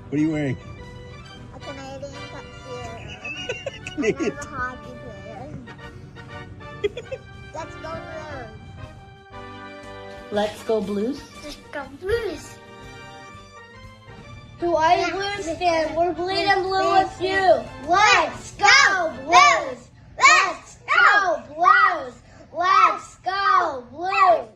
What are you wearing? A Canadian tuxedo. Canadian. I'm a hockey player. Let's go Blues. Let's go Blues. Let's go Blues. To all you Blues fans, we're bleeding blue with you. Let's go Blues! Let's go Blues! Let's go Blues!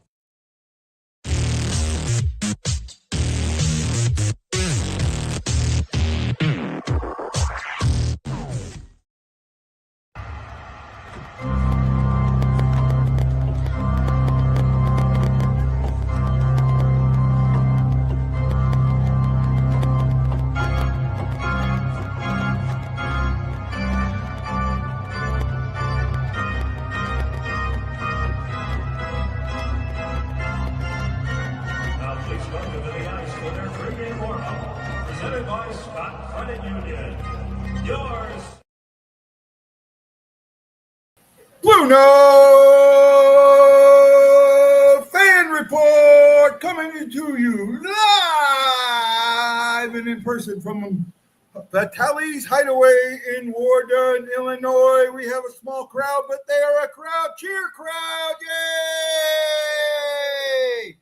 BlueNote fan report coming to you live and in person from Vitalie's Hideaway in Warden, Illinois. We have a small crowd, but they are a crowd. Cheer crowd. Yay!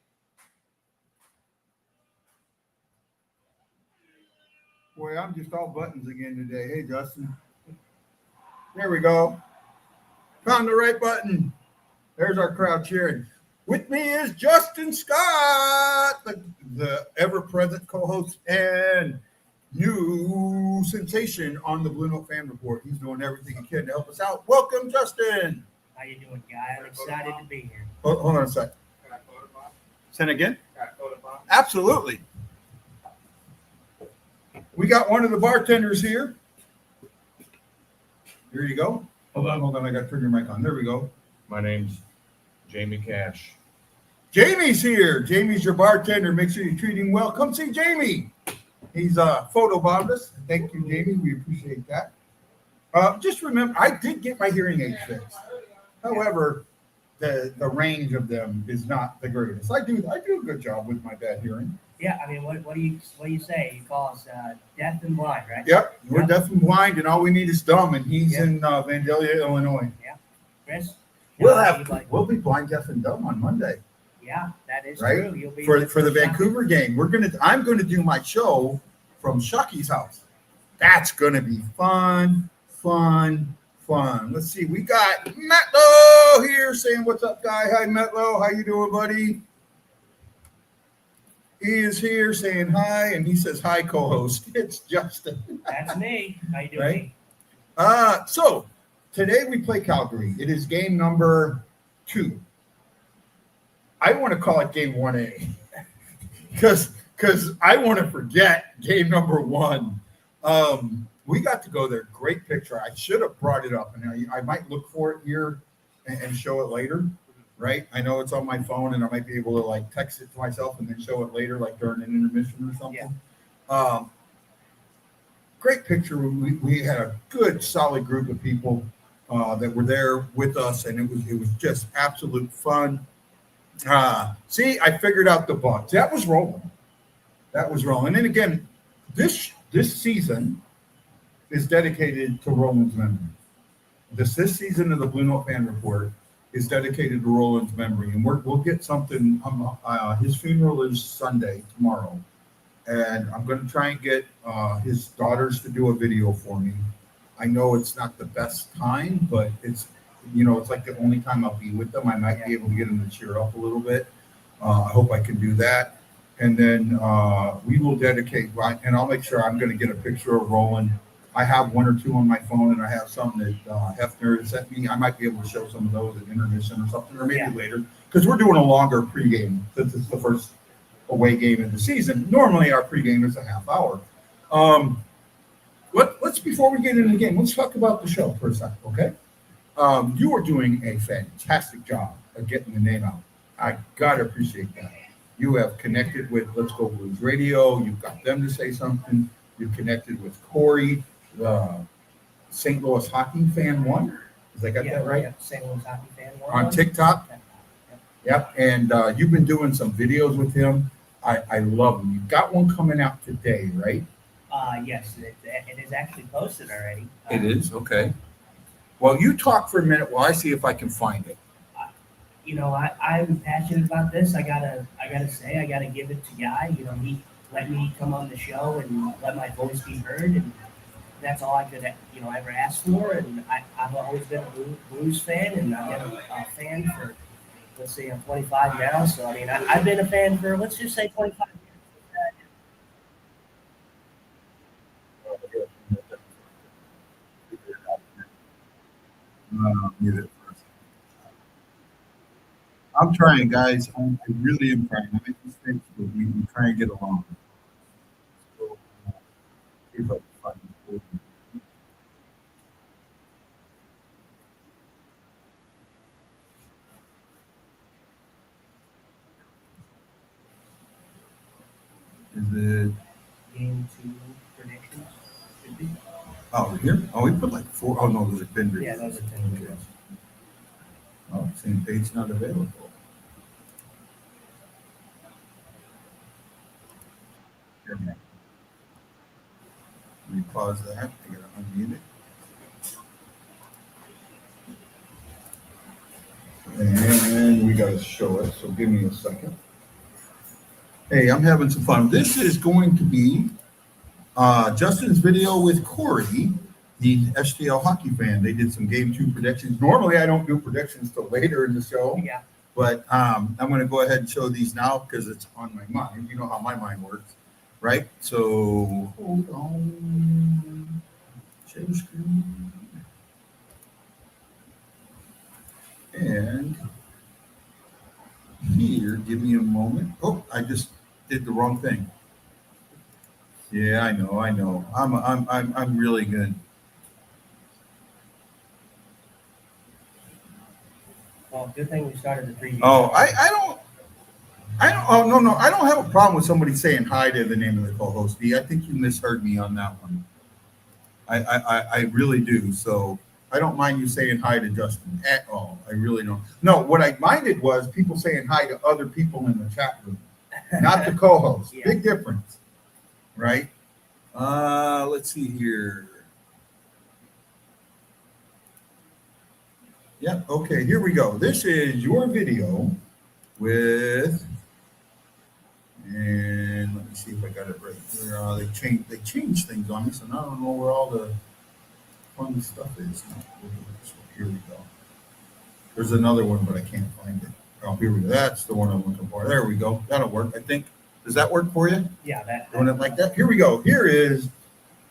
Boy, I'm just all buttons again today. Hey, Justin. There we go. Found the right button. There's our crowd cheering. With me is Justin Scott, the ever-present co-host and new sensation on the BlueNote fan report. He's doing everything he can to help us out. Welcome, Justin. How you doing, guy? I'm excited to be here. Hold on a sec. Say it again? Absolutely. We got one of the bartenders here. Here you go. Hold on. I got to turn your mic on. There we go. My name's Jamie Cash. Jamie's here. Jamie's your bartender. Make sure you treat him well. Come see Jamie. He's photobombed us. Thank you, Jamie. We appreciate that. Just remember, I did get my hearing aids fixed. However, the range of them is not the greatest. I do a good job with my bad hearing. Yeah, I mean, what do you say? You call us deaf and blind, right? Yep, we're deaf and blind, and all we need is dumb, and he's in Vandalia, Illinois. Yeah, Chris. We'll be blind, deaf, and dumb on Monday. Yeah, that is right? true. You'll be for the Vancouver game. I'm gonna do my show from Shucky's house. That's gonna be fun. Let's see. We got Metlo here saying what's up, guy. Hi, Metlo. How you doing, buddy? He is here saying hi, and he says hi, co-host. It's Justin. That's me. How you doing? Right? So today we play Calgary. It is game number 2. I want to call it game 1A because I want to forget game number 1. We got to go there. Great picture. I should have brought it up, and I might look for it here and show it later. Right? I know it's on my phone, and I might be able to like text it to myself and then show it later, like during an intermission or something. Yeah. Great picture. We had a good, solid group of people that were there with us, and it was just absolute fun. See, I figured out the bugs. That was rolling. And then again, this season is dedicated to Roland's memory. This season of the BlueNote fan report is dedicated to Roland's memory, and we'll get something. His funeral is Sunday, tomorrow, and I'm going to try and get his daughters to do a video for me. I know it's not the best time, but it's like the only time I'll be with them. I might be able to get them to cheer up a little bit. I hope I can do that, and then we will dedicate. And I'll make sure I'm going to get a picture of Roland. I have 1 or 2 on my phone, and I have some that Hefner sent me. I might be able to show some of those at intermission or something, or maybe later, because we're doing a longer pregame since it's the first away game of the season. Normally, our pregame is a half hour. Let's before we get into the game, let's talk about the show for a second, okay? You are doing a fantastic job of getting the name out. I gotta appreciate that. You have connected with Let's Go Blues Radio. You've got them to say something. You've connected with Corey, the St. Louis Hockey Fan 1. Did I get that right? Yeah, St. Louis Hockey Fan 1. On TikTok. Yep. And you've been doing some videos with him. I love them. You've got one coming out today, right? Yes, it is actually posted already. It is? Okay. Well, you talk for a minute while I see if I can find it. You know, I'm passionate about this. I gotta say, I gotta give it to Guy. You know, he let me come on the show and let my voice be heard, and that's all I could, ever ask for. And I've always been a blues fan, and I've been a fan for, let's say, I'm 25 now. So I mean, I've been a fan for, let's just say, 25 years. I'm trying, guys. I really am trying. I make mistakes, but we try and get along. So, see if I can find it. Is it? Game 2 predictions should be. Oh, here? Oh, we put like 4. Oh, no, those are been Yeah, those are 10 videos. Oh, same page not available. Here, man. Let me pause that. I gotta unmute it. And we gotta show it, so give me a second. Hey, I'm having some fun. This is going to be Justin's video with Corey, the STL hockey fan. They did some game 2 predictions. Normally, I don't do predictions till later in the show. Yeah. But I'm going to go ahead and show these now because it's on my mind. You know how my mind works, right? So hold on. Share the screen. And here, give me a moment. Oh, I just did the wrong thing. Yeah, I know. I'm really good. Well, good thing we started the preview. Oh, I don't. Oh, no. I don't have a problem with somebody saying hi to the name of the co-host. I think you misheard me on that one. I really do. So I don't mind you saying hi to Justin at all. I really don't. No, what I minded was people saying hi to other people in the chat room, not the co-host. Yeah. Big difference, right? Let's see here. Yeah, okay, here we go. This is your video with, and let me see if I got it right here. They changed things on me, so now I don't know where all the fun stuff is. Here we go. There's another one, but I can't find it. Oh, here we go. That's the one I'm looking for. There we go. That'll work, I think. Does that work for you? Yeah, that. Doing it like that? Here we go. Here is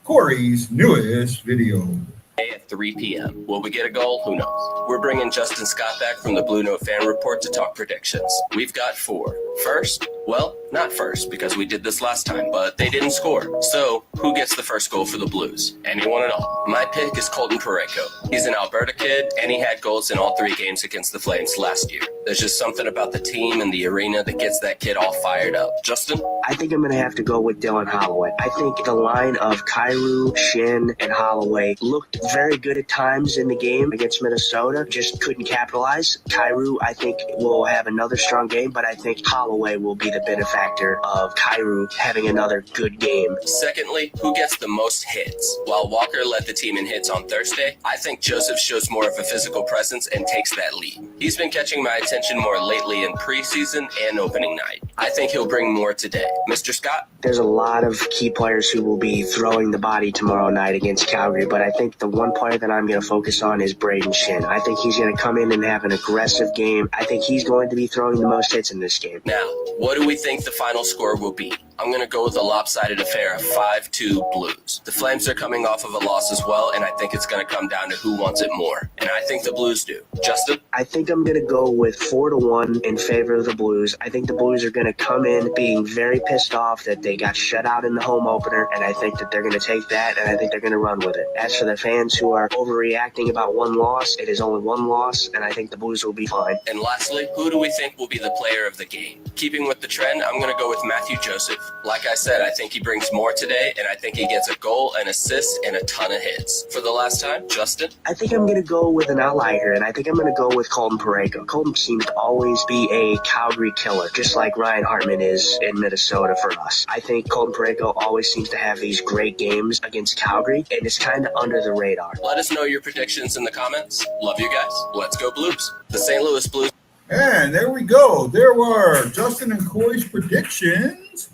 Corey's newest video. At 3 p.m. Will we get a goal? Who knows? We're bringing Justin Scott back from the BlueNote fan report to talk predictions. We've got 4. First, well, not first because we did this last time, but they didn't score. So, who gets the first goal for the Blues? Anyone at all? My pick is Colton Parayko. He's an Alberta kid, and he had goals in all 3 games against the Flames last year. There's just something about the team and the arena that gets that kid all fired up. Justin? I think I'm going to have to go with Dylan Holloway. I think the line of Kyrou, Shin, and Holloway looked very good at times in the game against Minnesota, just couldn't capitalize. Kyrou, I think, will have another strong game, but I think Holloway will be the benefactor of Kyrou having another good game. Secondly, who gets the most hits? While Walker led the team in hits on Thursday, I think Joseph shows more of a physical presence and takes that lead. He's been catching my attention more lately in preseason and opening night. I think he'll bring more today. Mr. Scott? There's a lot of key players who will be throwing the body tomorrow night against Calgary, but I think the one player that I'm going to focus on is Braden Shin. I think he's going to come in and have an aggressive game. I think he's going to be throwing the most hits in this game. Now, what do we think the final score will be? I'm going to go with a lopsided affair of 5-2 Blues. The Flames are coming off of a loss as well, and I think it's going to come down to who wants it more. And I think the Blues do. Justin? I think I'm going to go with 4-1 in favor of the Blues. I think the Blues are going to come in being very pissed off that they got shut out in the home opener, and I think that they're going to take that, and I think they're going to run with it. As for the fans who are overreacting about one loss, it is only one loss, and I think the Blues will be fine. And lastly, who do we think will be the player of the game? Keeping with the trend, I'm going to go with Matthew Joseph. Like I said, I think he brings more today, and I think he gets a goal, an assist, and a ton of hits. For the last time, Justin? I think I'm going to go with an outlier, and I think I'm going to go with Colton Parayko. Colton seems to always be a Calgary killer, just like Ryan Hartman is in Minnesota for us. I think Colton Parayko always seems to have these great games against Calgary, and it's kind of under the radar. Let us know your predictions in the comments. Love you guys. Let's go Blues. The St. Louis Blues. And there we go. There were Justin and Corey's predictions.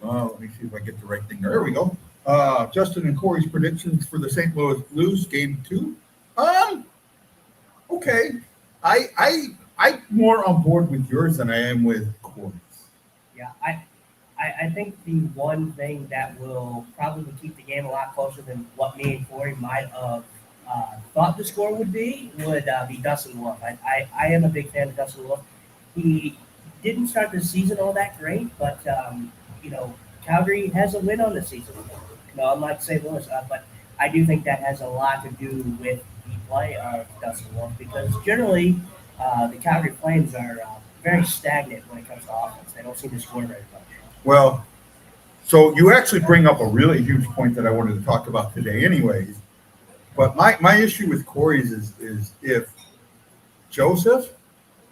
Let me see if I get the right thing. There we go. Justin and Corey's predictions for the St. Louis Blues game 2. Okay. I'm more on board with yours than I am with Corey's. Yeah, I think the one thing that will probably keep the game a lot closer than what me and Corey might have thought the score would be Dustin Wolf. I am a big fan of Dustin Wolf. He didn't start the season all that great, but Calgary has a win on the season. Unlike St. Louis, but I do think that has a lot to do with the play of Dustin Wolf because generally the Calgary Flames are very stagnant when it comes to offense. They don't seem to score very much. Well, so you actually bring up a really huge point that I wanted to talk about today anyways. But my issue with Corey's is if Joseph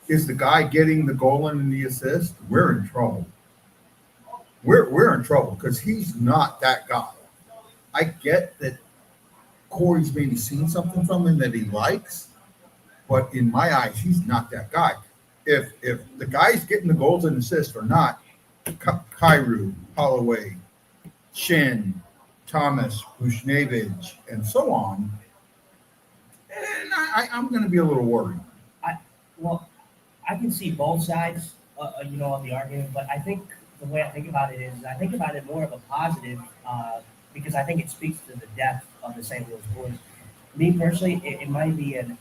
is the guy getting the goal and the assist, we're in trouble. We're in trouble because he's not that guy. I get that Corey's maybe seen something from him that he likes, but in my eyes, he's not that guy. If the guys getting the goals and assists are not Kyrou, Holloway, Shin, Thomas, Bushnevich, and so on, and I'm going to be a little worried. I can see both sides, of the argument, but I think the way I think about it is I think about it more of a positive because I think it speaks to the depth of the St. Louis Blues. Me personally, it might be an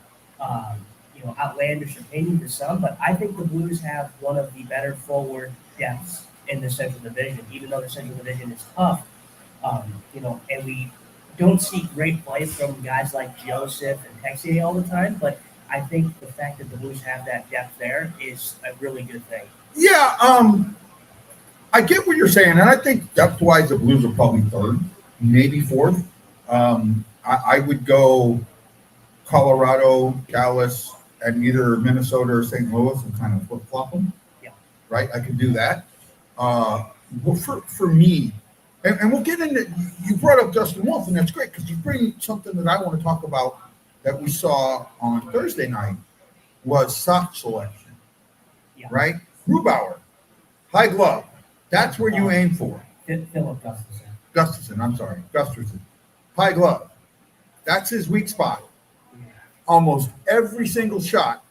outlandish opinion to some, but I think the Blues have one of the better forward depths in the Central Division, even though the Central Division is tough. And we don't see great play from guys like Joseph and Texier all the time, but I think the fact that the Blues have that depth there is a really good thing. Yeah, I get what you're saying, and I think depth-wise the Blues are probably third, maybe fourth. I would go Colorado, Dallas, and either Minnesota or St. Louis and kind of flip-flop them. Yeah. Right? I could do that. For me, and we'll get into – you brought up Dustin Wolf, and that's great because you bring something that I want to talk about that we saw on Thursday night was sock selection, right? Grubauer, high glove. That's where you aim for. Philip Gustafson. High glove. That's his weak spot. Almost every single shot.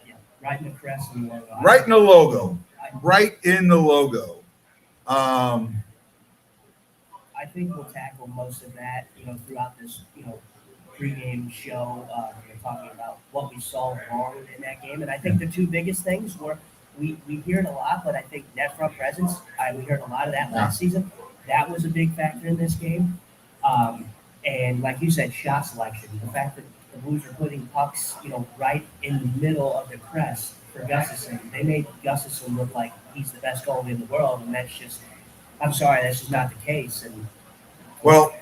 Yeah, right in the crest and logo. Right in the logo. Right in the logo. I think we'll tackle most of that, throughout this, pregame show. We're talking about what we saw wrong in that game. And I think the two biggest things were we hear it a lot, but I think net front presence, we heard a lot of that last season. That was a big factor in this game. And like you said, shot selection. The fact that the Blues are putting pucks, right in the middle of the crest for Gustafson. They made Gustafson look like he's the best goalie in the world, and that's just not the case. And well,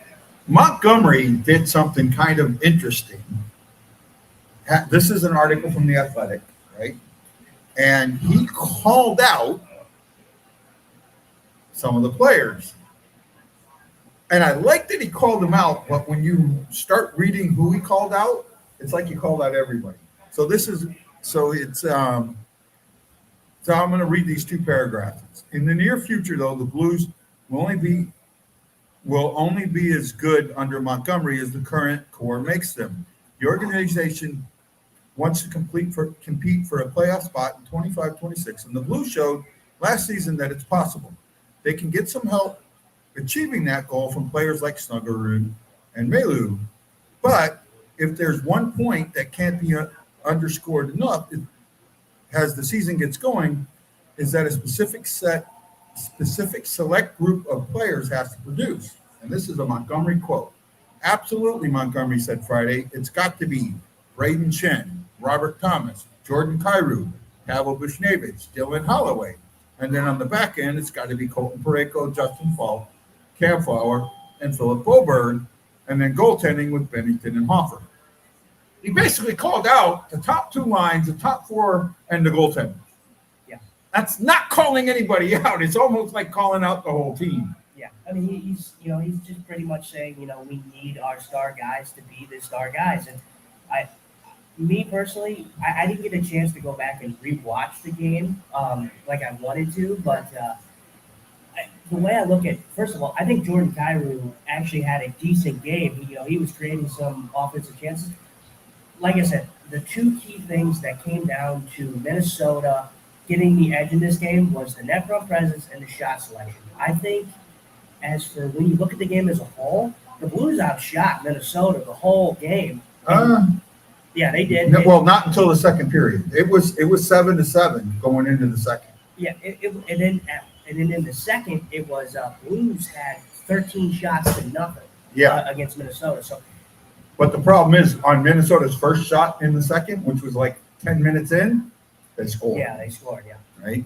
Montgomery did something kind of interesting. This is an article from The Athletic, right? And he called out some of the players. And I like that he called them out, but when you start reading who he called out, it's like he called out everybody. So I'm going to read these two paragraphs. In the near future, though, the Blues will only be as good under Montgomery as the current core makes them. The organization wants to compete for a playoff spot in 25-26, and the Blues showed last season that it's possible. They can get some help achieving that goal from players like Snuggerud and Melu. But if there's one point that can't be underscored enough as the season gets going, is that a specific select group of players has to produce. And this is a Montgomery quote. Absolutely, Montgomery said Friday. It's got to be Braden Shen, Robert Thomas, Jordan Kyrou, Pavel Bushnevich, Dylan Holloway, And then on the back end, it's got to be Colton Parayko, Justin Falk, Cam Flower, and Philip Boberg, and then goaltending with Bennington and Hoffer. He basically called out the top two lines, the top four, and the goaltender. Yeah. That's not calling anybody out. It's almost like calling out the whole team. Yeah, I mean, he's just pretty much saying, we need our star guys to be the star guys. And me personally, I didn't get a chance to go back and rewatch the game like I wanted to, but the way I look at, first of all, I think Jordan Kyrou actually had a decent game. He was creating some offensive chances. Like I said, the two key things that came down to Minnesota getting the edge in this game was the net front presence and the shot selection. I think as for when you look at the game as a whole, the Blues outshot Minnesota the whole game. Yeah, they did. Well, not until the second period. It was 7-7 going into the second. Yeah, and then in the second, it was Blues had 13 shots to nothing. Yeah. Against Minnesota. So, but the problem is on Minnesota's first shot in the second, which was like 10 minutes in, they scored. Yeah, they scored. Yeah. Right.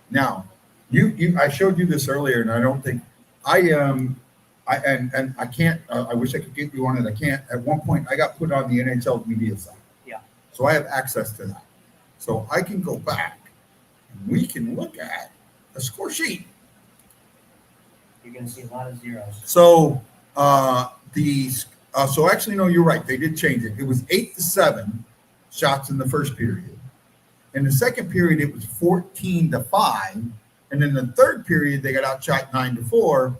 Now, I showed you this earlier, and I don't think I can't. I wish I could get you on it. I can't. At one point, I got put on the NHL media side. Yeah. So I have access to that. So I can go back and we can look at a score sheet. You're going to see a lot of zeros. So so actually, no, you're right. They did change it. It was 8-7 shots in the first period. In the second period, it was 14-5. And in the third period, they got outshot 9-4.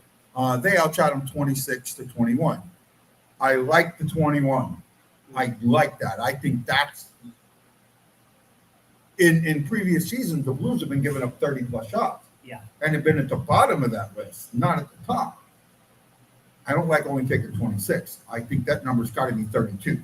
They outshot them 26-21. I like the 21. I like that. I think that's in previous seasons, the Blues have been giving up 30+ shots. Yeah. And have been at the bottom of that list, not at the top. I don't like only taking 26. I think that number's got to be 32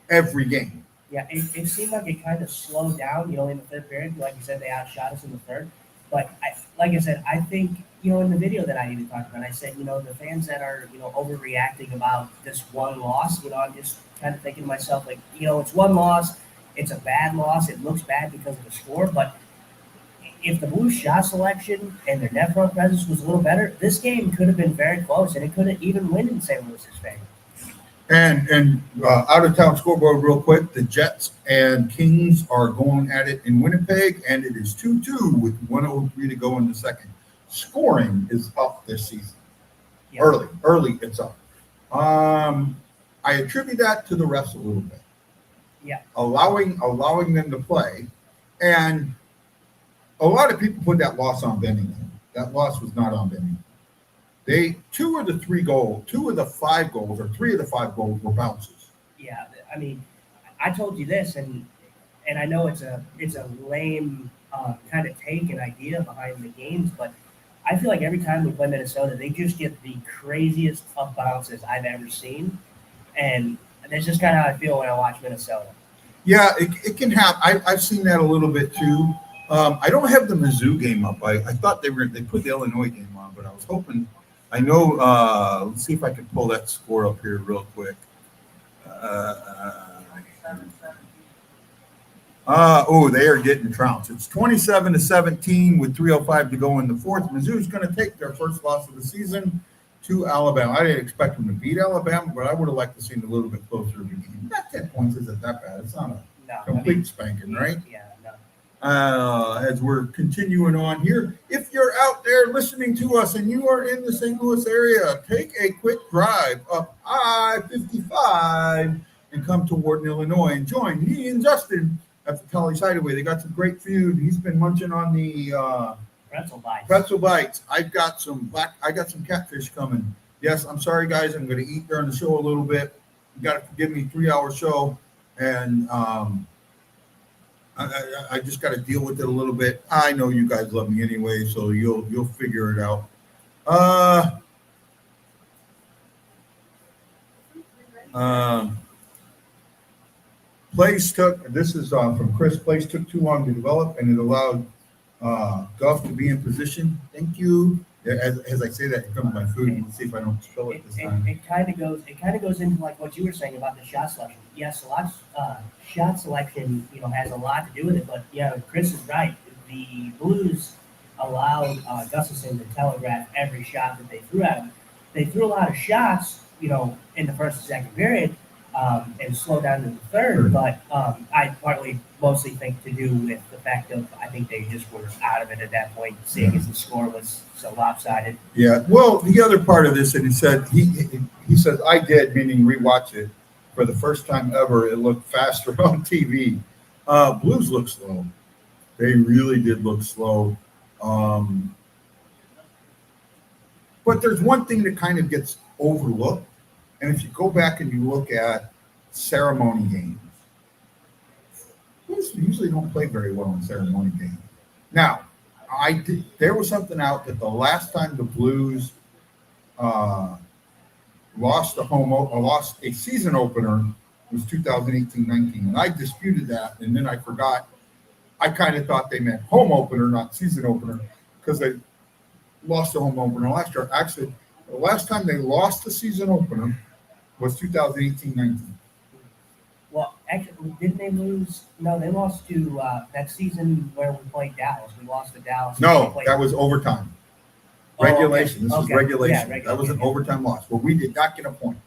every game. Yeah, it seemed like it kind of slowed down, in the third period. Like you said, they outshot us in the third. But like I said, I think, in the video that I even talked about, I said, the fans that are, overreacting about this one loss, I'm just kind of thinking to myself, like, it's one loss. It's a bad loss. It looks bad because of the score. But if the Blues shot selection and their net front presence was a little better, this game could have been very close, and it could have even win in St. Louis's favor. And out-of-town scoreboard real quick, the Jets and Kings are going at it in Winnipeg, and it is 2-2 with 1:03 to go in the second. Scoring is up this season. Yeah. Early it's up. I attribute that to the refs a little bit. Yeah. Allowing them to play. And a lot of people put that loss on Bennington. That loss was not on Bennington. Two of the 5 goals were bounces. Yeah, I mean, I told you this, and I know it's a lame kind of take and idea behind the games, but I feel like every time we play Minnesota, they just get the craziest of bounces I've ever seen, and that's just kind of how I feel when I watch Minnesota. Yeah, it can happen. I've seen that a little bit too. I don't have the Mizzou game up. I thought they put the Illinois game on, but I was hoping. I know. Let's see if I can pull that score up here real quick. They are getting trounced. It's 27-17 with 3:05 to go in the fourth. Mizzou's going to take their first loss of the season to Alabama. I didn't expect them to beat Alabama, but I would have liked to see it a little bit closer. That 10 points isn't that bad. It's not a complete spanking, right? Yeah. As we're continuing on here, if you're out there listening to us and you are in the St. Louis area, take a quick drive up I-55 and come to Wharton, Illinois, and join me and Justin at Vitale's Hideaway. They got some great food. He's been munching on the pretzel bites. I got some catfish coming. Yes, I'm sorry, guys. I'm going to eat during the show a little bit. You got to forgive me, 3-hour show, and I just got to deal with it a little bit. I know you guys love me anyway, so you'll figure it out. This is from Chris. Place took too long to develop, and it allowed Goff to be in position. Thank you. As I say that, here comes my food. Let's see if I don't spill it this time. It kind of goes into like what you were saying about the shot selection. Yes, shot selection, has a lot to do with it. But yeah, Chris is right. The Blues allowed Gustafson to telegraph every shot that they threw at him. They threw a lot of shots, you know, in the first and second period, and slowed down in the third. But I mostly think to do with the fact of I think they just were out of it at that point, seeing as the score was so lopsided. Yeah. Well, the other part of this, and he said he says I did, meaning rewatch it for the first time ever. It looked faster on TV. Blues look slow. They really did look slow. But there's one thing that kind of gets overlooked. And if you go back and you look at ceremony games, Blues usually don't play very well in ceremony games. Now, there was something out that the last time the Blues lost a season opener was 2018-19. And I disputed that, and then I forgot. I kind of thought they meant home opener, not season opener, because they lost the home opener last year. Actually, the last time they lost the season opener was 2018-19. Well, actually, didn't they lose? No, they lost to that season where we played Dallas. We lost to Dallas. No, that was overtime. Regulation. Oh, okay. This was Okay. regulation. Yeah, that was an overtime loss. Well, we did not get a point.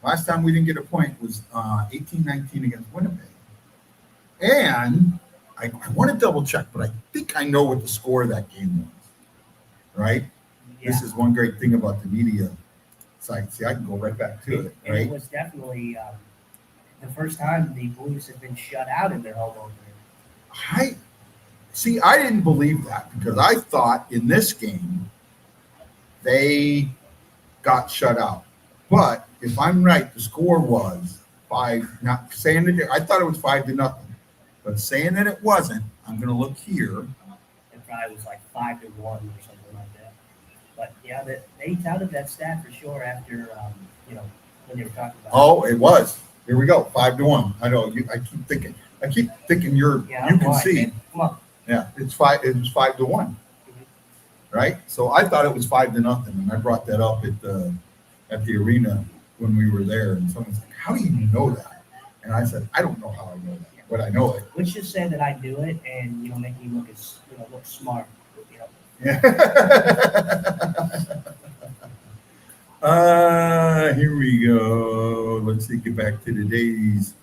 Last time we didn't get a point was 18-19 against Winnipeg. And I want to double check, but I think I know what the score of that game was. Right? Yeah. This is one great thing about the media site. See, I can go right back to it. And Right? it was definitely the first time the Blues have been shut out in their home opener. I didn't believe that because I thought in this game they got shut out. But if I'm right, the score was 5. Not saying that I thought it was 5-0, but saying that it wasn't, I'm going to look here. It probably was like 5-1 or something like that. But yeah, they touted that stat for sure after when they were talking about. Oh, it was. Here we go, 5-1. I know. I keep thinking you can see. Man. Come on. Yeah, it's 5. It was 5-1. Right. So I thought it was 5-0, and I brought that up at the arena when we were there, and someone's like, "How do you know that?" And I said, "I don't know how I know that, but I know it." Let's just say that I do it, and make me look smart. Yeah. Here we go. Let's see. Get back to today's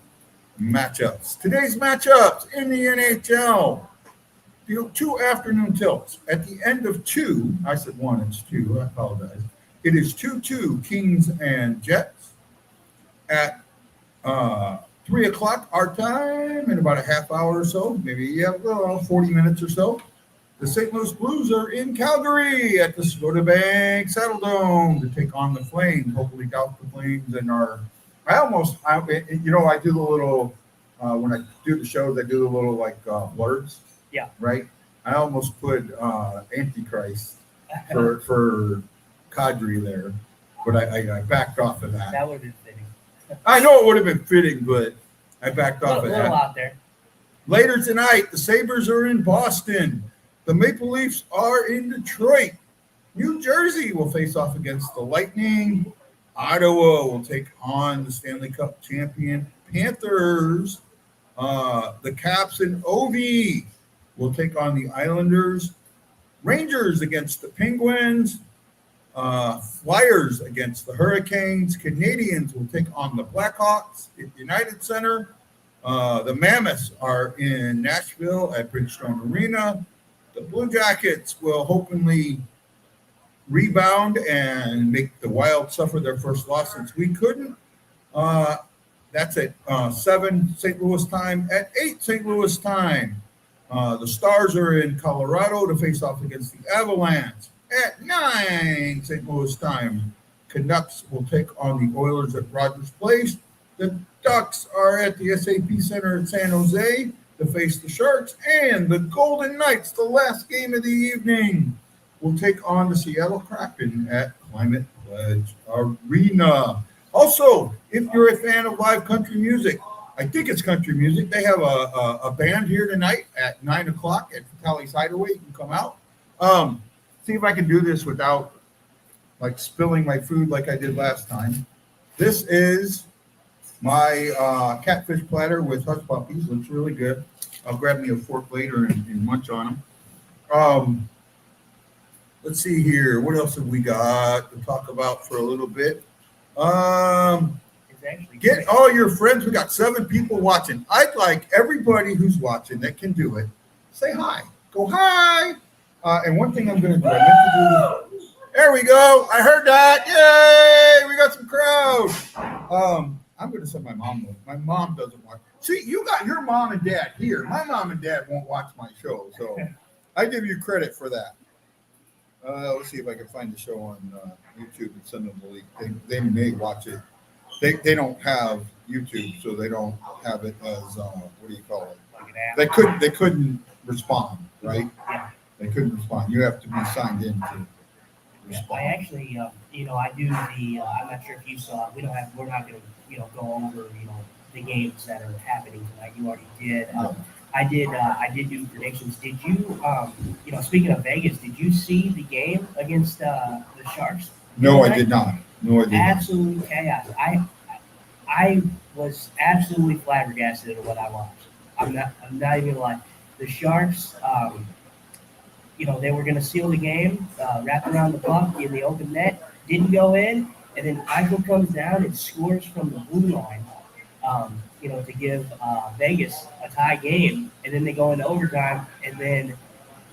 matchups. Today's matchups in the NHL. 2 afternoon tilts. At the end of 2, I said 1, it's 2. I apologize. It is 2-2 Kings and Jets at 3 o'clock our time in about a half hour or so, maybe 40 minutes or so. The St. Louis Blues are in Calgary at the Scotiabank Saddle Dome to take on the Flames. Hopefully, douse the Flames and I do the little when I do the shows, I do the little blurs. Yeah. Right. I almost put Antichrist for Kadri there, but I backed off of that. That would have been fitting. I know it would have been fitting, but I backed off of that. A little out there. Later tonight, the Sabres are in Boston. The Maple Leafs are in Detroit. New Jersey will face off against the Lightning. Ottawa will take on the Stanley Cup champion Panthers. The Caps and Ovi will take on the Islanders. Rangers against the Penguins. Flyers against the Hurricanes. Canadians will take on the Blackhawks at United Center. The Mammoths are in Nashville at Bridgestone Arena. The Blue Jackets will hopefully rebound and make the Wild suffer their first loss since we couldn't. That's at 7 St. Louis time. At 8 St. Louis time, the Stars are in Colorado to face off against the Avalanche. At 9 St. Louis time, Canucks will take on the Oilers at Rogers Place. The Ducks are at the SAP Center in San Jose to face the Sharks. And the Golden Knights, the last game of the evening, will take on the Seattle Kraken at Climate Pledge Arena. Also, if you're a fan of live country music, I think it's country music. They have a band here tonight at 9 o'clock at Vitalie's Hideaway. You can come out. See if I can do this without spilling my food like I did last time. This is my catfish platter with hush puppies. Looks really good. I'll grab me a fork later and munch on them. Let's see here. What else have we got to talk about for a little bit? It's actually Get great. all your friends. We got 7 people watching. I'd like everybody who's watching that can do it, say hi. Go hi. And one thing I'm going to do, I meant to do this. There we go. I heard that. Yay! We got some crowd. I'm going to send my mom one. My mom doesn't watch. See, you got your mom and dad here. My mom and dad won't watch my show, so I give you credit for that. Let's see if I can find the show on YouTube and send them the link. They may watch it. They don't have YouTube, so they don't have it as what do you call it? Like an app. They couldn't respond, right? Yeah. They couldn't respond. You have to be signed in to Yeah, respond. I actually, I do the. I'm not sure if you saw. We're not going to, go over, the games that are happening tonight. You already did. I did do predictions. Did you, speaking of Vegas, did you see the game against the Sharks? No, I tonight? did not. No, I did not. Absolute chaos. I was absolutely flabbergasted at what I watched. I'm not even gonna lie. The Sharks, they were gonna seal the game, wrap around the puck in the open net, didn't go in, and then Eichel comes down and scores from the blue line, to give Vegas a tie game, and then they go into overtime, and then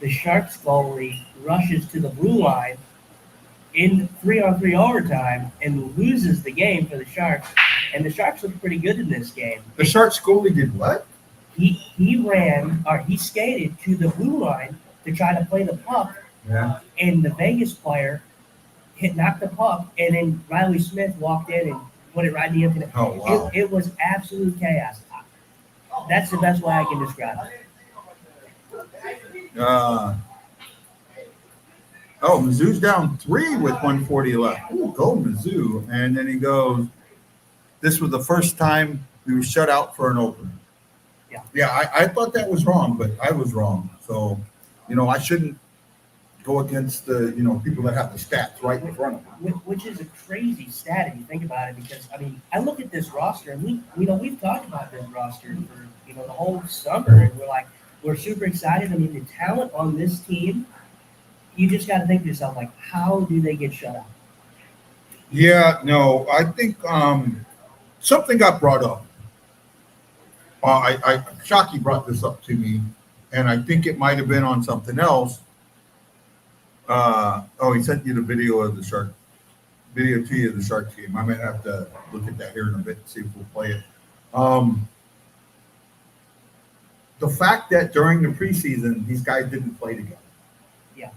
the Sharks goalie rushes to the blue line in 3-on-3 overtime and loses the game for the Sharks. And the Sharks look pretty good in this game. The Sharks goalie did what? He skated to the blue line to try to play the puck, Yeah. and the Vegas player knocked the puck, and then Riley Smith walked in and put it right in the empty net. Oh, wow. It was absolute chaos. That's the best way I can describe it. Mizzou's down 3 with 140 left. Ooh, go Mizzou. And then he goes, this was the first time we were shut out for an opener. Yeah. Yeah, I thought that was wrong, but I was wrong. So, I shouldn't go against the, people that have the stats right in front of them. Which is a crazy stat if you think about it, because I look at this roster and we've talked about this roster for the whole summer, and we're super excited. The talent on this team, you just got to think to yourself, like, how do they get shut out? Yeah, no, I think something got brought up. Shockey brought this up to me, and I think it might have been on something else. He sent you the video to you of the Sharks game. I might have to look at that here in a bit and see if we'll play it. The fact that during the preseason these guys didn't play together. Yeah.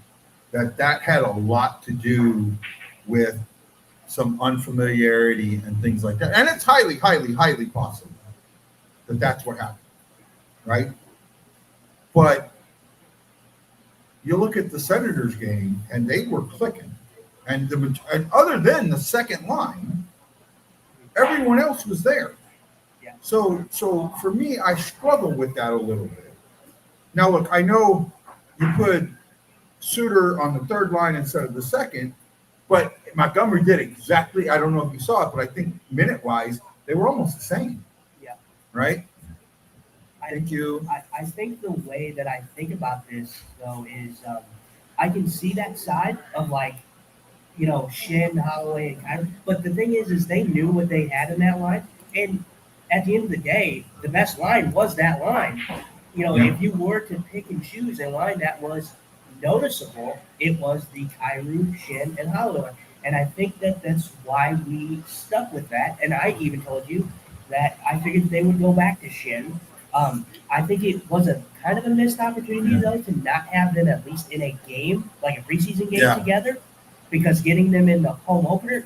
That had a lot to do with some unfamiliarity and things like that. And it's highly, highly, highly possible that that's what happened, right? But you look at the Senators game, and they were clicking. And other than the second line, everyone else was there. Yeah. So for me, I struggle with that a little bit. Now, look, I know you put Suter on the third line instead of the second, but Montgomery did exactly, I don't know if you saw it, but I think minute-wise, they were almost the same. Yeah. Right? Thank you. I think the way that I think about this, though, is I can see that side of, Shin, Holloway, and Kyrie. But the thing is they knew what they had in that line. And at the end of the day, the best line was that line. If you were to pick and choose a line that was noticeable, it was the Kyrie, Shin, and Holloway. And I think that's why we stuck with that. And I even told you that I figured they would go back to Shin. I think it was a kind of a missed opportunity, though, to not have them at least in a game, like a preseason game together, because getting them in the home opener,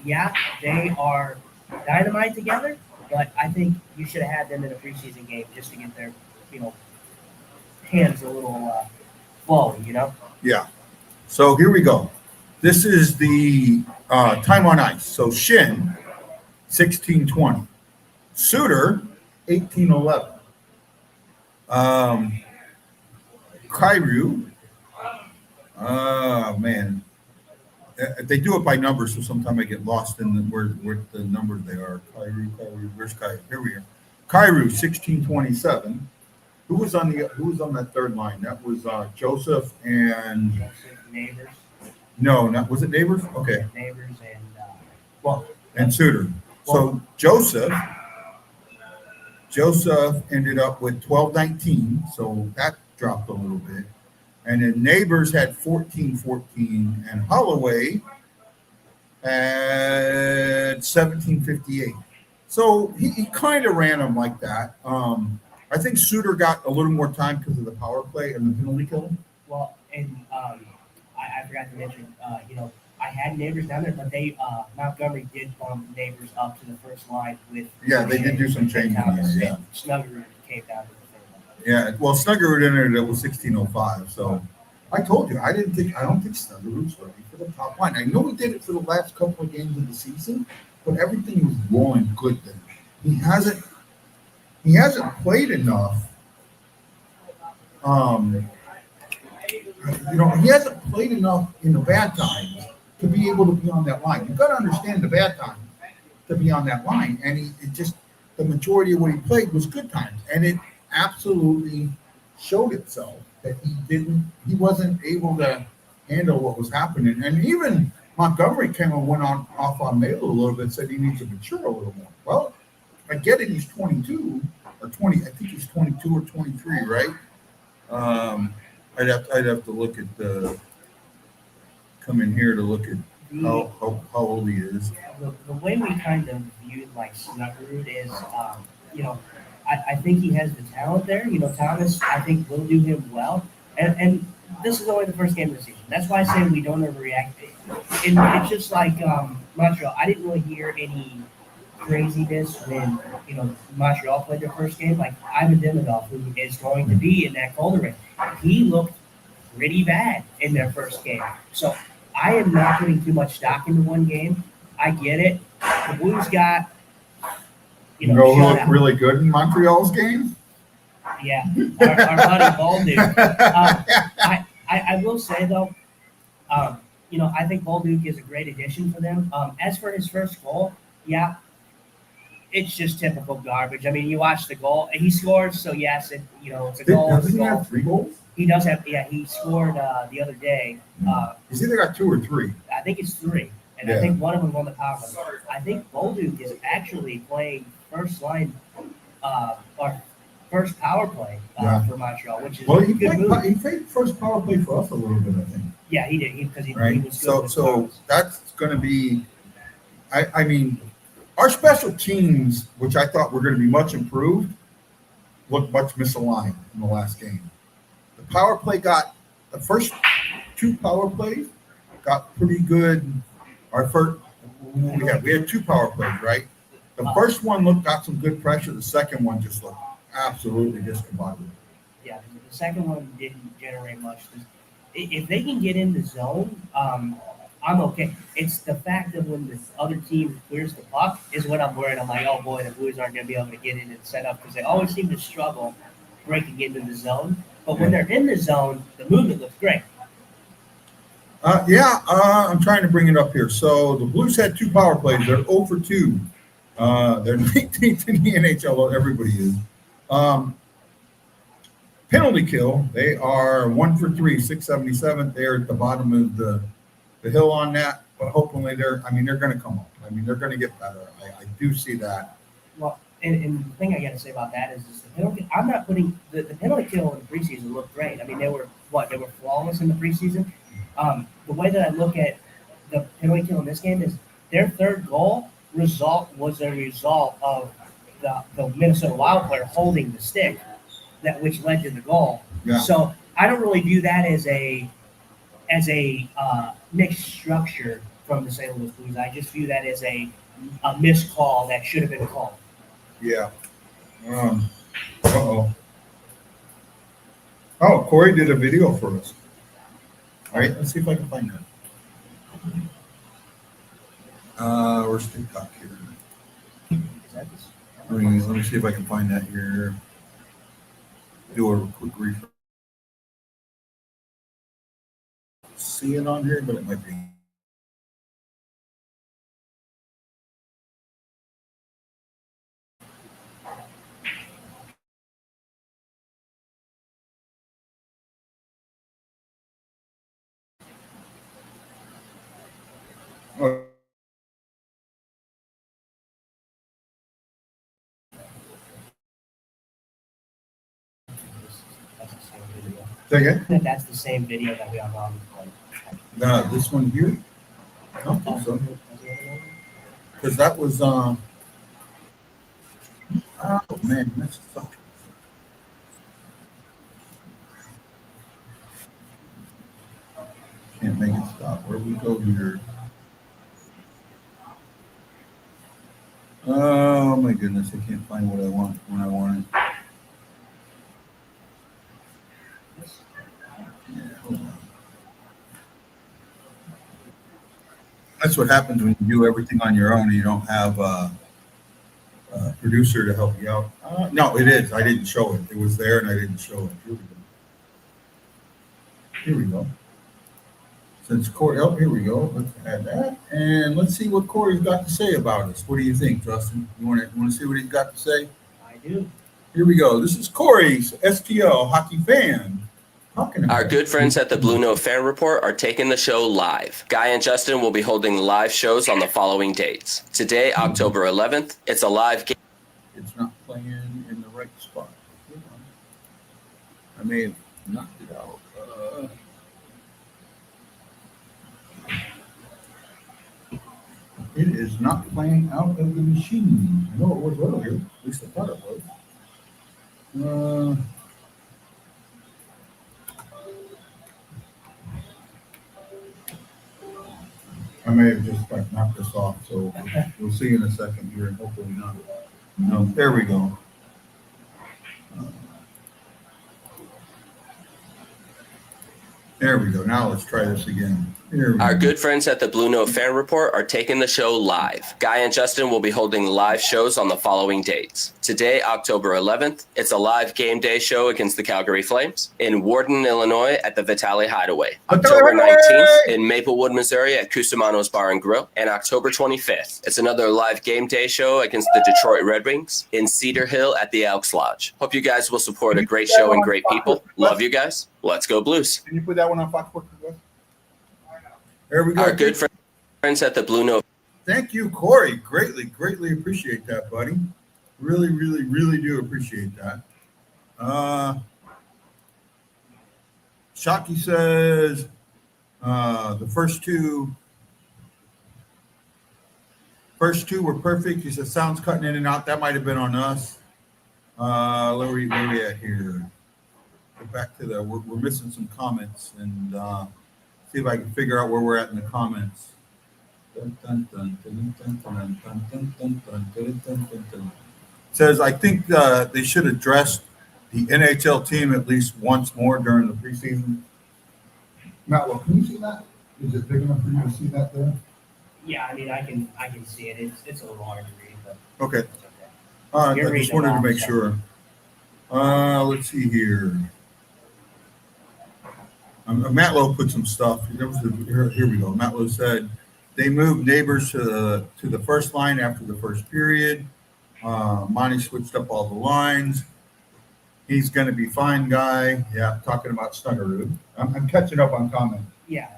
they are dynamite together, but I think you should have had them in a preseason game just to get their, hands a little flowing, Yeah. So here we go. This is the time on ice. So Shin, 16:20. Suter, 18:11. Kyrou, man, they do it by numbers, so sometimes I get lost in where the numbers they are. Kyrou, where's Kyrou? Here we are. Kyrou, 16:27. Who was on that third line? That was Joseph and No, not was it Neighbors? Okay, Neighbors and well, and Suter. So Joseph ended up with 12-19, so that dropped a little bit. And then Neighbors had 14-14, and Holloway had 17-58. So he kind of ran them like that. I think Suter got a little more time because of the power play and the penalty kill. well, and I forgot to mention, I had Neighbors down there, but they Montgomery did bump Neighbors up to the first line with. Yeah, they did do some changing there. Yeah, Snuggerud came down to the third line. yeah. Well, Snuggerud entered it with 16:05. So I told you I don't think Snuggerud's ready for the top line. I know he did it for the last couple of games of the season, but everything was rolling good then. He hasn't played enough. He hasn't played enough in the bad times to be able to be on that line. You've got to understand the bad times to be on that line. And the majority of what he played was good times. And it absolutely showed itself that he wasn't able to handle what was happening. And even Montgomery came and went off on Melo a little bit, said he needs to mature a little more. Well, I get it, he's 22 or 20. I think he's 22 or 23, right? I'd have to look at come in here to look at how old he is. The way we kind of viewed like Snuggerud is, I think he has the talent there. Thomas, I think will do him well. And this is only the first game of the season. That's why I say we don't overreact. And it's just like Montreal. I didn't really hear any craziness when Montreal played their first game. Like Ivan Demidov, who is going to be in that Calder race, he looked pretty bad in their first game. So I am not putting too much stock into one game. I get it. The Blues got who looked really good in Montreal's game. Yeah, our buddy Balduke. I will say though, I think Balduke is a great addition for them. As for his first goal, yeah, it's just typical garbage. I mean, you watch the goal, he scores, so yes, it's a goal. Doesn't he have 3 goals? He does have, yeah. He scored the other day. He's either got 2 or 3. I think it's 3, and Yeah. I think one of them on the power play. I think Balduke is actually playing first line, or first power play for Montreal, which is a good move. He played first power play for us a little bit, I think. Yeah, he did because he Right. was good with So powers. that's going to be. I mean, our special teams, which I thought were going to be much improved, looked much misaligned in the last game. The power play got the first 2 power plays got pretty good. Our first we had 2 power plays, right? The first one got some good pressure. The second one just looked absolutely discombobulated. Yeah, the second one didn't generate much. If they can get in the zone, I'm okay. It's the fact that when the other team clears the puck is what I'm worried. I'm like, oh boy, the Blues aren't going to be able to get in and set up because they always seem to struggle breaking into the zone. But when they're in the zone, the movement looks great. I'm trying to bring it up here. So the Blues had 2 power plays. They're 0 for 2. They're 19th in the NHL. Everybody is. Penalty kill. They are 1 for 3, 677. They're at the bottom of the hill on that. But hopefully they're going to come up. I mean, they're going to get better. I do see that. Well, and the thing I got to say about that is the penalty. I'm not putting the penalty kill in the preseason looked great. I mean, they were flawless in the preseason. The way that I look at the penalty kill in this game is their third goal was a result of the Minnesota Wild player holding the stick, which led to the goal. Yeah. So I don't really view that as a mixed structure from the St. Louis Blues. I just view that as a missed call that should have been called. Yeah. Uh-oh. Oh, Corey did a video for us. All right, let's see if I can find that. Where's TikTok here? Let me see if I can find that here. Do a quick refresh. See it on here, but it might be. video. Say again? That's the same video that we uploaded. This one here? I don't think so. Because that was, oh man, that's suck. Can't make it stop. Where we go here? Oh my goodness, I can't find what I want when I want it. Yeah, hold on. That's what happens when you do everything on your own and you don't have a producer to help you out. No, it is. I didn't show it. It was there and I didn't show it. Here we go. Here we go. Since Corey, oh, here we go. Let's add that. And let's see what Corey's got to say about us. What do you think, Justin? You want to see what he's got to say? I do. Here we go. This is Corey's STL hockey fan. Our good friends at the BlueNote Fan Report are taking the show live. Guy and Justin will be holding live shows on the following dates. Today, October 11th, it's a live game. It's not playing in the right spot. I may have knocked it out. It is not playing out of the machine. I know it was earlier. At least I thought it was. I may have just knocked this off, so we'll see in a second here, and hopefully not. No, there we go. There we go. Now let's try this again. Our good friends at the BlueNote Fan Report are taking the show live. Guy and Justin will be holding live shows on the following dates. Today, October 11th, it's a live game day show against the Calgary Flames in Warden, Illinois at the Vitale Hideaway. October 19th in Maplewood, Missouri at Cusimano's Bar and Grill. And October 25th, it's another live game day show against the Detroit Red Wings in Cedar Hill at the Elks Lodge. Hope you guys will support a great show and great people. Love you guys. Let's go Blues. Can you put that one on Fox Sports? There we go. Our good friends at the BlueNote. Thank you, Corey. Greatly appreciate that, buddy. Really do appreciate that. Shockey says the first two were perfect. He says sounds cutting in and out. That might have been on us. Where we at here? Go back to the. We're missing some comments and. See if I can figure out where we're at in the comments. Says, I think they should address the NHL team at least once more during the preseason. Matt, well, can you see that? Is it big enough for you to see that there? Yeah, I mean, I can see it. It's a little hard to read, but Okay. it's okay. I just wanted to make sure. Let's see here. Matt Lowe put some stuff. Here we go. Matt Lowe said they moved Neighbors to the first line after the first period. Monty switched up all the lines. He's going to be fine, guy. Yeah, talking about Snuggerud. I'm catching up on comments. Yeah.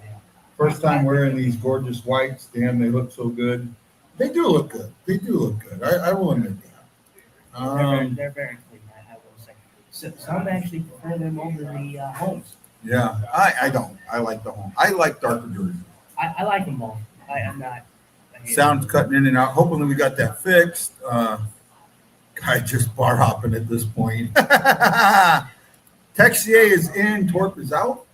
First time wearing these gorgeous whites. Damn, they look so good. They do look good. I will admit that. They're very clean, I will say. So, some actually prefer them over the homes. Yeah, I don't. I like the home. I like darker jerseys. I like them both. I'm not. Sound's cutting in and out. Hopefully we got that fixed. Guy just bar hopping at this point. Texier is in. Torp is out.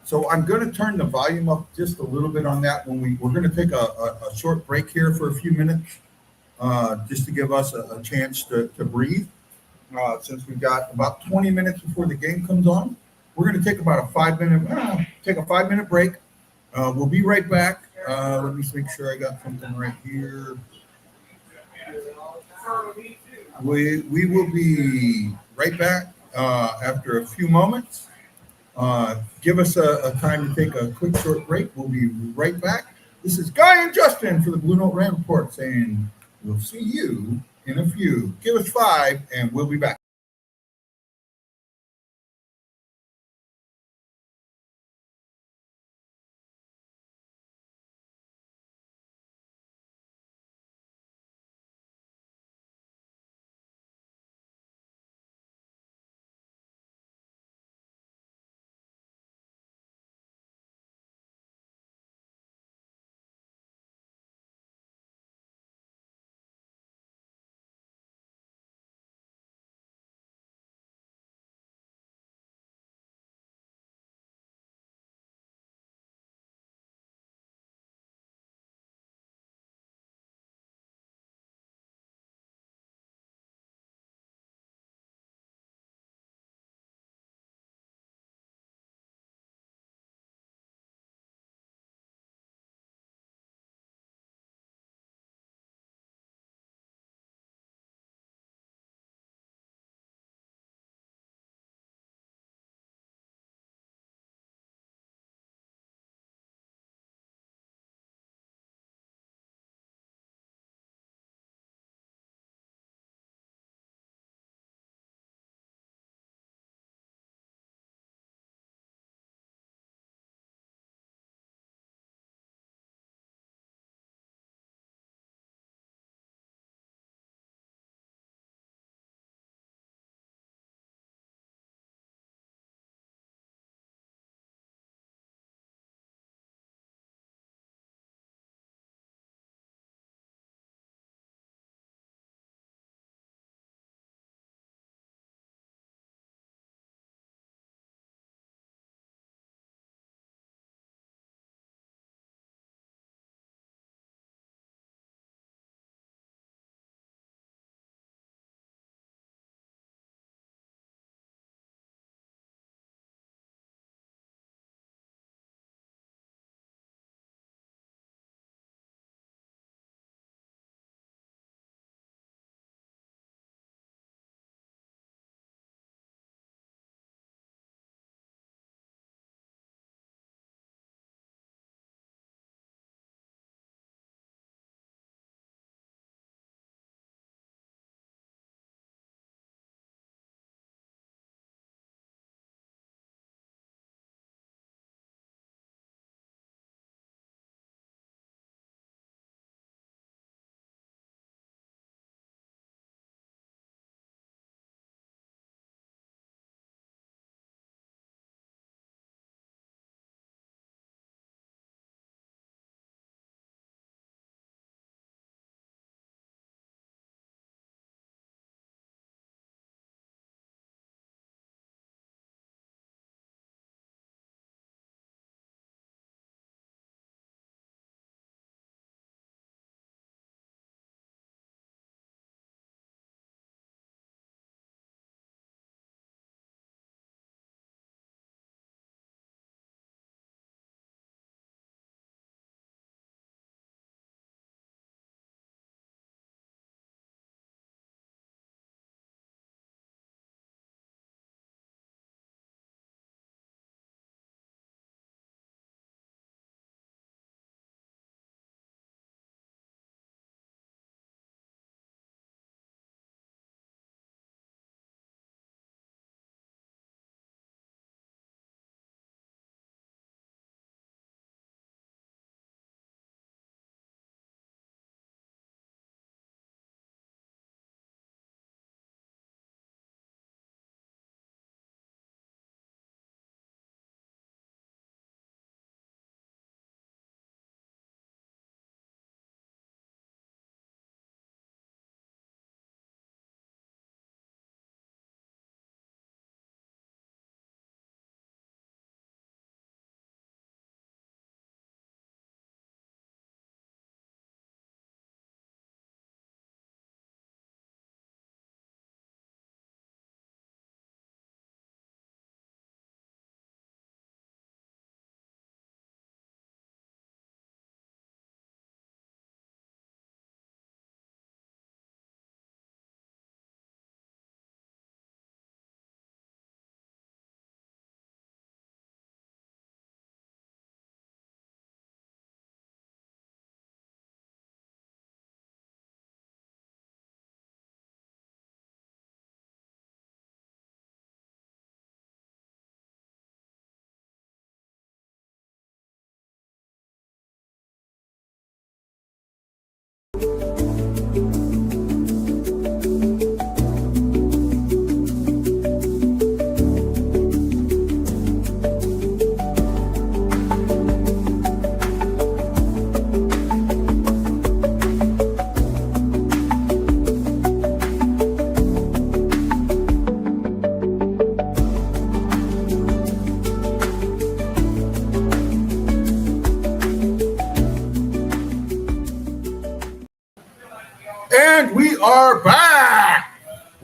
So I'm going to turn the volume up just a little bit on that. When we're going to take a short break here for a few minutes, just to give us a chance to breathe. Since we've got about 20 minutes before the game comes on, we're going to take about a 5-minute break. We'll be right back. Let me make sure I got something right here. We will be right back after a few moments. Give us a time to take a quick short break. We'll be right back. This is Guy and Justin for the BlueNote Fan Report saying we'll see you in a few. Give us 5 and we'll be back.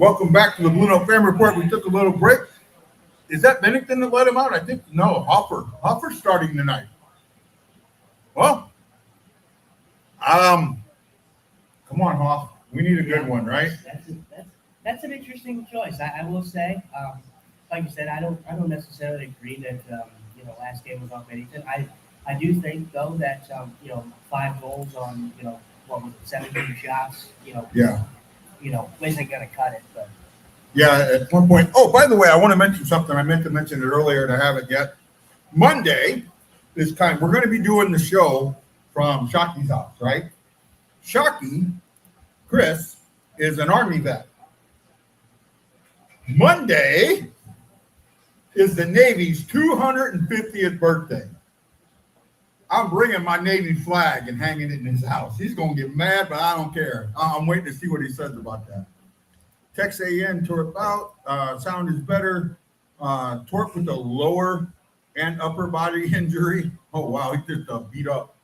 Welcome back to the BlueNote Fan Report. We took a little break. Is that Bennington that let him out? I think no. Hoffer's starting tonight. Well, come on, Hoff. We need a good one, right? That's an interesting choice. I will say, like you said, I don't necessarily agree that last game was on Bennington. I do think though that 5 goals on what was it, 17 shots, Yeah. isn't gonna cut it, but. Yeah, at one point. Oh, by the way, I want to mention something. I meant to mention it earlier and I haven't yet. Monday, this time, we're going to be doing the show from Shocky's house, right? Shocky, Chris, is an Army vet. Monday is the Navy's 250th birthday. I'm bringing my Navy flag and hanging it in his house. He's going to get mad, but I don't care. I'm waiting to see what he says about that. Tex AN tore out. Sound is better. Torque with a lower and upper body injury. Oh wow, he just beat up.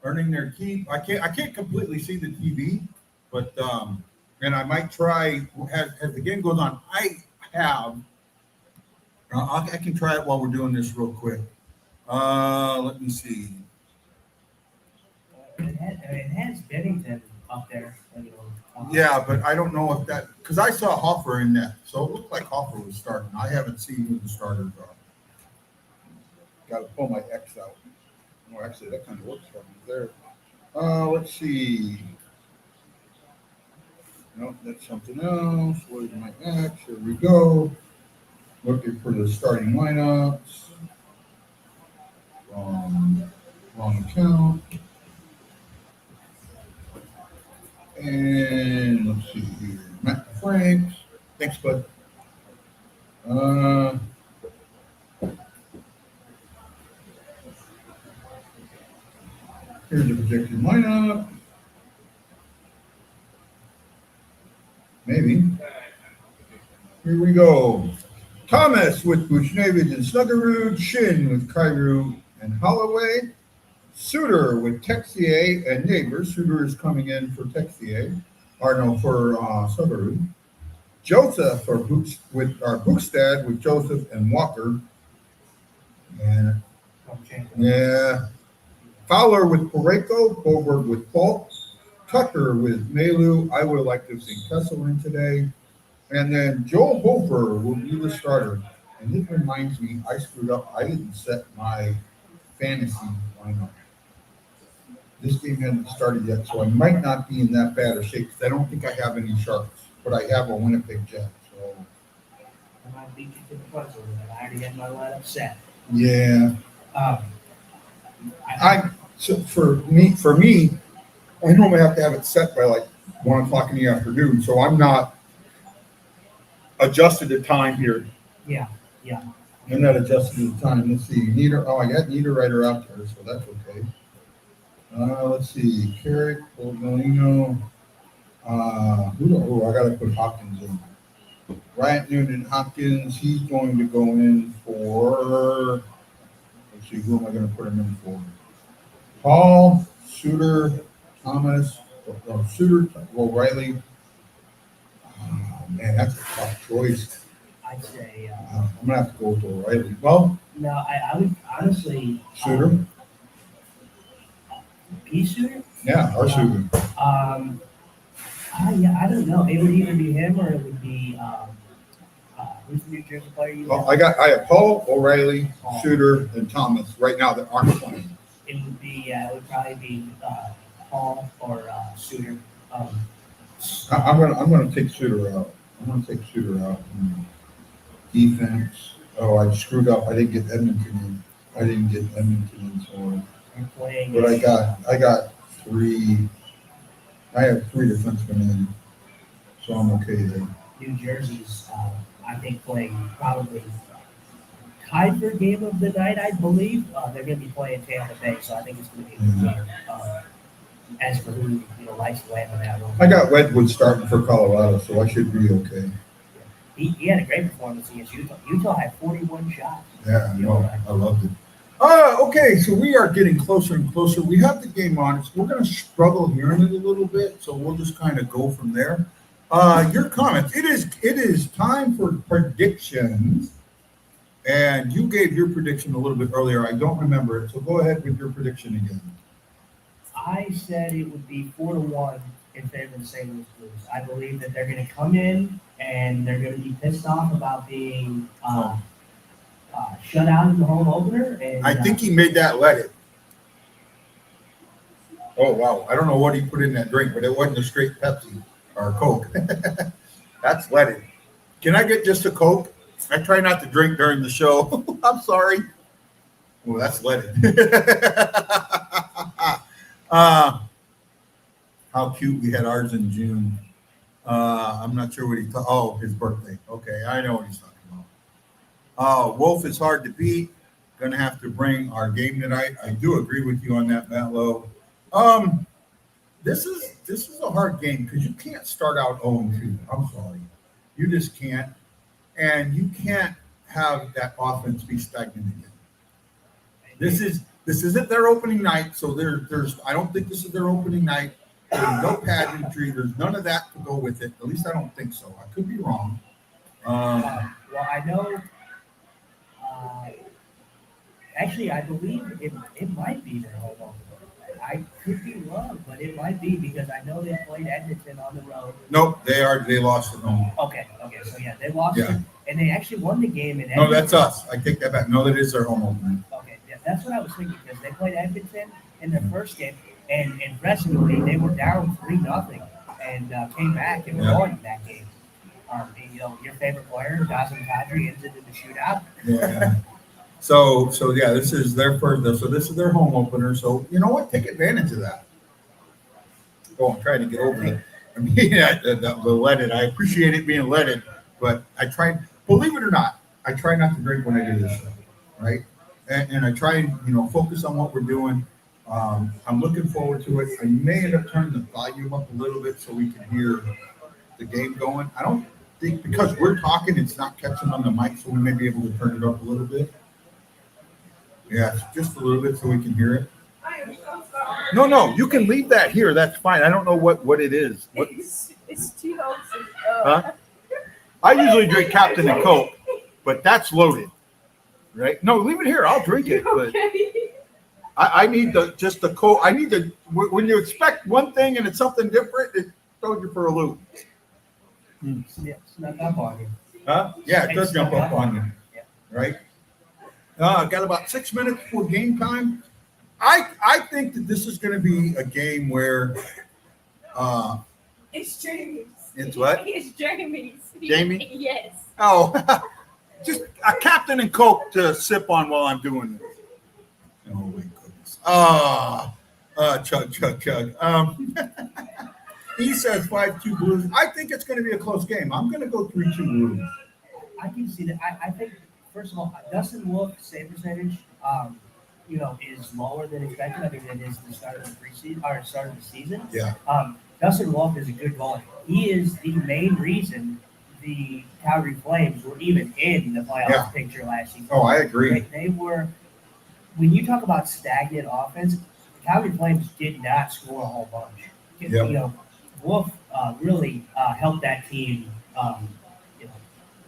Earning their keep. I can't completely see the TV, but and I might try as the game goes on. I can try it while we're doing this real quick. Let me see. It has Bennington up there. Yeah, but I don't know if that because I saw Hoffer in that, so it looked like Hoffer was starting. I haven't seen who the starters are. Got to pull my X out. Oh, actually, that kind of works for me there. Let's see. Nope, that's something else. Where's my X? Here we go. Looking for the starting lineups. Wrong account. And let's see here. Matt Franks. Thanks, bud. Here's the projected lineup. Maybe. Here we go. Thomas with Bushnevich and Snuggerud. Shin with Kairu and Holloway. Suter with Texier and Neighbors. Suter is coming in for Texier. Or no, for Snuggerud. Joseph for Bookstad with Joseph and Walker. And yeah. Fowler with Pareko, Boberg with Paul, Tucker with Malu. I would like to see Kessel in today. And then Joel Hofer will be the starter. And it reminds me, I screwed up. I didn't set my fantasy lineup. This game hasn't started yet, so I might not be in that bad a shape because I don't think I have any Sharks, but I have a Winnipeg Jet. So I might beat you to the punch over that. I already had my lineup set. yeah. So for me, I normally have to have it set by like 1 o'clock in the afternoon, so I'm not adjusted to time here. Yeah. I'm not adjusted to the time. Let's see. I got Niederreiter out there, so that's okay. Let's see. Carrick, Bolino. I got to put Hopkins in. Ryan Noonan Hopkins, he's going to go in for. Let's see, who am I going to put him in for? Paul, Suter, Thomas, Suter, O'Reilly. Oh, man, that's a tough choice. I'd say. I'm going to have to go with O'Reilly. Well, no, I would honestly. Suter? P. Suter? Yeah, our Suter. Yeah, I don't know. It would either be him or it would be who's the New Jersey player you have? I have Paul, O'Reilly, Suter, and Thomas right now that aren't playing. It would probably be Paul or Suter. I'm gonna take Suter out. Defense. Oh, I screwed up. I didn't get Edmonton in. So, but I got 3. I have 3 defensemen in, so I'm okay there. New Jersey's, I think, playing probably tied for game of the night, I believe. They're going to be playing Tampa Bay, so I think it's going to be a good game. As for who likes to land on that one. I got Wedgwood starting for Colorado, so I should be okay. He had a great performance against Utah. Utah had 41 shots. Yeah, I know. I loved it. Okay, so we are getting closer and closer. We have the game on. So we're going to struggle hearing it a little bit, so we'll just kind of go from there. Your comments. It is time for predictions. And you gave your prediction a little bit earlier. I don't remember it. So go ahead with your prediction again. I said it would be 4-1 in favor of the St. Louis Blues. I believe that they're going to come in and they're going to be pissed off about being shut out in the home opener. And I think he made that leaded. Oh, wow. I don't know what he put in that drink, but it wasn't a straight Pepsi or Coke. That's leaded. Can I get just a Coke? I try not to drink during the show. I'm sorry. Well, that's leaded. How cute. We had ours in June. I'm not sure what he thought. Oh, his birthday. Okay, I know what he's talking about. Wolf is hard to beat. Going to have to bring our game tonight. I do agree with you on that, Matt Lowe. This is a hard game because you can't start out 0-2. I'm sorry. You just can't. And you can't have that offense be stagnant again. This isn't their opening night, so there's I don't think this is their opening night. There's no pageantry. There's none of that to go with it. At least I don't think so. I could be wrong. Well, I know. Actually, I believe it might be their home opener. I could be wrong, but it might be because I know they played Edmonton on the road. Nope, they lost at home. Okay, so yeah, they lost Yeah. it, and they actually won the game in Edmonton. No, that's us. I take that back. No, that is their home opener. Okay, yeah, that's what I was thinking because they played Edmonton in their first game, and impressively, they were down 3-0 and came back and won that game. And, your favorite player, douse and Kadri, ended in the shootout. Yeah. So yeah, this is their first. So this is their home opener. So you know what? Take advantage of that. Oh, I'm trying to get over it. I mean, the leaded. I appreciate it being leaded, but I try. Believe it or not, I try not to drink when I do this show, right? And I try and focus on what we're doing. I'm looking forward to it. I may end up turning the volume up a little bit so we can hear the game going. I don't think because we're talking, it's not catching on the mic, so we may be able to turn it up a little bit. Yeah, just a little bit so we can hear it. No, you can leave that here. That's fine. I don't know what it is. It's 2 ounces. Huh? I usually drink Captain and Coke, but that's loaded, right? No, leave it here. I'll drink it. But Okay. I need just the Coke. I need to. When you expect one thing and it's something different, it throws you for a loop. Yeah, snuck up on you. Huh? Yeah, it does jump up on you, Yeah. right? Got about 6 minutes before game time. I think that this is going to be a game where It's Jamie's. It's what? It's Jamie's. Jamie? Yes. Oh, just a Captain and Coke to sip on while I'm doing this. Oh my goodness. Chug. He says 5-2 Blues. I think it's going to be a close game. I'm going to go 3-2 Blues. I can see that. I think, first of all, Dustin Wolf's save percentage, is lower than expected. I think that is the start of the preseason or start of the season. Yeah. Dustin Wolf is a good goalie. He is the main reason the Calgary Flames were even in the playoff picture last season. Oh, I agree. They were. When you talk about stagnant offense, the Calgary Flames did not score a whole bunch. Yep. Wolf really helped that team,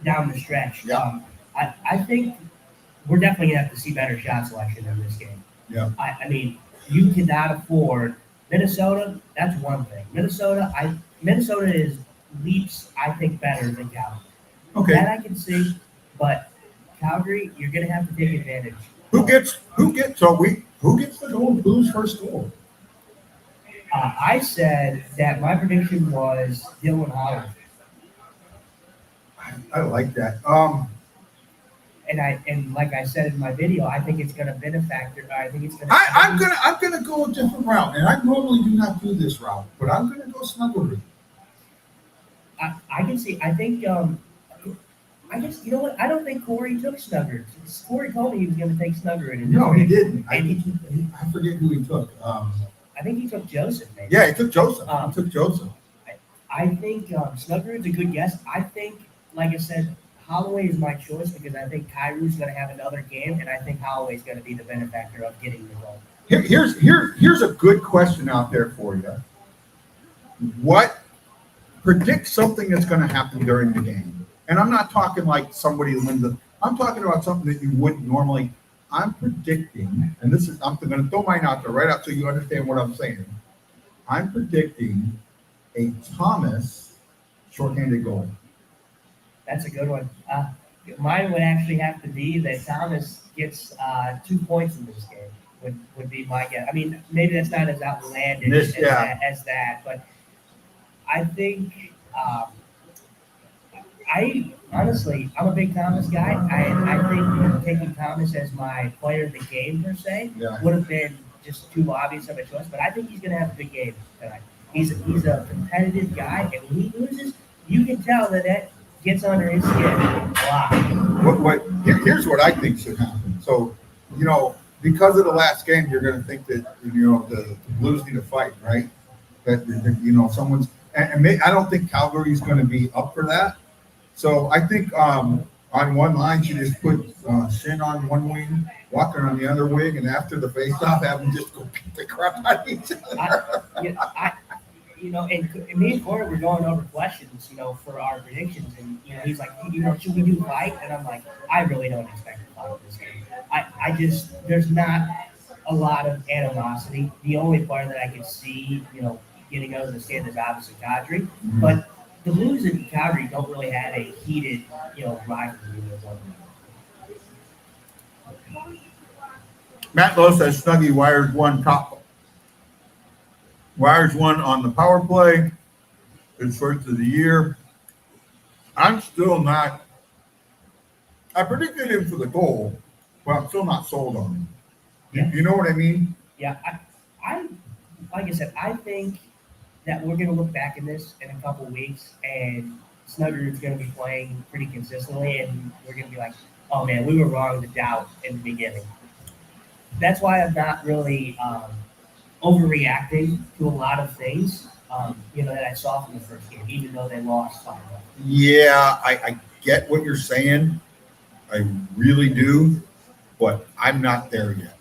down the stretch. Yeah. I think we're definitely going to have to see better shot selection in this game. Yeah. I mean, you cannot afford Minnesota. That's one thing. Minnesota is leaps, I think, better than Calgary. Okay. That I can see, but Calgary, you're going to have to take advantage. Who gets the goal? Blues first goal? I said that my prediction was Dylan Howard. I like that. And like I said in my video, I think it's going to benefactor. I think it's going to. I'm gonna go a different route, and I normally do not do this route, but I'm gonna go Snuggery. I can see. I think. I guess you know what? I don't think Corey took Snugger. Corey told me he was going to take Snugger in. No, he didn't. I forget who he took. I think he took Joseph. Maybe. Yeah, he took Joseph. I think Snugger is a good guess. I think, like I said, Holloway is my choice because I think Kairu's going to have another game, and I think Holloway's going to be the benefactor of getting the goal. Here's a good question out there for you. What predict something that's going to happen during the game. And I'm not talking like somebody wins it. I'm talking about something that you wouldn't normally. I'm predicting, and this is, I'm going to throw mine out there right out so you understand what I'm saying. I'm predicting a Thomas shorthanded goal. That's a good one. Mine would actually have to be that Thomas gets 2 points in this game. Would be my guess. I mean, maybe that's not as outlandish as that, but I think I'm a big Thomas guy. I think taking Thomas as my player of the game per se would have been just too obvious of a choice. But I think he's going to have a big game tonight. He's a competitive guy, and when he loses, you can tell that gets under his skin a lot. Here's what I think should happen. So, because of the last game, you're going to think that the Blues need to fight, right? That someone's and I don't think Calgary's going to be up for that. So I think on one line, you just put Shin on one wing, Walker on the other wing, and after the faceoff, have them just go beat the crap out of each other. And me and Corey were going over questions, for our predictions, and he's like, should we do fight? And I'm like, I really don't expect to fight this game. I just there's not a lot of animosity. The only player that I could see, getting over the skin is obviously Kadri, but the Blues and Calgary don't really have a heated, rivalry with one another. Matt Lowe says Snuggie wires one on the power play. His first of the year. I'm still not. I predicted him for the goal, but I'm still not sold on him. Yeah. You know what I mean? Yeah, I like I said, I think that we're going to look back in this in a couple weeks, and Snugger is going to be playing pretty consistently, and we're going to be like, oh, man, we were wrong to doubt in the beginning. That's why I'm not really overreacting to a lot of things, that I saw from the first game, even though they lost 5-1. Yeah, I get what you're saying. I really do, but I'm not there yet.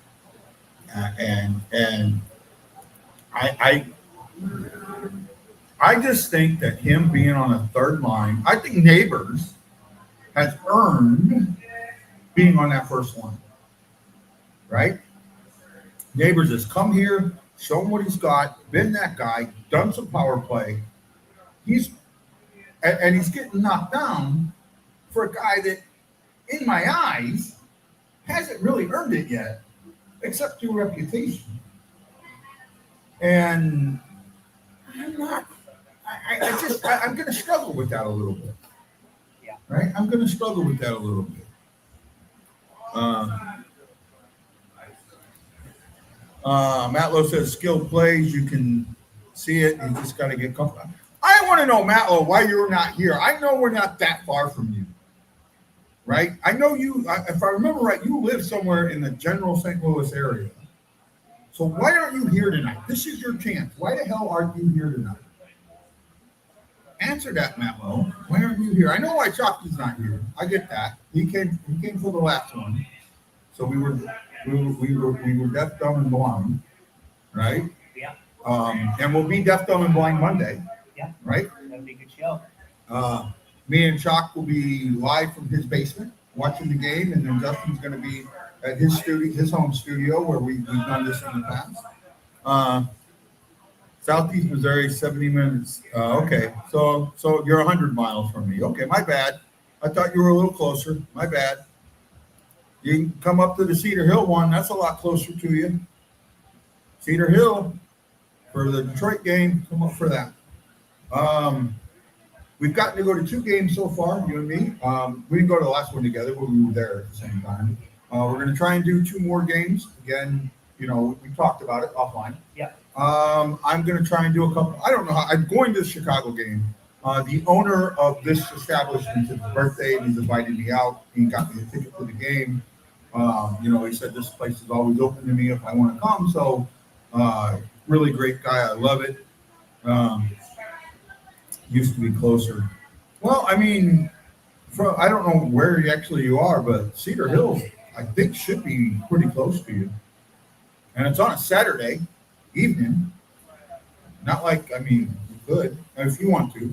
And I just think that him being on a third line, I think Neighbors has earned being on that first line, right? Neighbors has come here, shown what he's got, been that guy, done some power play. He's getting knocked down for a guy that, in my eyes, hasn't really earned it yet, except through reputation. And I'm going to struggle with that a little bit. Yeah. Right? I'm going to struggle with that a little bit. Matt Lowe says skilled plays. You can see it. You just got to get comfortable. I want to know, Matt Lowe, why you're not here. I know we're not that far from you. Right? I know you, if I remember right, you live somewhere in the general St. Louis area. So why aren't you here tonight? This is your chance. Why the hell aren't you here tonight? Answer that, Matt Lowe. Why aren't you here? I know why Chalky's not here. I get that. He came for the last one. So we were deaf, dumb, and blind, right? Yeah. And we'll be deaf, dumb, and blind Monday. Yeah. Right? That'll be a good show. Me and Chalk will be live from his basement watching the game, and then Justin's going to be at his studio, his home studio, where we've done this in the past. Southeast Missouri, 70 minutes. Okay, so you're 100 miles from me. Okay, my bad. I thought you were a little closer. My bad. You can come up to the Cedar Hill one. That's a lot closer to you. Cedar Hill for the Detroit game. Come up for that. We've gotten to go to 2 games so far, you and me. We didn't go to the last one together, but we were there at the same time. We're going to try and do 2 more games. Again, we talked about it offline. Yeah. I'm going to try and do a couple. I don't know how. I'm going to the Chicago game. The owner of this establishment, it's his birthday, and he's invited me out. He got me a ticket for the game. He said this place is always open to me if I want to come. So, really great guy. I love it. Used to be closer. Well, I mean, I don't know where you are, but Cedar Hills, I think, should be pretty close to you. And it's on a Saturday evening. Not like, you could, if you want to.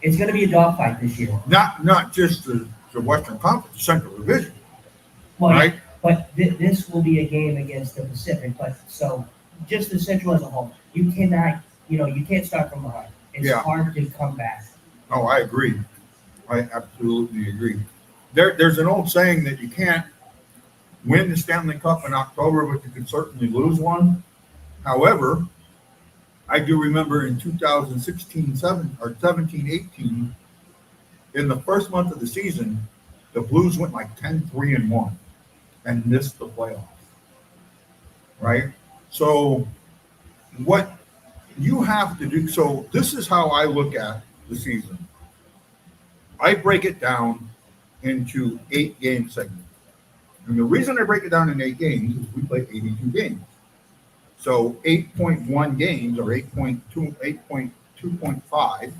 It's going to be a dogfight this year. Not just the Western Conference, the Central Division, Well, right? But this will be a game against the Pacific. But so just the Central as a whole, you cannot, you can't start from behind. It's Yeah. hard to come back. Oh, I agree. I absolutely agree. There's an old saying that you can't win the Stanley Cup in October, but you can certainly lose one. However, I do remember in 2016, 17, 18, in the first month of the season, the Blues went like 10-3-1 and missed the playoffs. Right? So what you have to do, so this is how I look at the season. I break it down into 8-game segments. And the reason I break it down in 8 games is we play 82 games. So 8.1 games or 8.2.5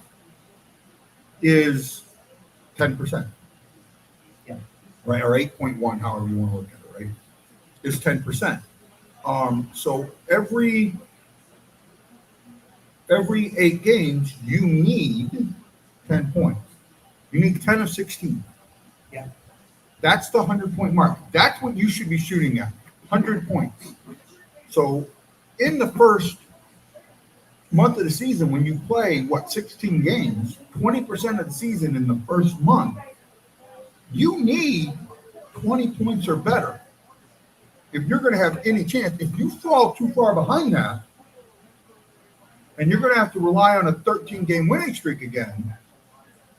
is 10%. Yeah. Right, or 8.1, however you want to look at it, right? Is 10%. So every 8 games, you need 10 points. You need 10 of 16. Yeah. That's the 100-point mark. That's what you should be shooting at, 100 points. So in the first month of the season, when you play, 16 games, 20% of the season in the first month, you need 20 points or better. If you're going to have any chance, if you fall too far behind that, and you're going to have to rely on a 13-game winning streak again,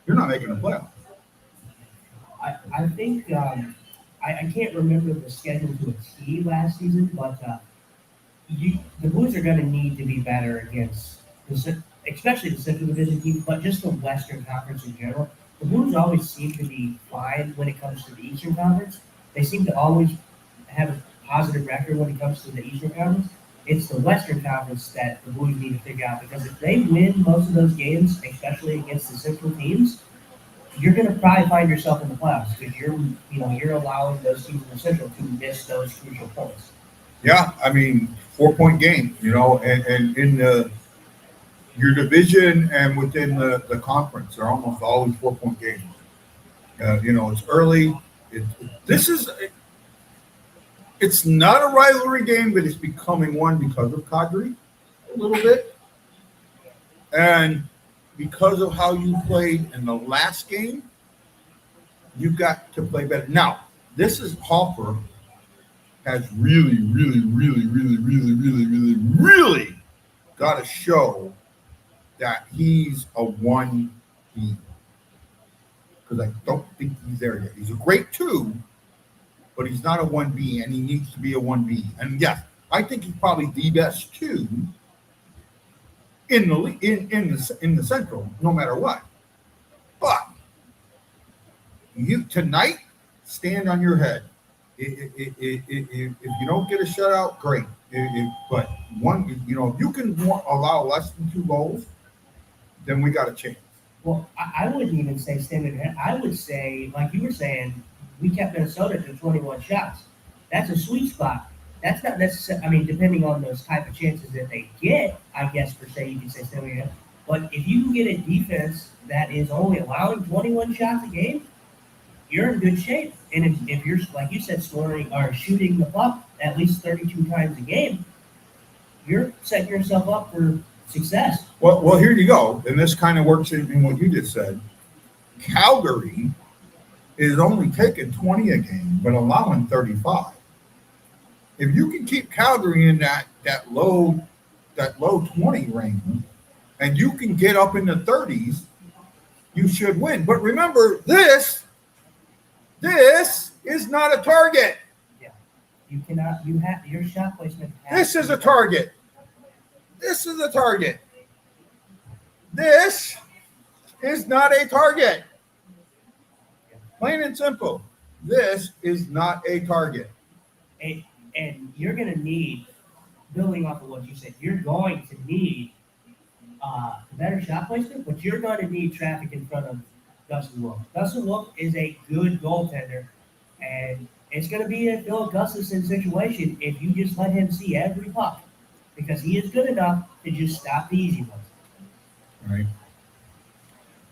you're not making a playoff. I think I can't remember the schedule to a T last season, but the Blues are going to need to be better against, especially the Central Division teams, but just the Western Conference in general. The Blues always seem to be fine when it comes to the Eastern Conference. They seem to always have a positive record when it comes to the Eastern Conference. It's the Western Conference that the Blues need to figure out, because if they win most of those games, especially against the Central teams, you're going to probably find yourself in the playoffs because you're allowing those teams in the Central to miss those crucial points. Yeah, I mean, 4-point game, and in your division and within the conference, they're almost always 4-point games. It's early. It's not a rivalry game, but it's becoming one because of Kadri a little bit. And because of how you played in the last game, you've got to play better. Now, this is Hoffer has really got to show that he's a 1B. Because I don't think he's there yet. He's a great 2, but he's not a 1B, and he needs to be a 1B. And yes, I think he's probably the best 2 in the Central, no matter what. But you tonight, stand on your head. If you don't get a shutout, great. But if you can allow less than 2 goals, then we got a chance. Well, I wouldn't even say standing ahead. I would say, like you were saying, we kept Minnesota to 21 shots. That's a sweet spot. That's not necessarily, I mean, depending on those type of chances that they get, I guess, per se, you can say standing ahead. But if you can get a defense that is only allowing 21 shots a game, you're in good shape. And if you're, like you said, scoring or shooting the puck at least 32 times a game, you're setting yourself up for success. Well, here you go. And this kind of works in what you just said. Calgary is only taking 20 a game, but allowing 35. If you can keep Calgary in that low 20 range, and you can get up in the 30s, you should win. But remember, this is not a target. Yeah, you cannot. You have your shot placement. This is a target. This is a target. This is not a target. Plain and simple. This is not a target. And you're going to need, building off of what you said, you're going to need better shot placement, but you're going to need traffic in front of Dustin Wolf. Dustin Wolf is a good goaltender, and it's going to be a Phil Gustafson situation if you just let him see every puck, because he is good enough to just stop the easy ones. Right.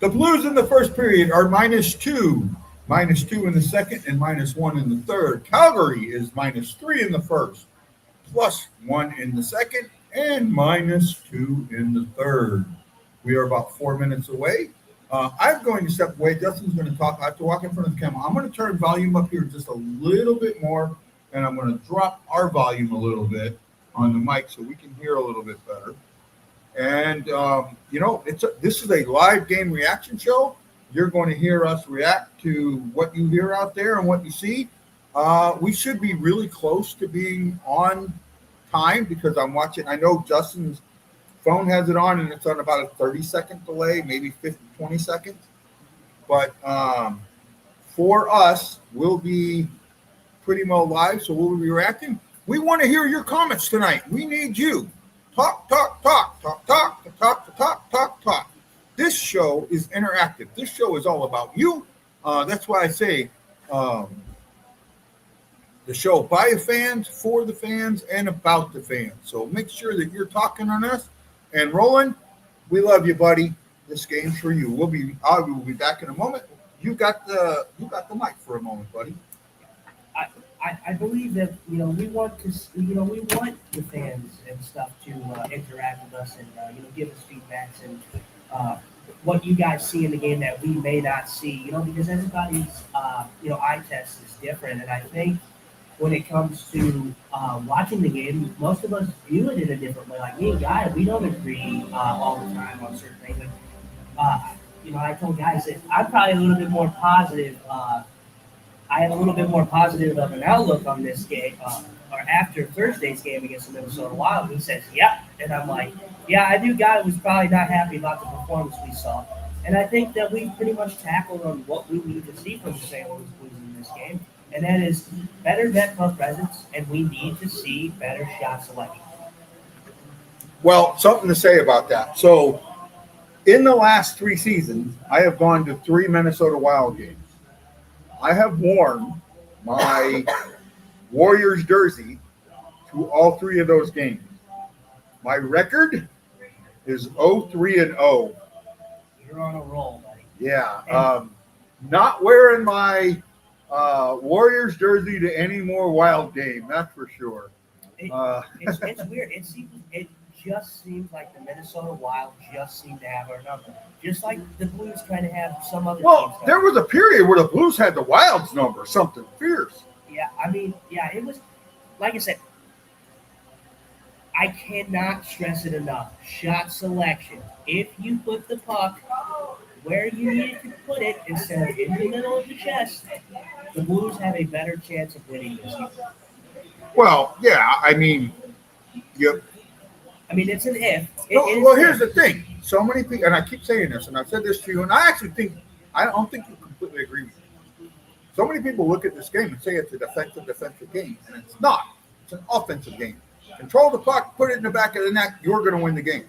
The Blues in the first period are -2, -2 in the second, and -1 in the third. Calgary is -3 in the first, +1 in the second, and -2 in the third. We are about 4 minutes away. I'm going to step away. Justin's going to talk. I have to walk in front of the camera. I'm going to turn volume up here just a little bit more, and I'm going to drop our volume a little bit on the mic so we can hear a little bit better. And, this is a live game reaction show. You're going to hear us react to what you hear out there and what you see. We should be really close to being on time because I'm watching. I know Justin's phone has it on, and it's on about a 30-second delay, maybe 20 seconds. But for us, we'll be pretty well live, so we'll be reacting. We want to hear your comments tonight. We need you. Talk, talk, talk, talk, talk, talk, talk, talk, talk. This show is interactive. This show is all about you. That's why I say the show by the fans, for the fans, and about the fans. So make sure that you're talking on us. And Roland, we love you, buddy. This game's for you. I will be back in a moment. You got the mic for a moment, buddy. I believe that we want the fans and stuff to interact with us and give us feedbacks and what you guys see in the game that we may not see. Because everybody's eye test is different, and I think when it comes to watching the game, most of us view it in a different way. Like me and Guy, we don't agree all the time on certain things. I told guys that I'm probably a little bit more positive. I have a little bit more positive of an outlook on this game, or after Thursday's game against the Minnesota Wild. He says, "Yep," and I'm like, "Yeah, I knew Guy was probably not happy about the performance we saw." And I think that we pretty much tackled on what we need to see from the St. Louis Blues in this game, and that is better net puck presence, and we need to see better shot selection. Well, something to say about that. So, in the last 3 seasons, I have gone to 3 Minnesota Wild games. I have worn my Warriors jersey to all 3 of those games. My record is 0-3-0. You're on a roll, buddy. Yeah. Not wearing my Warriors jersey to any more Wild game, that's for sure. It's weird. It just seems like the Minnesota Wild just seem to have our number. Just like the Blues kind of have some other teams. Well, there was a period where the Blues had the Wild's number, something fierce. Yeah, it was, like I said, I cannot stress it enough. Shot selection. If you put the puck where you need to put it instead of in the middle of the chest, the Blues have a better chance of winning this game. Well, yeah, it's an if. Here's the thing. So many people, and I keep saying this, and I've said this to you, and I don't think you completely agree with me. So many people look at this game and say it's a defensive game, and it's not. It's an offensive game. Control the puck, put it in the back of the net, you're going to win the game.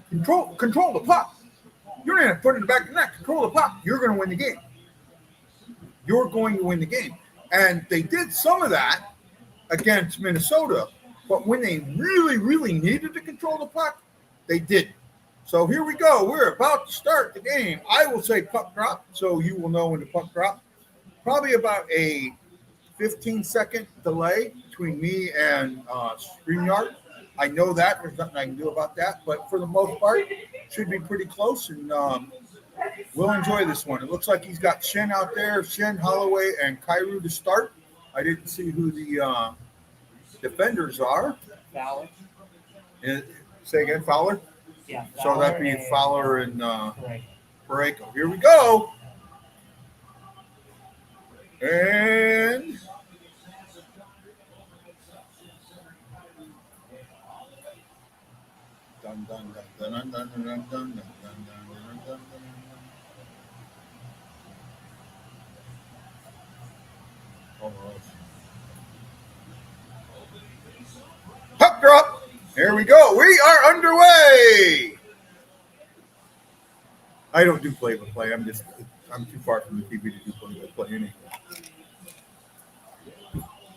Control the puck. You're going to put it in the back of the net, control the puck, you're going to win the game. You're going to win the game. And they did some of that against Minnesota, but when they really, really needed to control the puck, they didn't. So here we go. We're about to start the game. I will say puck drop, so you will know when the puck drops. Probably about a 15-second delay between me and StreamYard. I know that. There's nothing I can do about that. But for the most part, should be pretty close, and we'll enjoy this one. It looks like he's got Shen out there, Shen, Holloway, and Kyrou to start. I didn't see who the defenders are. Fowler. Say again, Fowler? Yeah. So that'd be Fowler and Right. Parayko. Here we go. And dun, dun, dun, dun, dun, dun, dun, dun, dun, dun, dun, dun. Puck drop. Here we go. We are underway. I don't do play-by-play. I'm too far from the TV to do play-by-play anyway.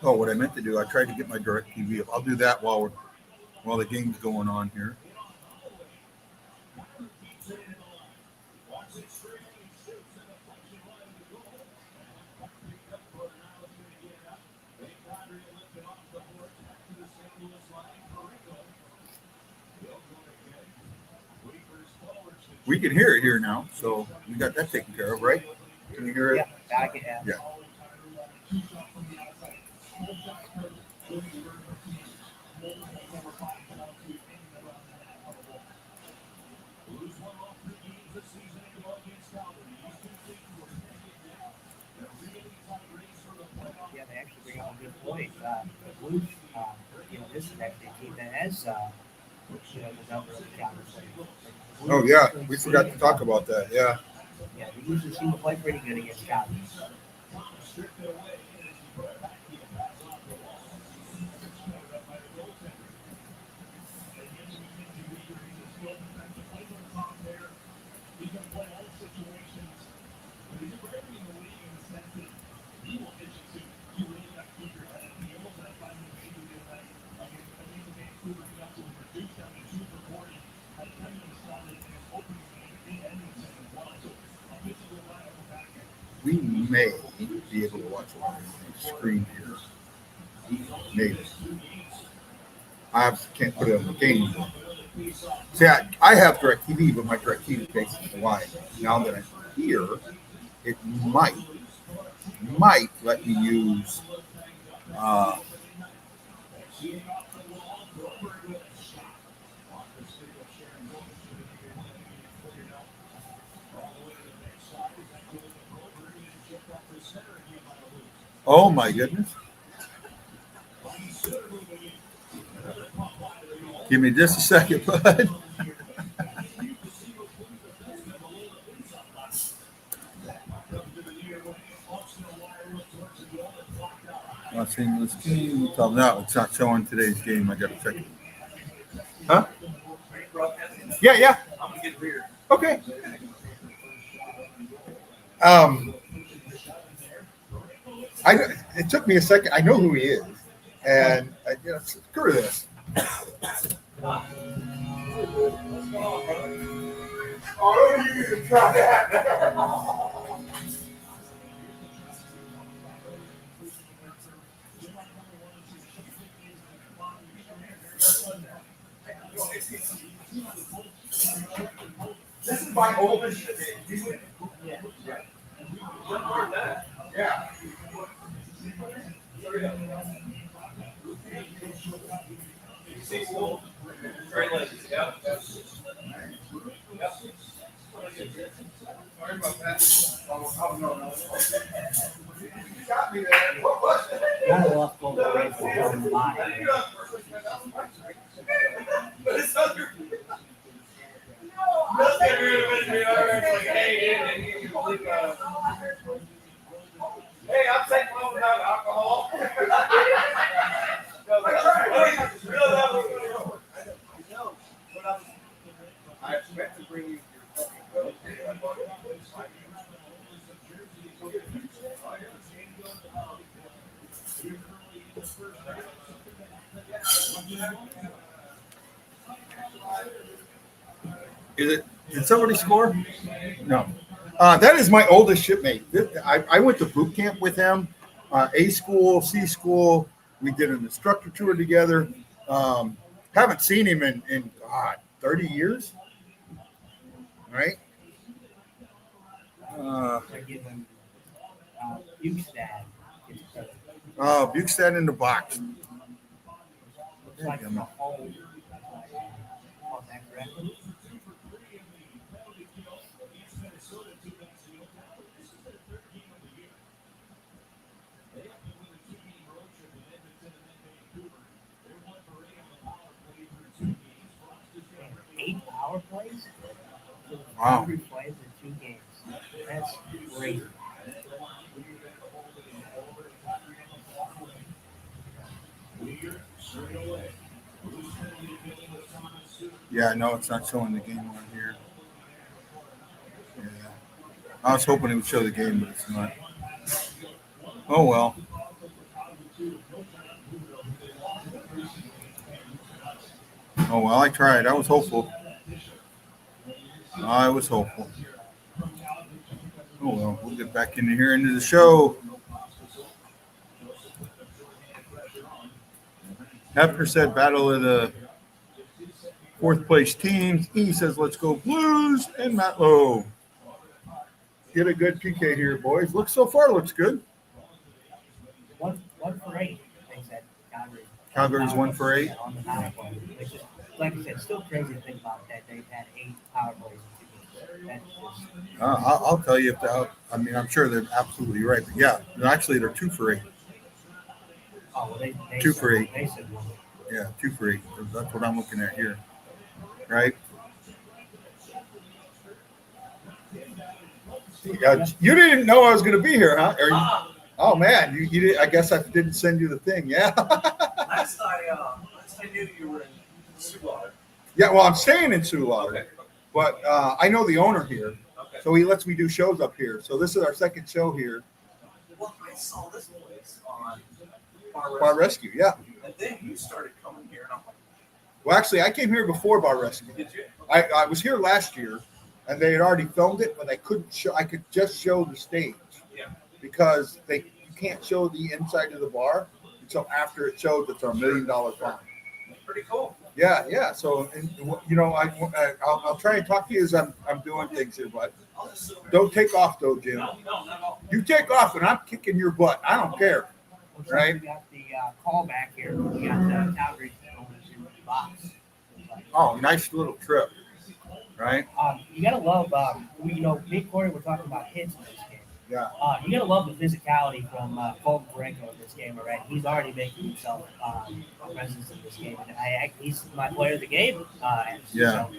Oh, what I meant to do, I tried to get my direct TV up. I'll do that while the game's going on here. We can hear it here now, so we got that taken care of, right? Can you hear it? Yeah, I can have. Yeah. Yeah, they actually bring up a good point. The Blues, this is actually a team that has, the number of counters. Oh yeah, we forgot to talk about that. Yeah. Yeah, they usually seem to play pretty good against counters. We may be able to watch it on the screen here. Maybe. I can't put it on the game. See, I have DirecTV, but my DirecTV is basically Hawaii. Now that I'm here, it might let me use oh my goodness. Give me just a second, bud. Watching this game. No, it's not showing today's game. I gotta check it. Huh? Yeah. Okay. It took me a second. I know who he is, and screw this. Oh, you can try that. This is my oldest shit. Yeah. Sorry about that. Oh, no. You got me there. What was it? Not a lot of the race for one body. Hey, I'm taking one without alcohol. I expect to bring you your Did somebody score? No. That is my oldest shipmate. I went to boot camp with him, A school, C school. We did an instructor tour together. Haven't seen him in 30 years. Right? Bukestad in the box. Like a whole, that correctly? Power plays? Wow. 3 plays in 2 games. That's great. Yeah, no, it's not showing the game on here. Yeah. I was hoping it would show the game, but it's not. Oh, well. Oh, well, I tried. I was hopeful. Oh, well, we'll get back into here into the show. Hefner said Battle of the Fourth place teams. E says, let's go Blues, and Matt Lowe. Get a good PK here, boys. So far, looks good. One for 8, they said. Calgary. Calgary's 1 for 8. Yeah, on the power play. Which is, like I said, still crazy to think about that they've had 8 power plays in 2 games. That's just. I'll tell you if that. I mean, I'm sure they're absolutely right. But yeah, actually, they're 2 for 8. Oh, well, they 2 said, for 8. They said 1. Yeah, 2 for 8. That's what I'm looking at here. Right? You didn't know I was going to be here, huh? Oh man, you did. I guess I didn't send you the thing. Yeah. Last I knew you were in Sioux Lottery. Yeah. Well, I'm staying in Sioux Lottery, Okay. but I know the owner here, Okay. so he lets me do shows up here. So this is our second show here. Well, I saw this place on Bar Rescue. Yeah. And then you started coming here, and I'm like, Well, actually, I came here before Bar Rescue. did you? I was here last year, and they had already filmed it, but I couldn't show. I could just show the stage. Yeah. Because you can't show the inside of the bar until after it shows it's our $1 million fine. Pretty cool. Yeah. So, I'll try and talk to you as I'm doing things here, but I'll just sit over don't take off though, Jim. No, not at all. You take off, and I'm kicking your butt. I don't care. Looks Right. like we got the call back here. We got the Calgary owners in the box. Oh, nice little trip, right? You gotta love, me and Corey were talking about hits in this game. Yeah. You gotta love the physicality from Colton Parenko in this game already. He's already making himself a presence in this game, and he's my player of the game. Yeah. So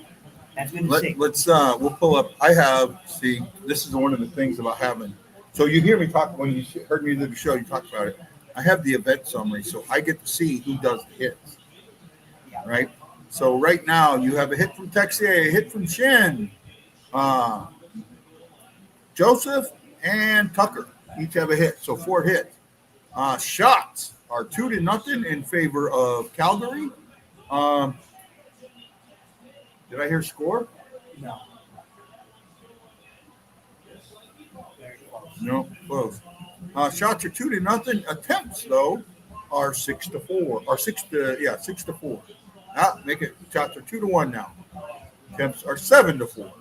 that's good to see. We'll pull up. This is one of the things about having. So you hear me talk when you heard me do the show. You talked about it. I have the event summary, so I get to see who does the hits. Yeah. Right. So right now you have a hit from Texier, a hit from Shin, Joseph, and Tucker each have a hit. So 4 hits. Shots are 2-0 in favor of Calgary. Did I hear score? No. Very close. No, close. Shots are 2-0. Attempts though are 6-4 or 6-4. Make it. Shots are 2-1 now. Attempts are 7-4.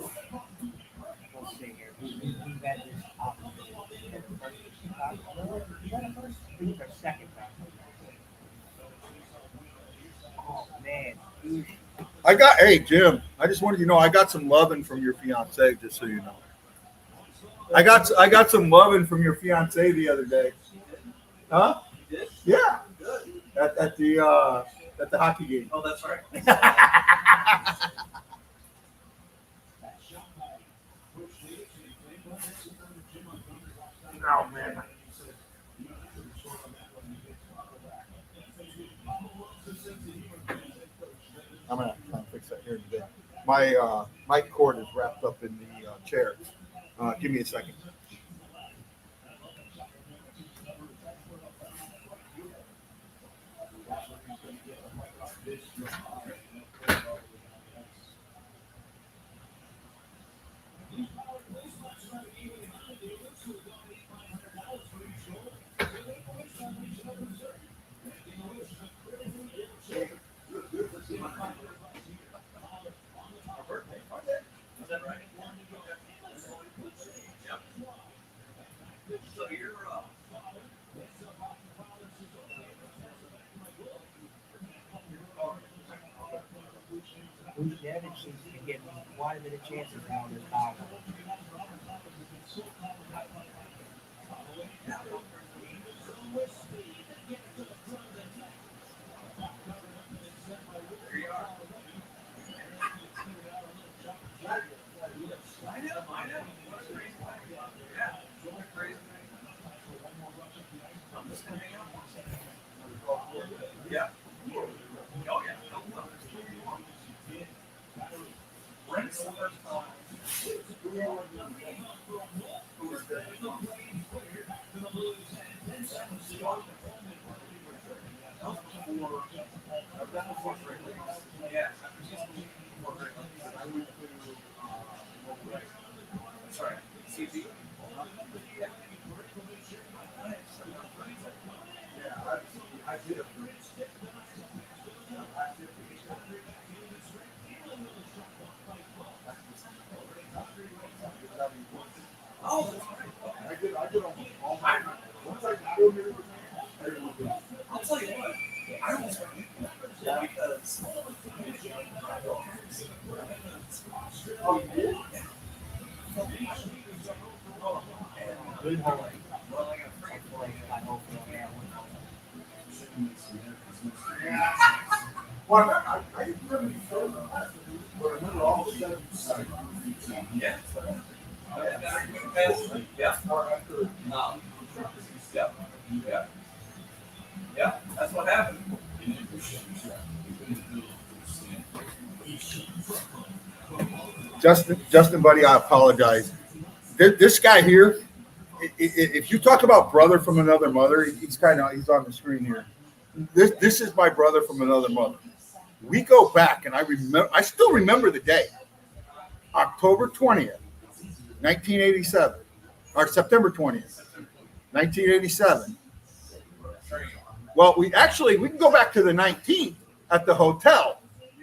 Let's see here. We've had this first, second time. Oh man, huge. Hey Jim, I just wanted you to know I got some loving from your fiance, just so you know. I got some loving from your fiance the other day. Huh? You did? Yeah. Good. At the hockey game. Oh, that's right. Oh man. I'm gonna try and fix that here today. My mic cord is wrapped up in the chair. Give me a second. Is that right? Yep. So you're Bruce Devin seems to be getting quite a bit of chances now in this power. yeah. Oh yeah. Brent's the first time. Yeah. Sorry. CZ. I did. Oh, I did almost all my time. Once I got over here, I'll tell you what. I almost went because oh, you did? Good hole. Hopefully, I hope on that one. Well, I didn't remember the show, but I remember all the stuff. yeah. Yeah. Yeah. Yeah. That's what happened. Justin, buddy, I apologize. This guy here, if you talk about brother from another mother, he's on the screen here. This is my brother from another mother. We go back, and I still remember the day, October 20th, 1987, or September 20th, 1987. Well, we can go back to the 19th at the hotel.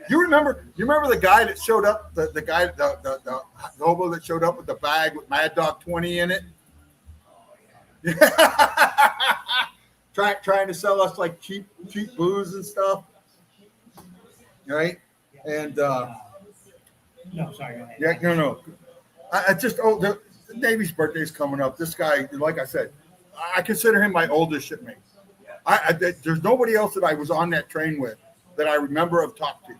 You remember the guy that showed up, the guy, the hobo that showed up with the bag with Mad Dog 20 in it? Trying to sell us like cheap booze and stuff. Right? And No, sorry. Go ahead. yeah, no. I just the Navy's birthday is coming up. This guy, like I said, I consider him my oldest shipmate. There's nobody else that I was on that train with that I remember of talked to.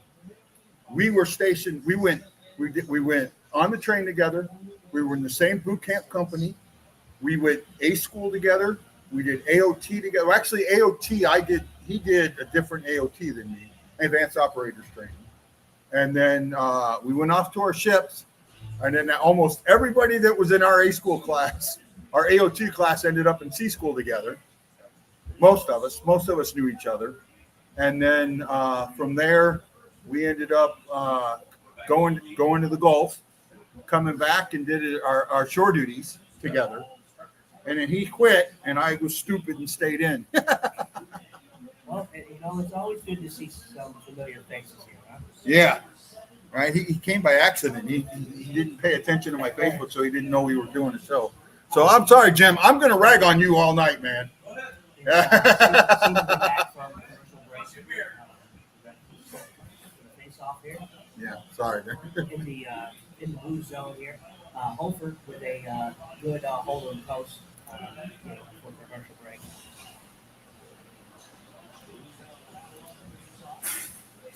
We were stationed. We went on the train together. We were in the same boot camp company. We went A school together. We did AOT together. Well, actually, AOT, he did a different AOT than me, advanced operators training. And then we went off to our ships. And then almost everybody that was in our A school class, our AOT class, ended up in C school together. Most of us knew each other. And then from there, we ended up going to the Gulf, coming back and did our shore duties together. And then he quit, and I was stupid and stayed in. Well, it's always good to see some familiar faces here, huh? Yeah, right. He came by accident. He didn't pay attention to my Facebook, so he didn't know we were doing a show. So I'm sorry, Jim. I'm going to rag on you all night, man. Yeah, sorry. In the blue zone here, Holford with a good hold on post for commercial break.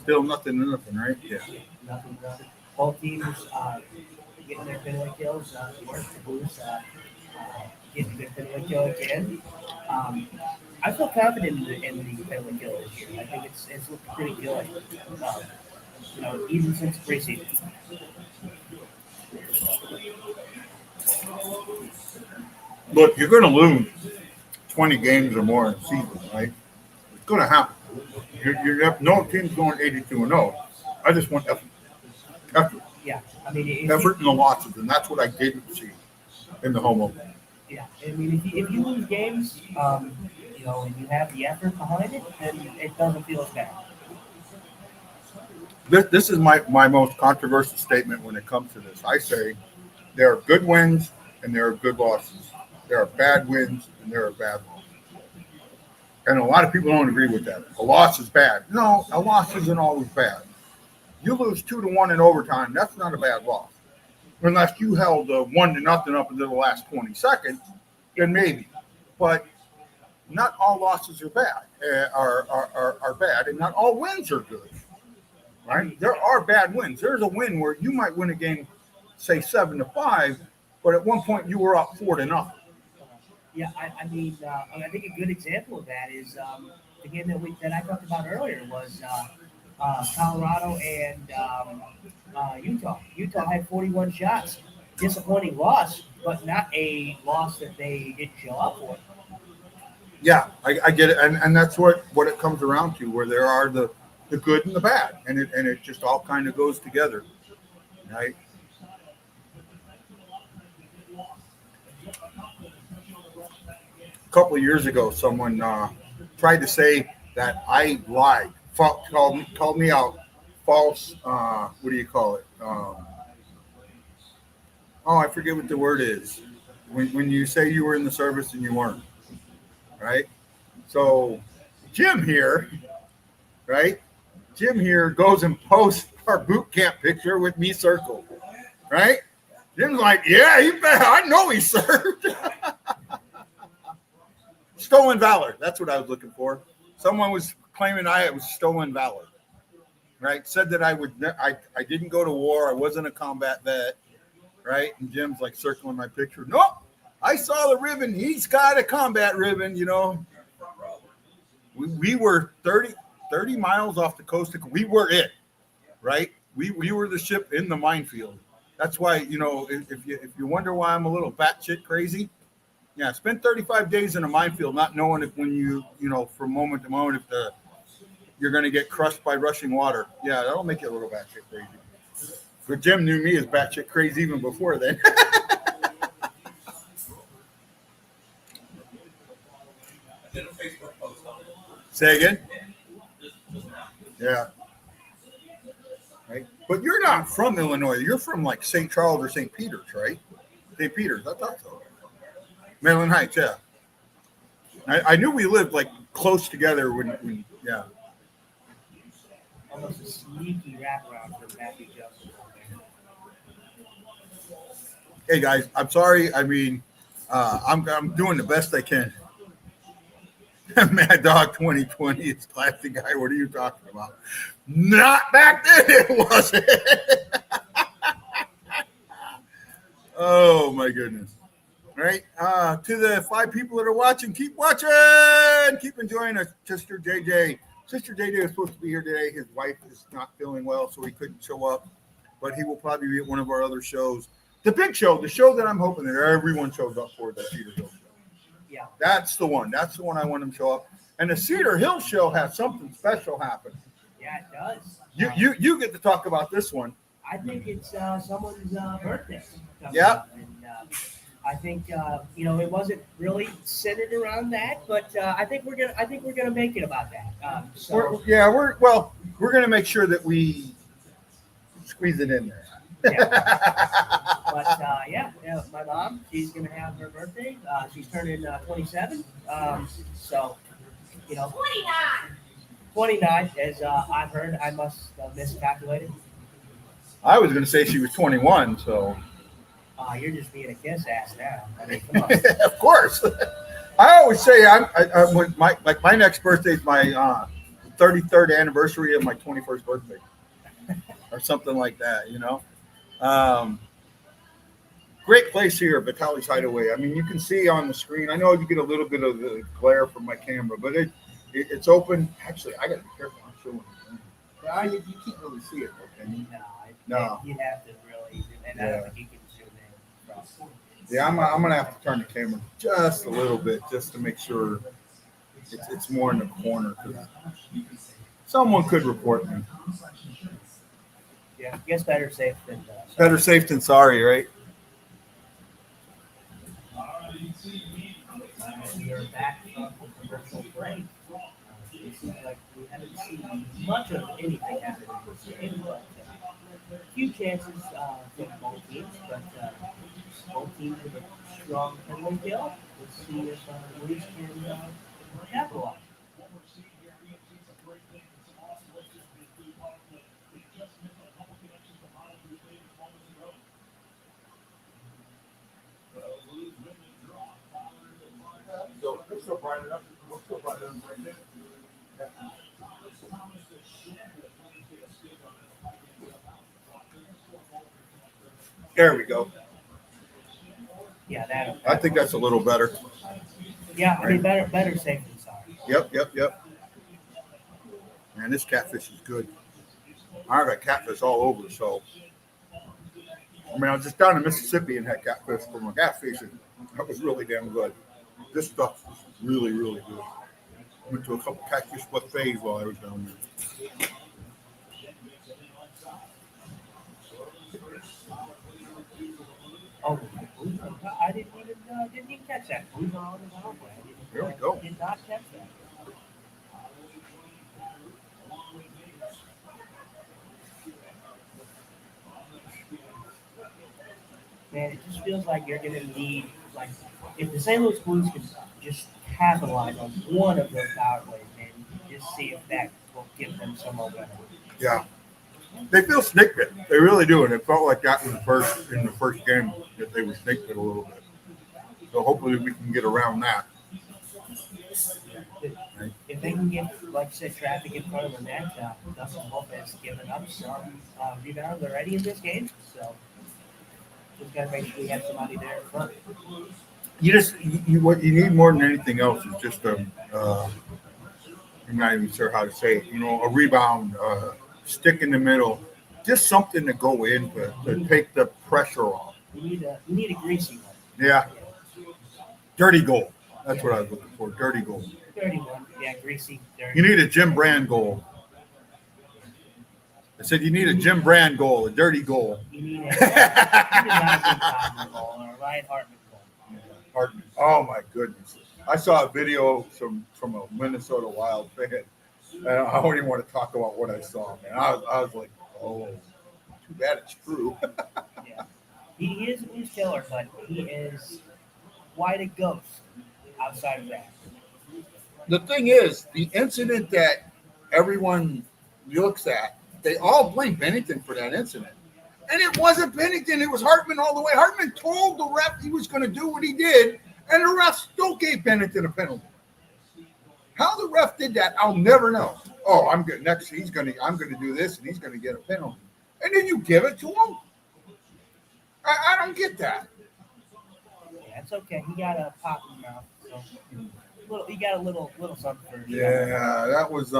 Still nothing, right? Yeah. Nothing. Both teams getting their penalty kills. Work the Blues getting a good penalty kill again. I feel confident in the penalty kill this year. I think it's looked pretty good. Even since preseason. Look, you're going to lose 20 games or more in the season, right? It's going to happen. No team's going 82-0. I just want effort. Yeah, I mean, effort in the losses, and that's what I didn't see in the home opener. Yeah, I mean, if you lose games, and you have the effort behind it, then it doesn't feel as bad. This is my most controversial statement when it comes to this. I say there are good wins and there are good losses. There are bad wins and there are bad losses. And a lot of people don't agree with that. A loss is bad. No, a loss isn't always bad. You lose 2-1 in overtime, that's not a bad loss. Unless you held 1-0 up until the last 20 seconds, then maybe. But not all losses are bad, are bad, and not all wins are good. Right? There are bad wins. There's a win where you might win a game, say 7-5, but at one point you were up 4-0. Yeah, I mean, I think a good example of that is the game that I talked about earlier was Colorado and Utah. Utah had 41 shots. Disappointing loss, but not a loss that they didn't show up for. Yeah, I get it, and that's what it comes around to, where there are the good and the bad, and it just all kind of goes together, right? A couple of years ago, someone tried to say that I lied, called me out, false. What do you call it? I forget what the word is. when you say you were in the service and you weren't, right? So Jim here, right? Jim here goes and posts our boot camp picture with me circled, right? Jim's like, yeah, I know he served. Stolen valor. That's what I was looking for. Someone was claiming I was stolen valor, right? Said that I didn't go to war. I wasn't a combat vet, right? And Jim's like circling my picture. Nope, I saw the ribbon. He's got a combat ribbon, you know. We were 30 miles off the coast. We were it, right? We were the ship in the minefield. That's why, you know, if you wonder why I'm a little batshit crazy, yeah, spend 35 days in a minefield not knowing if when you know, from moment to moment, if you're going to get crushed by rushing water. Yeah, that'll make you a little batshit crazy. But Jim knew me as batshit crazy even before then. Say again? Yeah. Right. But you're not from Illinois. You're from like St. Charles or St. Peter's, right? St. Peter's, I thought so. Maryland Heights, yeah. I knew we lived like close together when yeah. Almost a sneaky wraparound for Matthew Justin. Hey guys, I'm sorry. I mean, I'm doing the best I can. Mad Dog 2020 is classic guy. What are you talking about? Not back then, it wasn't. Oh my goodness. Right? To the 5 people that are watching, keep watching, keep enjoying us. Sister JJ was supposed to be here today. His wife is not feeling well, so he couldn't show up, but he will probably be at one of our other shows. The big show, the show that I'm hoping that everyone shows up for, the Cedar Hill show. Yeah. That's the one. That's the one I want him to show up. And the Cedar Hill show has something special happen. Yeah, it does. You get to talk about this one. I think it's someone's birthday. Yep. And I think you know, it wasn't really centered around that, but I think we're gonna make it about that. We're gonna make sure that we squeeze it in there. Yeah. But yeah, my mom, she's gonna have her birthday. She's turning 27. So, you know, 29, as I've heard. I must have miscalculated. I was gonna say she was 21, so. You're just being a kiss ass now. I mean, come on. Of course. I always say my next birthday is my 33rd anniversary of my 21st birthday, or something like that. You know. Great place here, Vitalie's Hideaway. I mean, you can see on the screen. I know you get a little bit of the glare from my camera, but it's open. Actually, I got to be careful. I'm showing you. You can't really see it, okay? No. You have to really, and I don't think you can zoom in. Yeah, I'm gonna have to turn the camera just a little bit just to make sure it's more in the corner. Someone could report me. Yeah, I guess better safe than sorry. Better safe than sorry, right? We are back from commercial break. It seems like we haven't seen much of anything happen in this game, but a few chances from both teams, but both teams with a strong penalty kill. Let's see if Luis can capitalize. There we go. Yeah, that. I think that's a little better. Yeah, I mean, better safe than sorry. Yep. Man, this catfish is good. I've had catfish all over, so. I mean, I was just down in Mississippi and had catfish for my gas station. That was really damn good. This stuff is really, really good. I went to a couple catfish buffets while I was down there. Oh, I didn't even catch that. There we go. Did not catch that. Man, it just feels like you're gonna need like like if the St. Louis Blues can just capitalize on one of those power plays and just see if that will give them some momentum. Yeah. They feel snake bit. They really do, and it felt like that in the first game that they were snake bit a little bit. So hopefully we can get around that. If they can get, like you said, traffic in front of the net, Dustin Wolf has given up some rebounds already in this game. So just got to make sure we have somebody there in front. What you need more than anything else is just I'm not even sure how to say it. A rebound, stick in the middle, just something to go in to take the pressure off. You need a greasy one. Yeah. Dirty goal. That's what I was looking for. Dirty goal. Dirty one. Yeah, greasy, dirty. You need a Jim Brand goal. I said you need a Jim Brand goal, a dirty goal. You need a goal or a Ryan Hartman goal. Hartman. Oh my goodness! I saw a video from a Minnesota Wild fan, and I don't even want to talk about what I saw. Man, I was like, oh, too bad it's true. Yeah, he is a blues killer, but he is quite a ghost outside of that. The thing is, the incident that everyone looks at, they all blame Bennington for that incident. And it wasn't Bennington, it was Hartman all the way. Hartman told the ref he was going to do what he did, and the ref still gave Bennington a penalty. How the ref did that, I'll never know. Oh, I'm good. Next, I'm going to do this, and he's going to get a penalty. And then you give it to him? I don't get that. Yeah, it's okay. He got a pop in the mouth. So he got a little something for you. Yeah, that was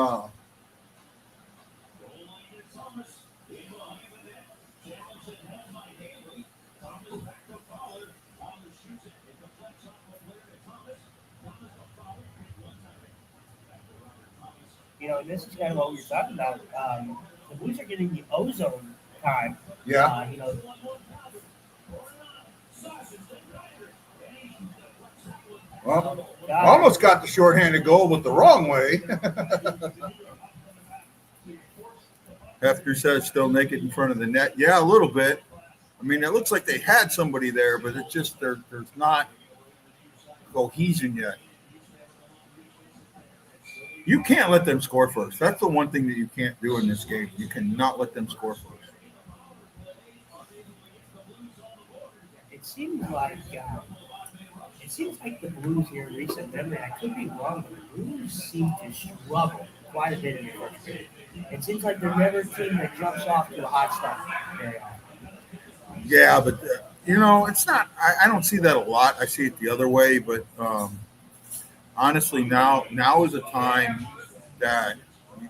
this is kind of what we were talking about. The Blues are getting the ozone time. Yeah. Well, almost got the shorthanded goal, but the wrong way. After said still naked in front of the net. Yeah, a little bit. I mean, it looks like they had somebody there, but it's just there's not cohesion yet. You can't let them score first. That's the one thing that you can't do in this game. You cannot let them score first. It seems like the Blues here in recent memory, I could be wrong, but the Blues seem to struggle quite a bit in the first period. It seems like they're never a team that jumps off to a hot start very often. Yeah, but it's not. I don't see that a lot. I see it the other way. But honestly, now is a time that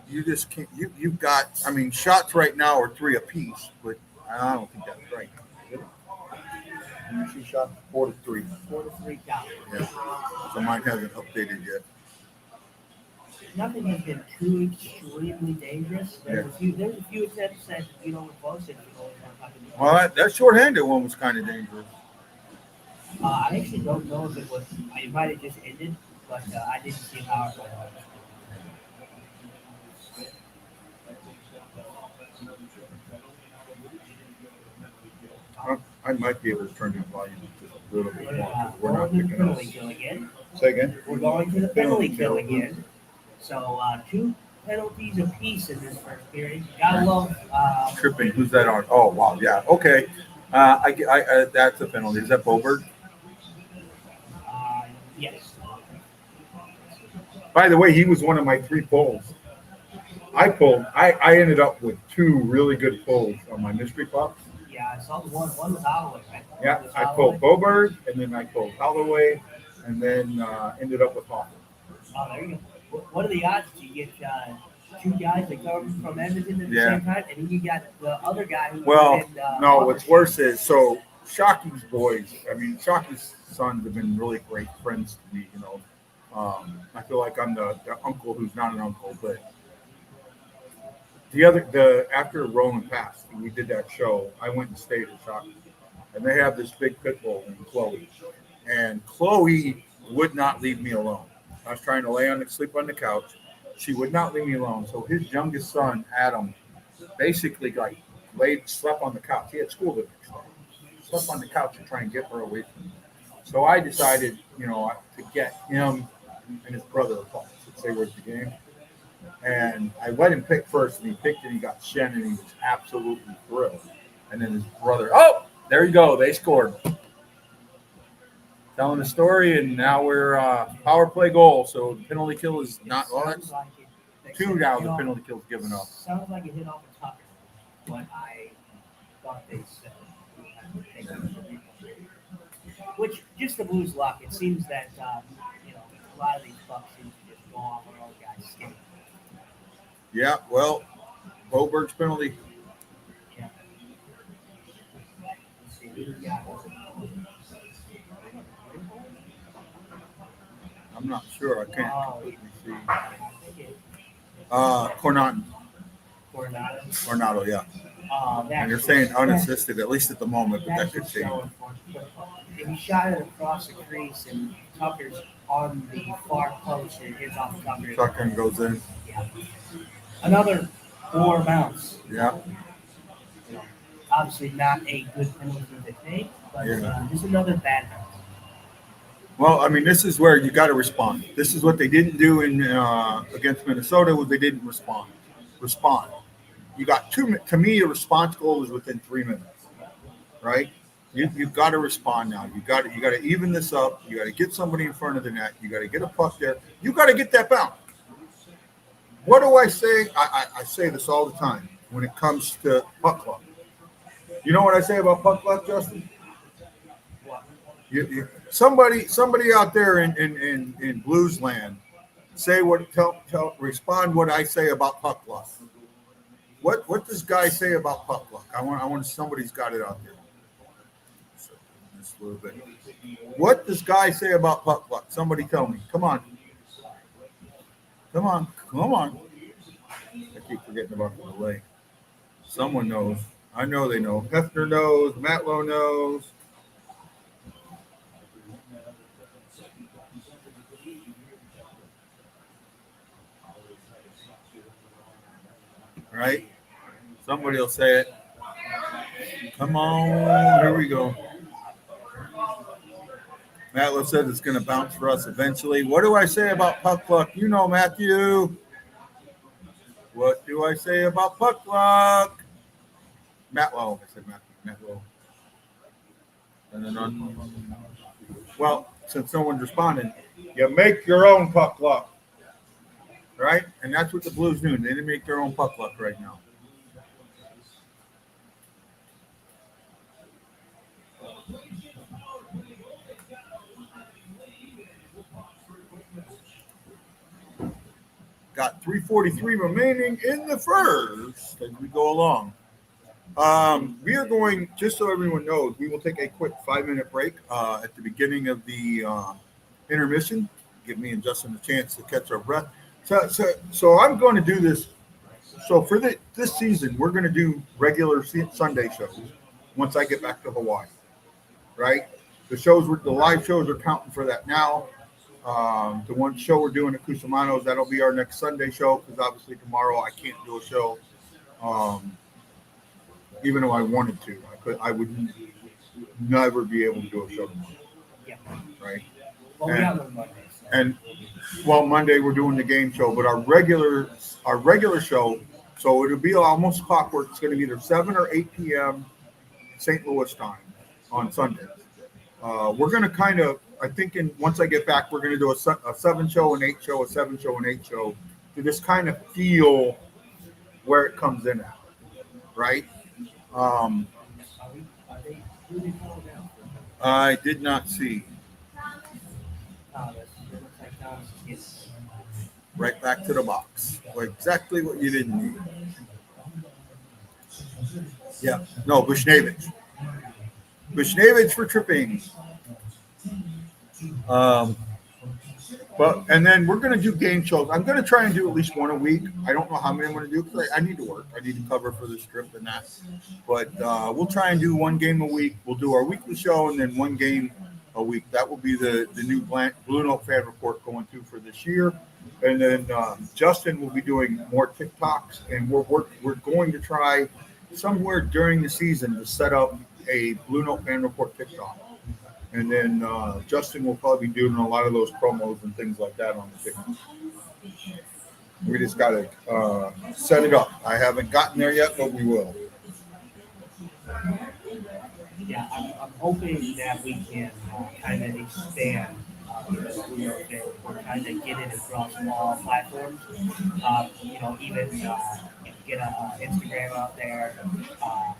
you just can't. You've got. I mean, shots right now are 3 apiece, but I don't think that's right. You see shots 4-3. 4-3 down. Yeah. So mine hasn't updated yet. Nothing has been too extremely dangerous. There's a few attempts that were close. Well, that shorthanded one was kind of dangerous. I actually don't know if it was. It might have just ended, but I didn't see how it went. I might be able to turn the volume just a little bit more. We're not going to the picking penalty up. kill again. Say again? We're going to the penalty kill again. So 2 penalties apiece in this first period. Gotta love tripping. Who's that on? Oh wow, yeah. Okay. I that's a penalty. Is that Boberg? Yes. By the way, he was one of my 3 pulls. I ended up with 2 really good pulls on my mystery box. Yeah, I saw the one. One was Hideaway, right? Yeah, I pulled Boberg, and then I pulled Hideaway, and then ended up with Hoffman. Oh, there you go. What are the odds that you get 2 guys that come from Edmonton at the same time, and then you got the other guy who no, what's worse is, so Shocky's boys, I mean, Shocky's sons have been really great friends to me, I feel like I'm the uncle who's not an uncle, but after Roland passed, we did that show, I went and stayed at Shocky, and they have this big pit bull named Chloe, and Chloe would not leave me alone. I was trying to sleep on the couch. She would not leave me alone. So his youngest son, Adam, basically slept on the couch. He had school the next day. Slept on the couch to try and get her away from me. So I decided, to get him and his brother a call to say where's the game. And I let him pick first, and he picked and he got Shen, and he was absolutely thrilled. And then his brother, oh, there you go, they scored. Telling the story, and now we're power play goal. So the penalty kill is not. Well, that's Sounds like it. two now. The penalty kill's given up. Sounds like it hit off the top of what I thought they said. Which, just the Blues luck. It seems that a lot of these bucks seem to just go off on all guys' skin. Yeah, well, Boberg's penalty. Yeah. Let's see, who we got? I'm not sure. I can't Oh, completely see. yeah. Coronado, yeah. And you're saying unassisted, at least at the moment, but that could change. If he shot it across the crease and Tucker's on the far post and it hits off Tucker. Tucker goes in. Yeah. Another poor bounce. Yeah. Obviously not a good penalty to take, but just another bad bounce. Well, I mean, this is where you got to respond. This is what they didn't do in against Minnesota. Was they didn't respond. You got to me, a response goal was within 3 minutes, right? You've got to respond now. You got to even this up. You got to get somebody in front of the net. You got to get a puck there. You got to get that bounce. What do I say? I say this all the time when it comes to puck luck. You know what I say about puck luck, Justin? Somebody out there in Blues land, respond what I say about puck luck. What does Guy say about puck luck? I want somebody's got it out there. Just a little bit. What does Guy say about puck luck? Somebody tell me. Come on. I keep forgetting about the delay. Someone knows. I know they know. Hefner knows. Matlow knows. Right? Somebody will say it. Come on. Here we go. Matlow says it's going to bounce for us eventually. What do I say about puck luck? You know, Matthew. What do I say about puck luck? Matlow. I said Matlow. And then well, since no one's responding, you make your own puck luck. Right? And that's what the Blues do. They didn't make their own puck luck right now. Got 3:43 remaining in the first as we go along. We are going, just so everyone knows, we will take a quick 5-minute break at the beginning of the intermission. Give me and Justin a chance to catch our breath. So I'm going to do this. So for this season, we're going to do regular Sunday shows once I get back to Hawaii, right? The live shows are counting for that now. The one show we're doing at Cusimano's, that'll be our next Sunday show because obviously tomorrow I can't do a show. Even though I wanted to, I would never be able to do a show tomorrow. Yeah. Right? Well, we have them Monday. And Monday we're doing the game show, but our regular show, so it'll be almost clockwork. It's going to be either 7 or 8 p.m. St. Louis time on Sunday. We're going to kind of, I think, once I get back, we're going to do a 7 show and 8 show, a 7 show and 8 show to just kind of feel where it comes in at, right? I did not see. Right back to the box. Exactly what you didn't need. Yeah. No, Bushnevich. Bushnevich for tripping. And then we're going to do game shows. I'm going to try and do at least one a week. I don't know how many I'm going to do because I need to work. I need to cover for this trip and that. But we'll try and do one game a week. We'll do our weekly show and then one game a week. That will be the new BlueNote fan report going through for this year. And then Justin will be doing more TikToks, and we're going to try somewhere during the season to set up a BlueNote fan report TikTok. And then Justin will probably be doing a lot of those promos and things like that on the ticket. We just got to set it up. I haven't gotten there yet, but we will. Yeah, I'm hoping that we can kind of expand BlueNote thing or kind of get it across all platforms. Even if you get a Instagram out there.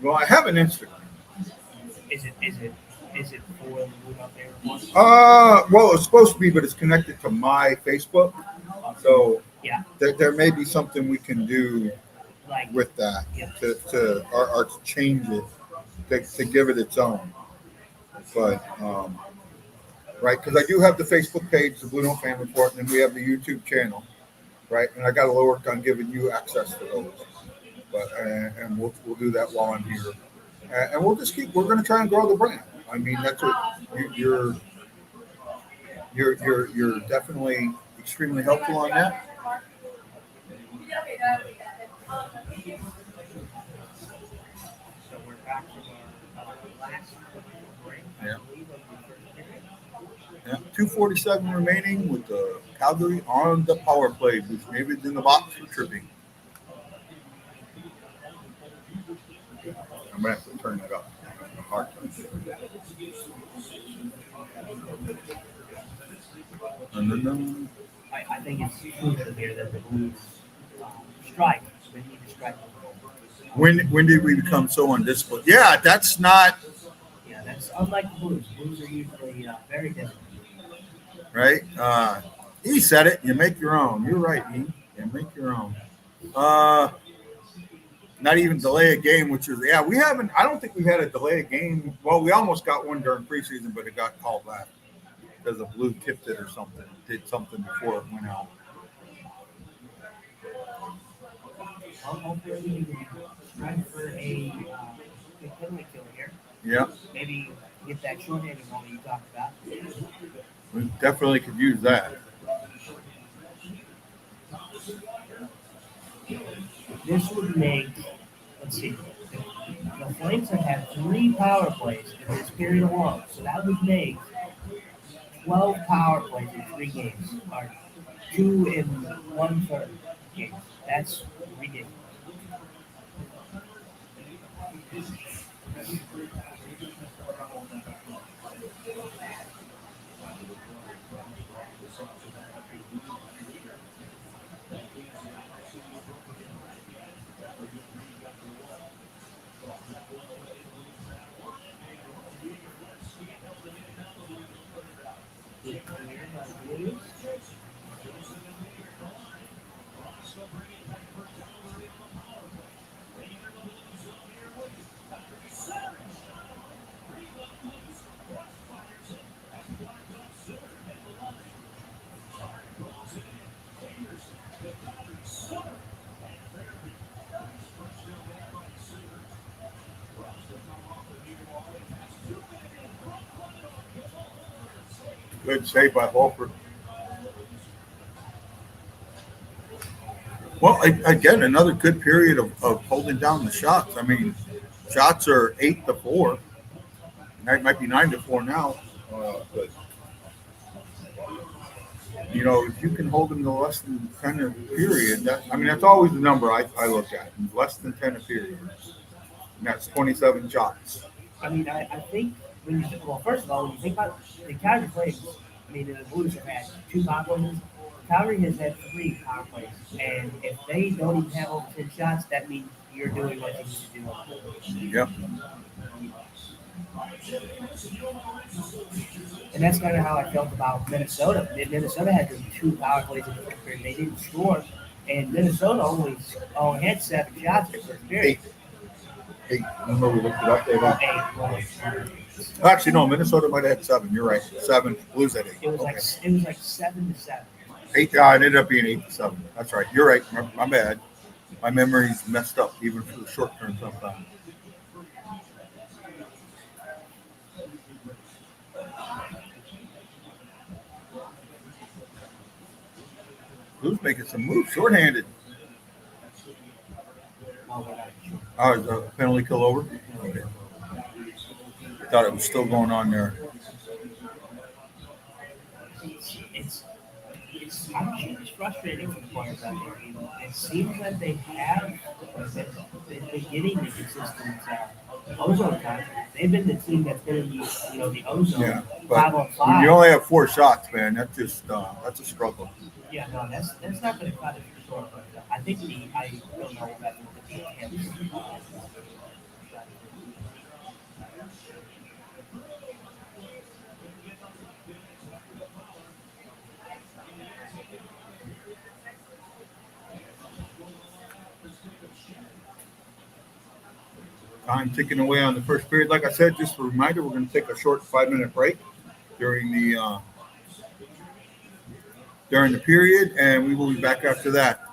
Well, I have an Instagram. Is it for the BlueNote there? Well, it's supposed to be, but it's connected to my Facebook. So yeah, there may be something we can do with that or to change it to give it its own. But right, because I do have the Facebook page, the BlueNote Fan Report, and then we have the YouTube channel, right? And I got to work on giving you access to those. But and we'll do that while I'm here, and we're going to try and grow the brand. I mean, that's what you're definitely extremely helpful on that. So we're back to our last break. Yeah. 2:47 remaining with the Calgary on the power play. Bruce David's in the box for tripping. I'm gonna have to turn that up. Hard time. I think it's crucial here that the Blues strike. They need to strike. When did we become so undisciplined? Yeah, that's not. Yeah, that's unlike the Blues. Blues are usually very disciplined. Right? He said it. You make your own. You're right, E. You make your own. Not even delay a game, which is we haven't. I don't think we've had a delay a game. Well, we almost got one during preseason, but it got called back because the Blue tipped it or something. Did something before it went out. Hopefully we can strive for a penalty kill here. Yeah. Maybe get that short-handed goal you talked about. We definitely could use that. This would make, let's see, the Flames have had 3 power plays in this period alone. So that would make 12 power plays in 3 games, or 2 in 1/3 games. That's ridiculous. Good save by Holford. Well, again, another good period of holding down the shots. I mean, shots are 8-4. That might be 9-4 now. But if you can hold them to less than 10 a period, that's always the number I look at. Less than 10 a period. And that's 27 shots. I mean, I think first of all, when you think about the Calgary Flames, the Blues have had 2 power plays. Calgary has had 3 power plays, and if they don't even have over 10 shots, that means you're doing what you need to do. Yep. And that's kind of how I felt about Minnesota. Minnesota had 2 power plays in the first period. They didn't score, and Minnesota only had 7 shots in the first period. 8. Remember we looked it up there. 8. Actually, no. Minnesota might have had 7. You're right. 7. Blues at 8. It was like 7-7. 8. It ended up being 8-7. That's right. You're right. My bad. My memory's messed up, even for the short term sometimes. Blues making some moves, shorthanded. Oh, is the penalty kill over? Okay. I thought it was still going on there. I'm sure it's frustrating for the players out there. You know, it seems that they have been getting the consistent ozone contract. They've been the team that's been in the ozone Yeah, five but on when five. you only have 4 shots, man, that's just that's a struggle. Yeah, no, that's not going to cut it for sure. But I think I don't know about the defense. Time ticking away on the first period. Like I said, just a reminder, we're going to take a short 5-minute break during the period, and we will be back after that.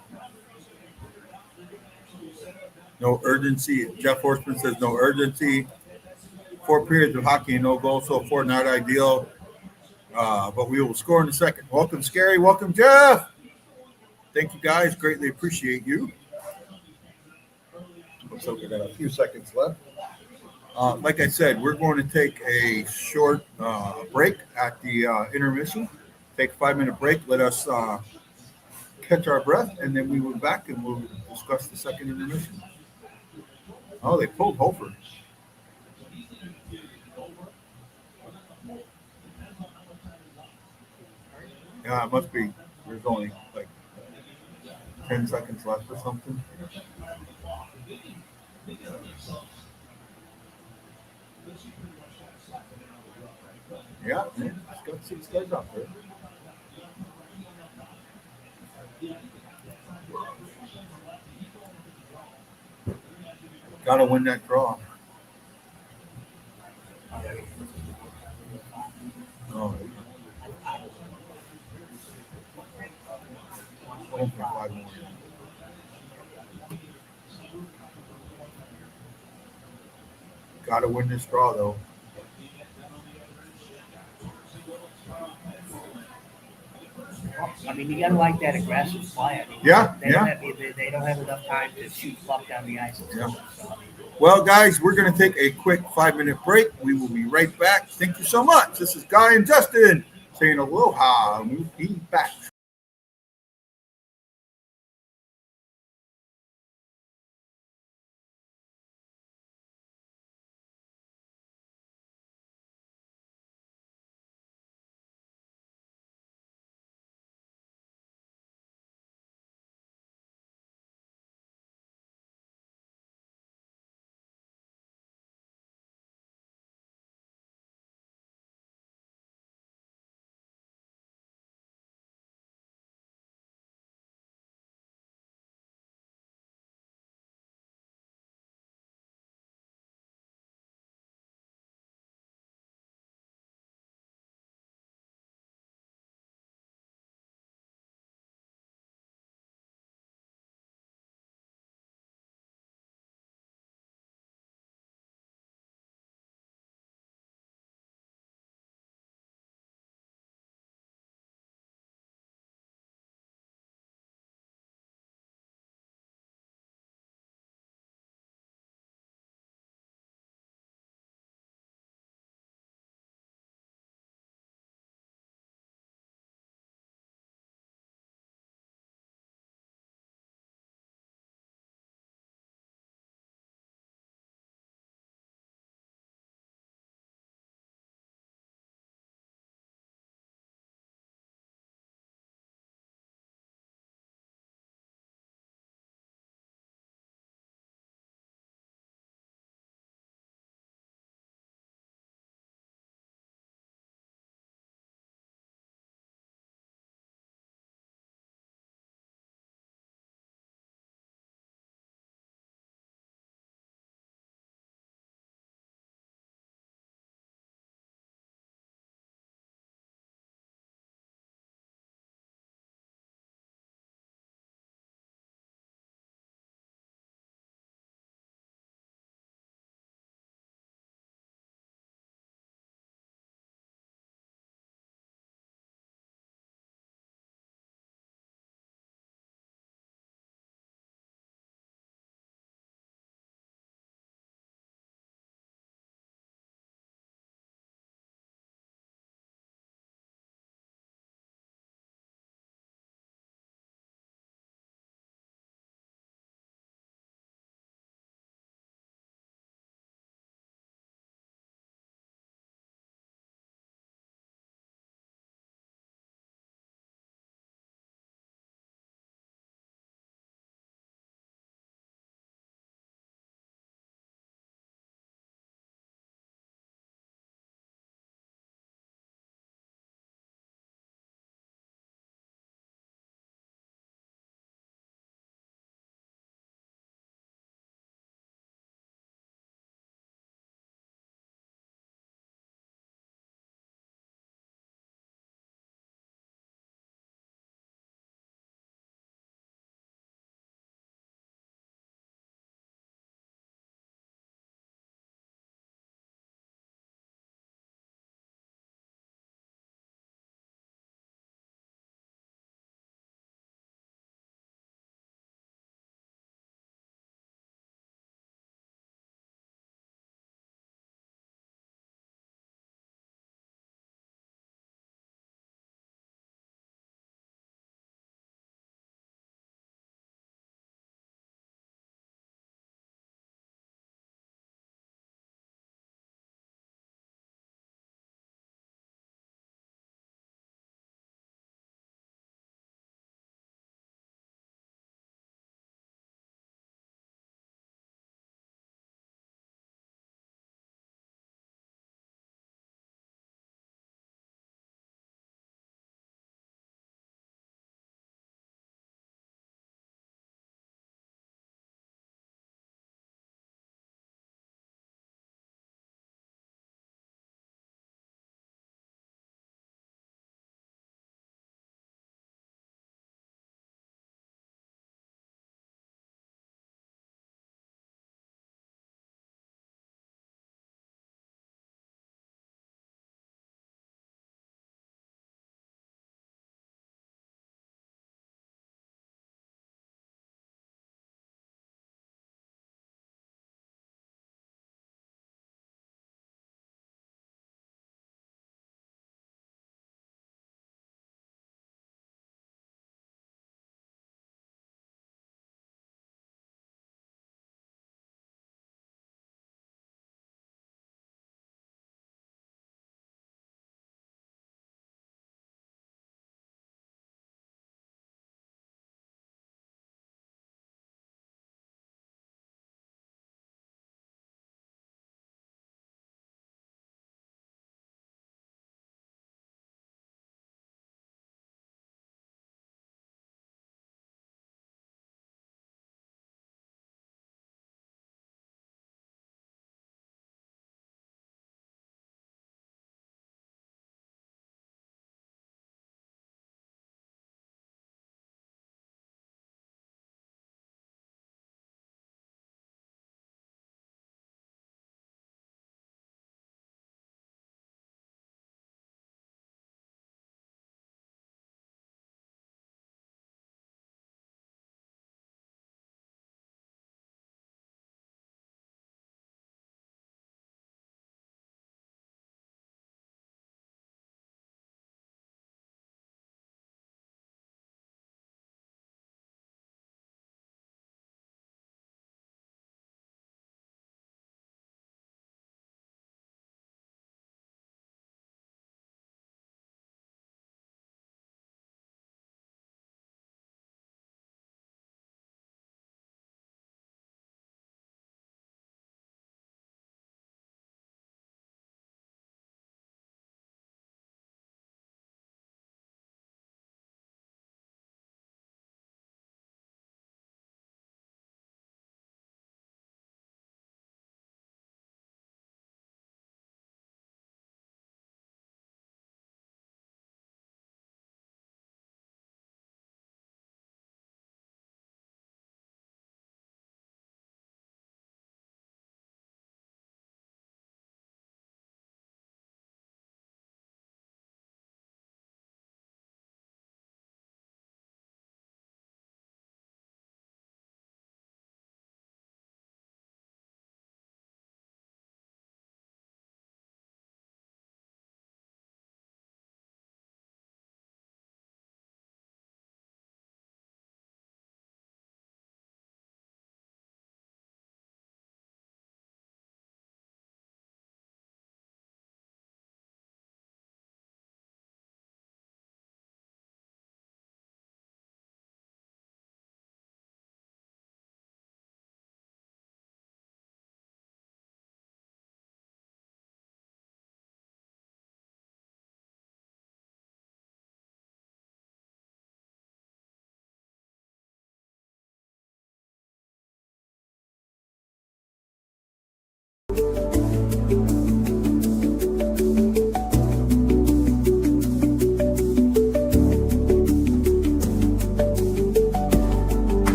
No urgency. Jeff Horseman says no urgency. 4 periods of hockey and no goals so far, not ideal. But we will score in a second. Welcome, Scary. Welcome, Jeff. Thank you, guys. Greatly appreciate you. Looks like we got a few seconds left. Like I said, we're going to take a short break at the intermission. Take a 5-minute break. Let us catch our breath, and then we will be back and we'll discuss the second intermission. Oh, they pulled Hofer. Yeah, it must be. There's only like 10 seconds left or something. Yeah, man, it's got 6 guys out there. Gotta win that draw. Oh, only 5 more. Gotta win this draw, though. I mean, you got to like that aggressive play. I mean, Yeah, they don't have enough time to shoot fluff down the ice. Yeah. Well, guys, we're going to take a quick 5-minute break. We will be right back. Thank you so much. This is Guy and Justin saying aloha. We'll be back.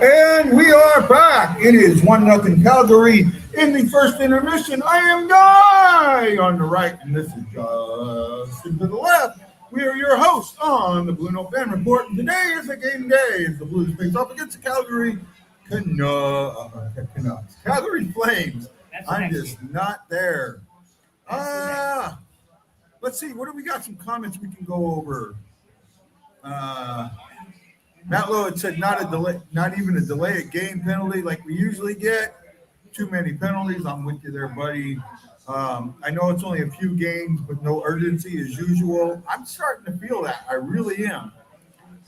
And we are back. It is 1-0 Calgary in the first intermission. I am Guy on the right, and this is Justin to the left. We are your hosts on the BlueNote Fan Report, and today is a game day as the Blues face off against the Calgary Canucks. Calgary Flames. I'm just not there. Let's see. What do we got? Some comments we can go over. Matt Lowe had said not even a delay, a game penalty like we usually get. Too many penalties. I'm with you there, buddy. I know it's only a few games, but no urgency as usual. I'm starting to feel that. I really am.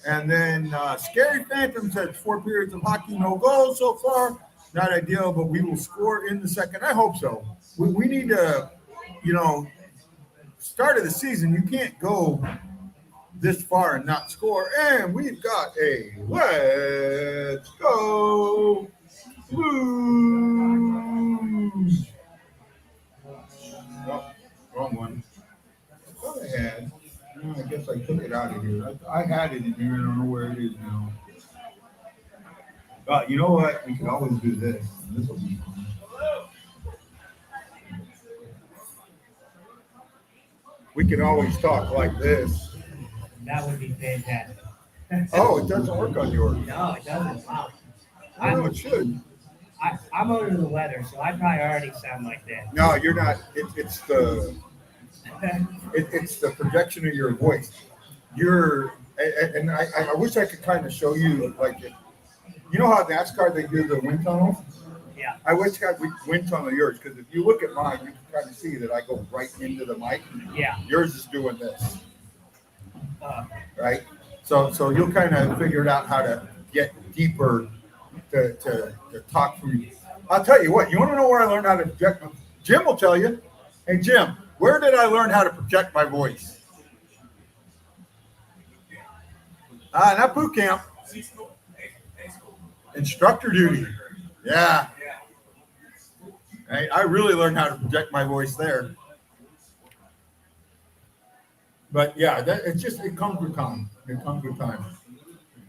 And then Scary Phantom said 4 periods of hockey, no goals so far. Not ideal, but we will score in the second. I hope so. We need to, start of the season, you can't go this far and not score. And we've got a Let's Go Blues. Oh, wrong one. I thought I had. I guess I took it out of here. I had it in here. I don't know where it is now. But you know what? We can always do this. This will be fun. We can always talk like this. That would be fantastic. Oh, it doesn't work on yours. No, it doesn't. Wow. No, it should. I'm under the weather, so I probably already sound like that. No, you're not. It's the projection of your voice. And I wish I could kind of show you like it. You know how NASCAR they do the wind tunnels? Yeah. I wish I would wind tunnel yours because if you look at mine, you can kind of see that I go right into the mic. Yeah. Yours is doing this. Right? So you'll kind of figure out how to get deeper to talk from you. I'll tell you what, you want to know where I learned how to project? Jim will tell you. Hey, Jim, where did I learn how to project my voice? Not boot camp. Instructor duty. Yeah. I really learned how to project my voice there. But yeah, it comes with time. It comes with time.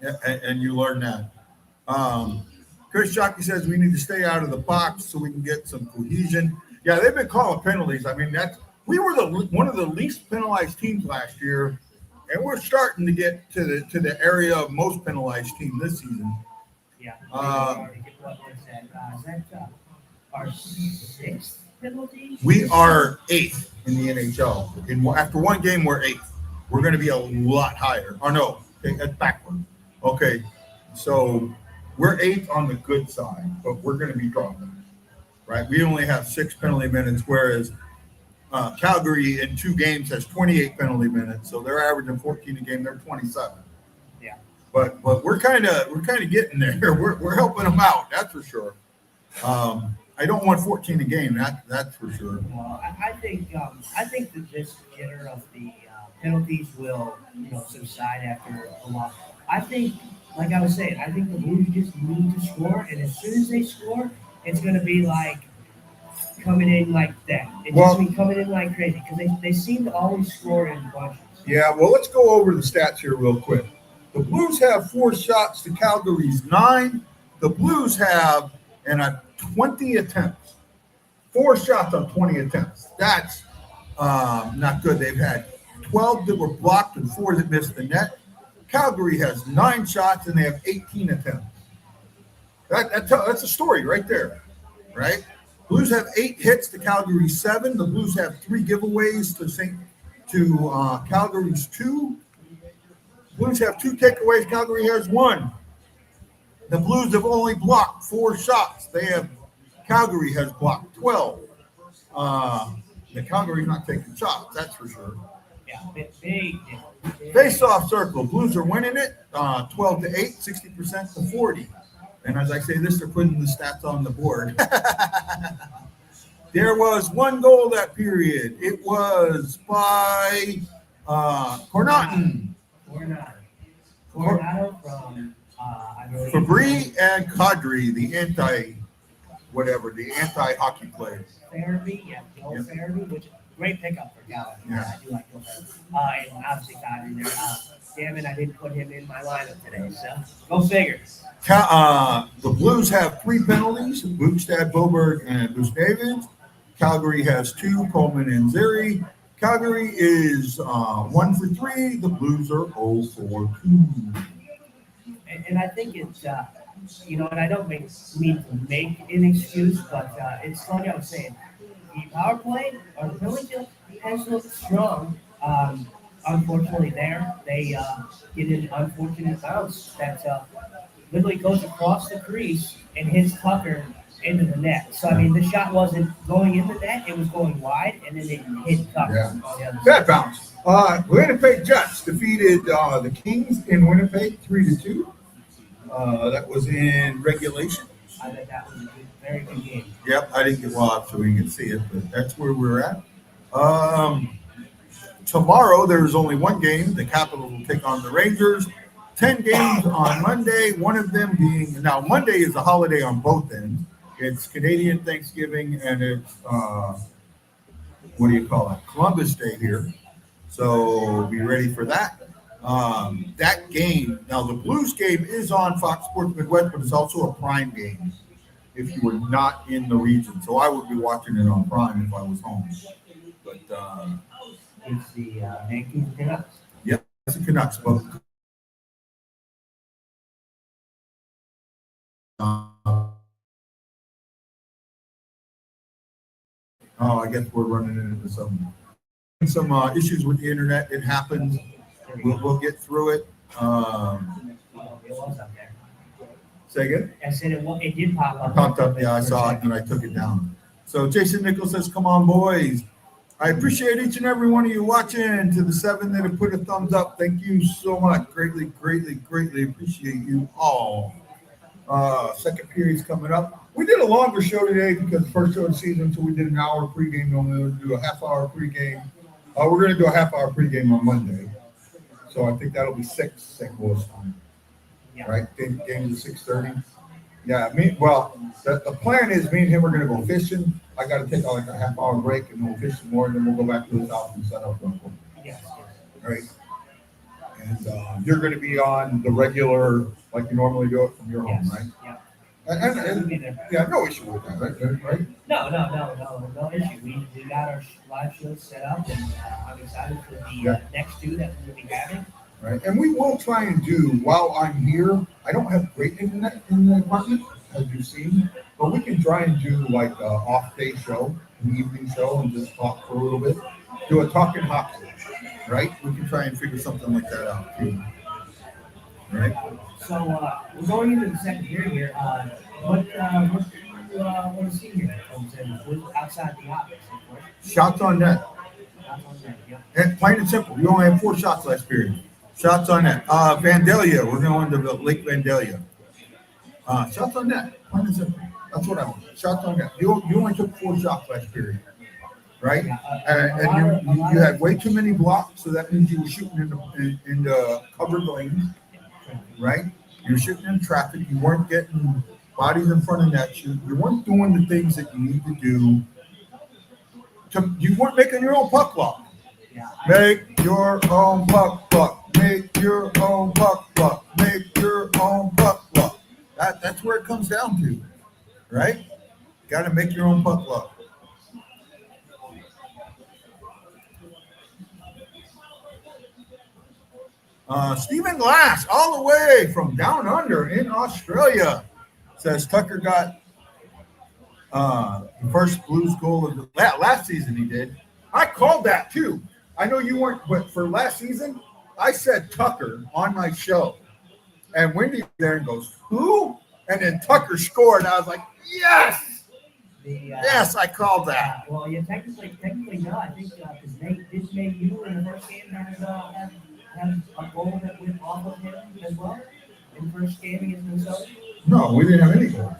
Yeah, and you learn that. Chris Shockey says we need to stay out of the box so we can get some cohesion. Yeah, they've been calling penalties. I mean, we were one of the least penalized teams last year, and we're starting to get to the area of most penalized team this season. Yeah. What was that? Is that our 6th penalty? We are 8th in the NHL. After one game, we're 8th. We're going to be a lot higher. Oh, no, that's backward. Okay, so we're 8th on the good side, but we're going to be dropping, right? We only have 6 penalty minutes, whereas Calgary in 2 games has 28 penalty minutes, so they're averaging 14 a game. They're 27. Yeah. But we're kind of getting there. We're helping them out. That's for sure. I don't want 14 a game. That's for sure. Well, I think that this jitter of the penalties will subside after a while. I think, like I was saying, I think the Blues just need to score, and as soon as they score, it's going to be like coming in like that. It's just be coming in like crazy because they seem to always score in bunches. Yeah. Well, let's go over the stats here real quick. The Blues have 4 shots to Calgary's 9. The Blues have 20 attempts. 4 shots on 20 attempts. That's not good. They've had 12 that were blocked and 4 that missed the net. Calgary has 9 shots and they have 18 attempts. That's a story right there, right? Blues have 8 hits to Calgary's 7. The Blues have 3 giveaways to Calgary's 2. Blues have 2 takeaways. Calgary has 1. The Blues have only blocked 4 shots. Calgary has blocked 12. The Calgary's not taking shots, that's for sure. Yeah, big. Face-off circle. Blues are winning it 12-8, 60% to 40. And as I say this, they're putting the stats on the board. There was 1 goal that period. It was by Cornatton. Coronado from I believe Fabry and Kadri, the anti-hockey player. Farabee, Farabee, great pickup for Calvin. Yeah. I do like Gilbert. And obviously Kyrie there. Damn it, I didn't put him in my lineup today. So go figure. The Blues have 3 penalties: Bukestad, Boberg, and Busnavens. Calgary has 2, Coleman and Zeri. Calgary is 1 for 3. The Blues are 0 for 2. And I think it's, and I don't mean to make an excuse, but it's like I was saying, the power play or the penalty kill has looked strong. Unfortunately, they get an unfortunate bounce that literally goes across the crease and hits Tucker into the net. So, I mean, the shot wasn't going in the net, it was going wide, and then it hit Tucker. Yeah. On the other Bad side. bounce. Winnipeg Jets defeated the Kings in Winnipeg 3-2. That was in regulation. I think that was a very good game. Yep, I didn't get up so we can see it, but that's where we're at. Tomorrow, there's only one game. The Capitals will take on the Rangers. 10 games on Monday, one of them being, now Monday is a holiday on both ends. It's Canadian Thanksgiving and it's, Columbus Day here. So be ready for that. That game, now the Blues game is on Fox Sports Midwest, but it's also a Prime game if you were not in the region. So I would be watching it on Prime if I was home. But It's the Vancouver Canucks. yeah, it's the Canucks. But I guess we're running into some issues with the internet. It happens. We'll get through it. It was up there. Say again? I said it did pop up. Popped up, yeah, I saw it and I took it down. So Jason Nichols says, come on, boys. I appreciate each and every one of you watching. To the 7 that have put a thumbs up, thank you so much. Greatly, greatly, greatly appreciate you all. Second period's coming up. We did a longer show today because the first show of the season, so we did an hour pregame. Normally we'll do a half-hour pregame. We're going to do a half-hour pregame on Monday. So I think that'll be 6 St. Louis time. Yeah. Right? Game's at 6:30. Yeah, the plan is me and him are going to go fishing. I got to take like a half-hour break and we'll fish some more, and then we'll go back to his house and set up real quick. Yes. All right? And you're going to be on the regular, like you normally do it from your home, right? Yeah. And yeah, no issue with that, right? No issue. We got our live show set up, and I'm excited for the next 2 that we'll be having. Right, and we will try and do, while I'm here, I don't have great internet in the apartment, as you've seen, but we can try and do like an off-day show, an evening show, and just talk for a little bit. Do a talking hop, right? We can try and figure something like that out too. Right? So we're going into the second period here. What do you want to see here? Outside the office, of course. Shots on net. Shots on net, yeah. And plain and simple. We only had 4 shots last period. Shots on net. Vandalia. We're going to the Lake Vandalia. Shots on net. Plain and simple. That's what I want. Shots on net. You only took 4 shots last period. Right? And you had way too many blocks, so that means you were shooting in the covered lanes. Right? You're shooting in traffic. You weren't getting bodies in front of net. You weren't doing the things that you need to do. You weren't making your own puck luck. Yeah. Make your own puck luck. Make your own puck luck. Make your own puck luck. That's where it comes down to, right? You got to make your own puck luck. Stephen Glass, all the way from down under in Australia, says Tucker got the first Blues goal of the last season. He did. I called that too. I know you weren't, but for last season, I said Tucker on my show, and Wendy there and goes, "Who?" And then Tucker scored. I was like, "Yes, yes, I called that." Well, yeah, technically no. I think because Nate, you in the first game had a goal that went off of him as well in the first game against Minnesota. No, we didn't have any goals.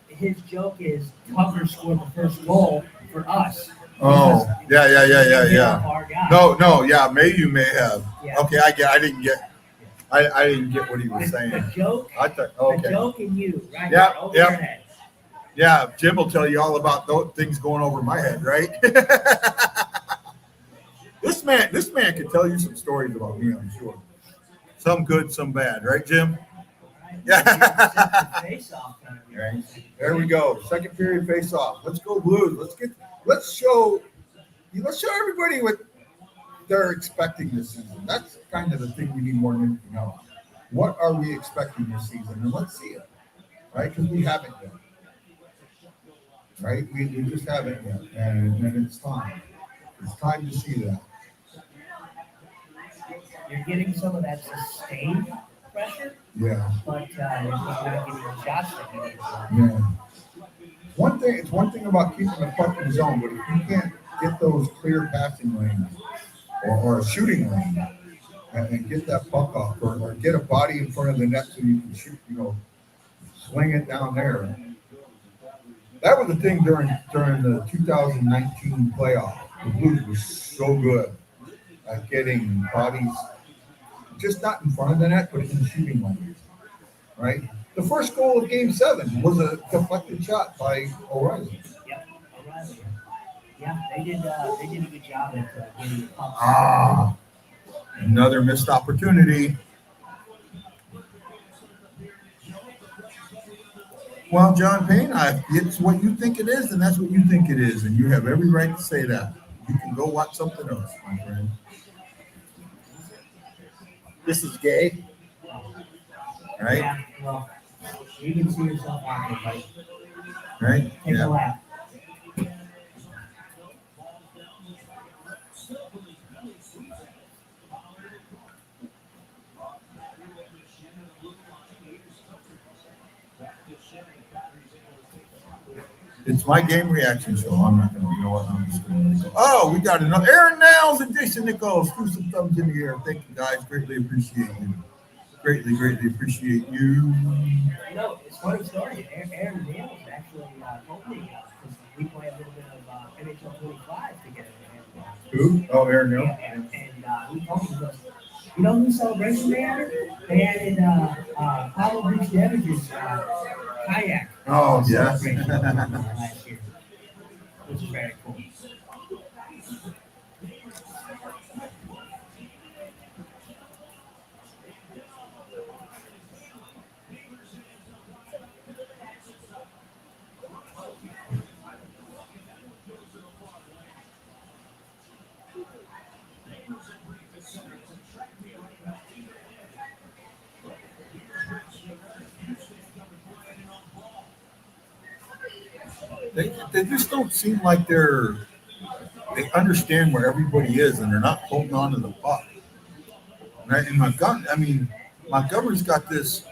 His joke is Tucker scored the first goal for us. Oh, yeah. Our guy. No, yeah, maybe you may have. Yeah. Okay, I didn't get what he was saying. The joke. I thought, okay. The joke and you, right? Yep, Over yep. your head. Yeah, Jim will tell you all about those things going over my head, right? This man can tell you some stories about me, I'm sure. Some good, some bad, right, Jim? Yeah. Right. There we go. Second period face off. Let's go Blues. Let's show everybody what they're expecting this season. That's kind of the thing we need more than anything else. What are we expecting this season? And let's see it. Right? Because we haven't yet. Right? We just haven't yet. And it's time. It's time to see that. You're getting some of that sustained pressure, Yeah. but you're just not getting the shots that you need. Yeah. It's one thing about keeping the puck in the zone, but if you can't get those clear passing lanes or a shooting lane and get that puck off or get a body in front of the net so you can shoot, sling it down there. That was the thing during the 2019 playoff. The Blues were so good at getting bodies just not in front of the net, but in the shooting lane. Right? The first goal of Game 7 was a deflected shot by O'Reilly. Yep, O'Reilly. Yeah, they did a good job at getting the puck. Another missed opportunity. Well, John Payne, it's what you think it is, and that's what you think it is, and you have every right to say that. You can go watch something else, my friend. This is gay, right? Yeah, well, you can see yourself out there, buddy. Right? Take a lap. It's my game reaction show. I'm not going to, you know what? I'm just going to go. Oh, we got another Aaron Nels and Jason Nichols. Threw some thumbs in the air. Thank you, guys. Greatly appreciate you. Greatly appreciate you. It's a funny story. Aaron Nels actually told me because we play a little bit of NHL 25 together. Who? Oh, Aaron Nels. And he told me, he goes, you know whose celebration they had? They had in Pablo Beach Damage's kayak. Oh, yeah. Celebration last year, which is very cool. They just don't seem like they understand where everybody is and they're not holding on to the puck. Right? And Montgomery's got this,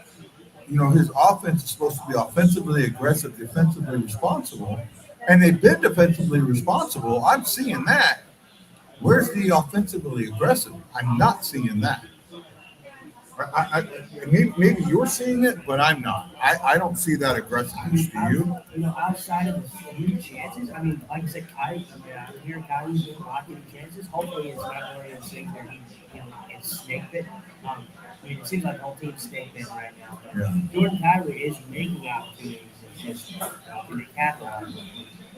his offense is supposed to be offensively aggressive, defensively responsible, and they've been defensively responsible. I'm seeing that. Where's the offensively aggressive? I'm not seeing that. Maybe you're seeing it, but I'm not. I don't see that aggressiveness. Do you? Outside of the few chances, like I said, I'm hearing Kylie's been blocking chances. Hopefully, it's not really a thing where it's snake bit. It seems like the whole team's snake bit right now. But Jordan Kyrie is making opportunities. It's just can they capitalize?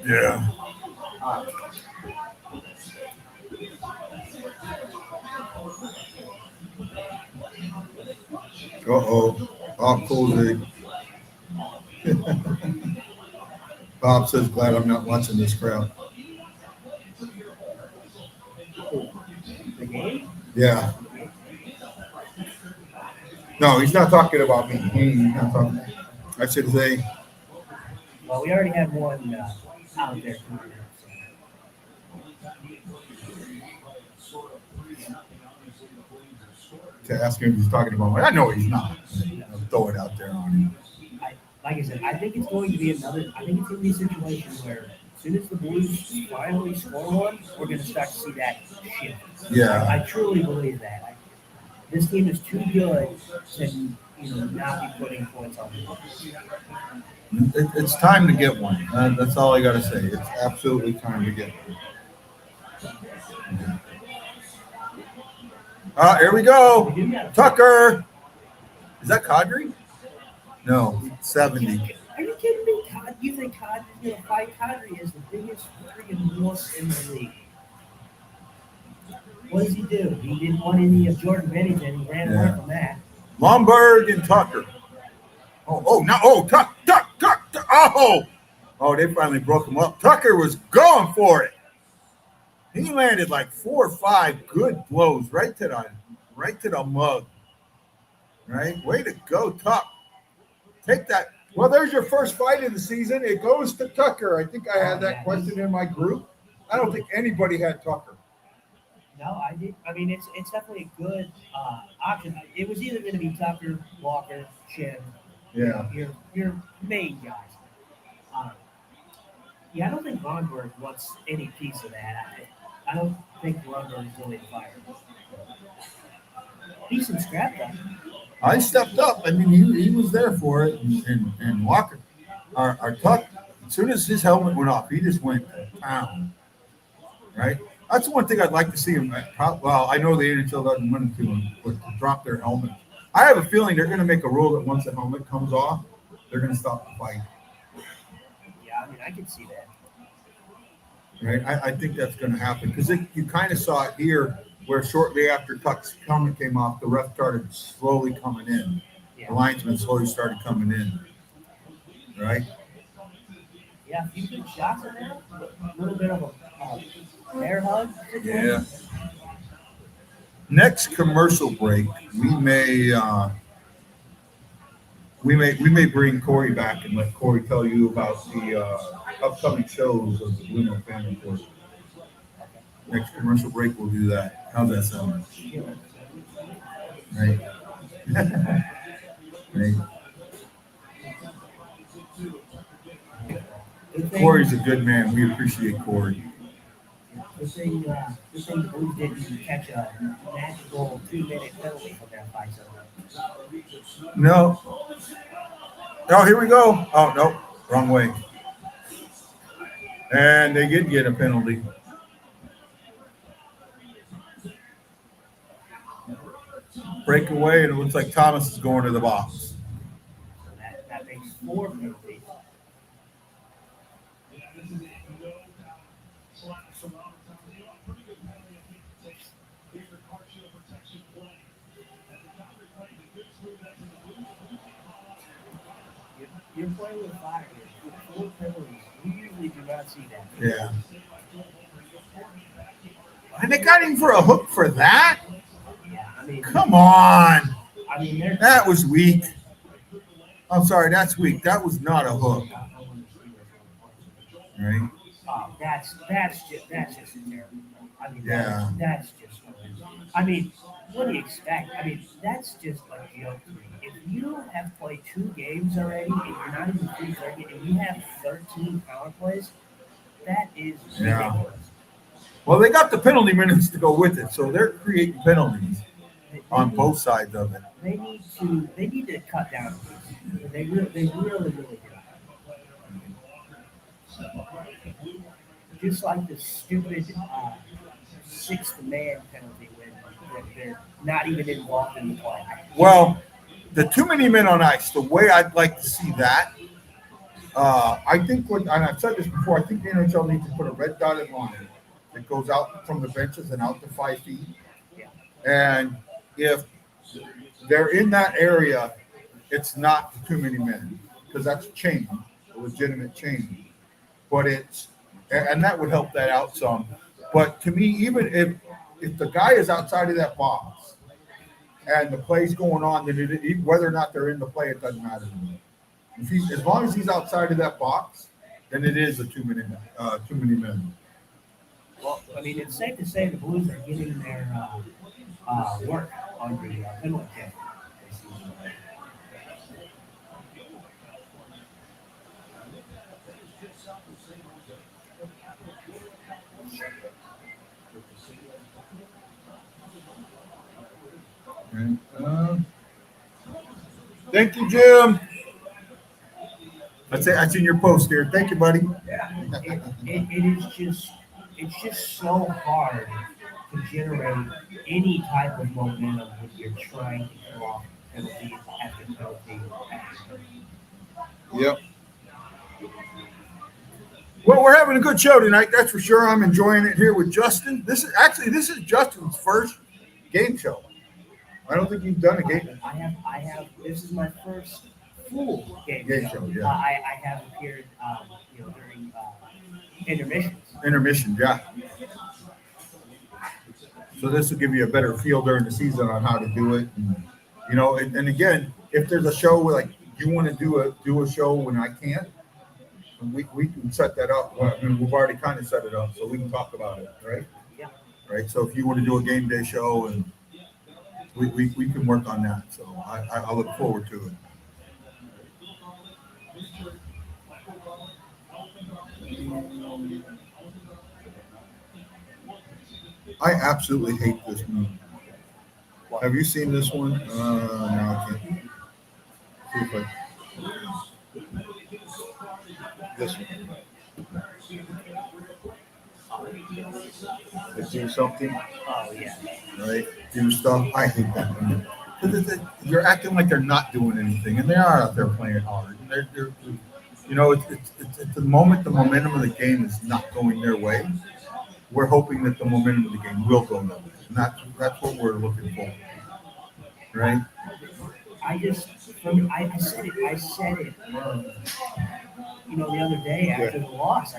Yeah. Bob Colzig. Bob says, glad I'm not watching this crowd. Yeah. No, he's not talking about me. He's not talking. I should say. Well, we already had one out there. To ask him if he's talking about me. I know he's not. I'll throw it out there on him. Like I said, I think it's going to be a situation where as soon as the Blues finally score one, we're going to start to see that shift. Yeah. I truly believe that. This team is too good to not be putting points on the board. It's time to get one. That's all I got to say. It's absolutely time to get one. Here we go. Tucker. Is that Kadri? No, 70. Are you kidding me? What do you think Kadri's going to fight? Kadri is the biggest freaking wuss in the league. What does he do? He didn't want any of Jordan Bennington. He ran away from that. Lombard and Tucker. Tuck. Oh, they finally broke him up. Tucker was going for it. He landed like 4 or 5 good blows right to the mug. Right? Way to go, Tuck. Take that. Well, there's your first fight of the season. It goes to Tucker. I think I had that question in my group. I don't think anybody had Tucker. No, I did. I mean, it's definitely a good option. It was either going to be Tucker, Walker, Shin. Yeah. Your main guys. I don't think Ronberg wants any piece of that. I don't think Ronberg is really fired. Decent scrap though. I stepped up. I mean, he was there for it. And Walker, our Tuck, as soon as his helmet went off, he just went to town. Right? That's the one thing I'd like to see him. Well, I know the NHL doesn't want to him, but to drop their helmet. I have a feeling they're going to make a rule that once the helmet comes off, they're going to stop the fight. Yeah, I mean, I can see that. Right? I think that's going to happen because you kind of saw it here where shortly after Tuck's helmet came off, the ref started slowly coming in. Yeah. The linesmen slowly started coming in. Right? Yeah, a few good shots in there. A little bit of a bear hug. Yeah. Next commercial break, we may bring Corey back and let Corey tell you about the upcoming shows of the BlueNote Fan Report. Next commercial break, we'll do that. How's that sound? Right. Right. Corey's a good man. We appreciate Corey. This thing Blues didn't catch a magical 2-minute penalty from that fight. No. Oh, here we go. Oh, no. Wrong way. And they did get a penalty. Breakaway, and it looks like Thomas is going to the box. That makes 4 penalties. You're playing with fire here. 4 penalties. We usually do not see that. Yeah. And they got him for a hook for that? Yeah, I mean, come on. I mean, that was weak. I'm sorry, that's weak. That was not a hook. Right? That's just terrible. I mean, yeah. That's just. I mean, what do you expect? I mean, that's just a joke to me. If you have played 2 games already and you're not even free circuit and you have 13 power plays, that is ridiculous. Well, they got the penalty minutes to go with it, so they're creating penalties on both sides of it. They need to cut down. They really do. Just like the stupid 6th man penalty when they're not even involved in the play. Well, the too many men on ice, the way I'd like to see that, I think, and I've said this before, I think the NHL needs to put a red dotted line that goes out from the benches and out to 5 feet. Yeah. And if they're in that area, it's not too many men because that's change, a legitimate change. But and that would help that out some. But to me, even if the guy is outside of that box and the play's going on, then whether or not they're in the play, it doesn't matter to me. As long as he's outside of that box, then it is a too many men. Well, I mean, it's safe to say the Blues are getting their work on the penalty kick. Thank you, Jim. That's in your post here. Thank you, buddy. It's just so hard to generate any type of momentum when you're trying to pull off penalty after penalty after penalty. Yep. Well, we're having a good show tonight, that's for sure. I'm enjoying it here with Justin. This is Justin's first game show. I don't think you've done a game. I have. This is my first full game show. Yeah. I have appeared, during intermissions. Intermission, yeah. So this will give you a better feel during the season on how to do it. And again, if there's a show where like you want to do a show when I can't, we can set that up. Well, I mean, we've already kind of set it up, so we can talk about it, right? Yeah. Right. So if you want to do a game day show, and we can work on that. So I look forward to it. I absolutely hate this movie. Have you seen this one? No, I can't. See if I... This one. To do something. Oh yeah. Right? Do stuff. I hate that one. You're acting like they're not doing anything, and they are out there playing hard. They're it's the moment the momentum of the game is not going their way. We're hoping that the momentum of the game will go their way, and that's what we're looking for. Right? I said it. The other day after the loss,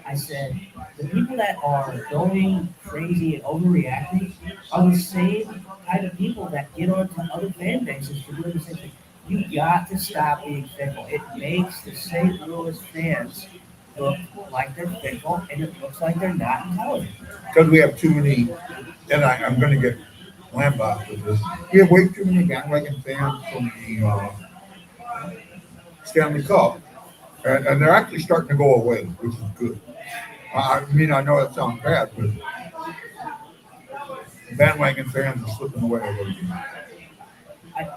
I said, the people that are going crazy and overreacting are the same kind of people that get onto other fan bases for doing the same thing. You got to stop being fickle. It makes the St. Louis fans look like they're fickle, and it looks like they're not intelligent. Because we have too many, and I'm going to get lambasted with this. We have way too many bandwagon fans from the Stanley Cup, and they're actually starting to go away, which is good. I mean, I know that sounds bad, but bandwagon fans are slipping away a little bit.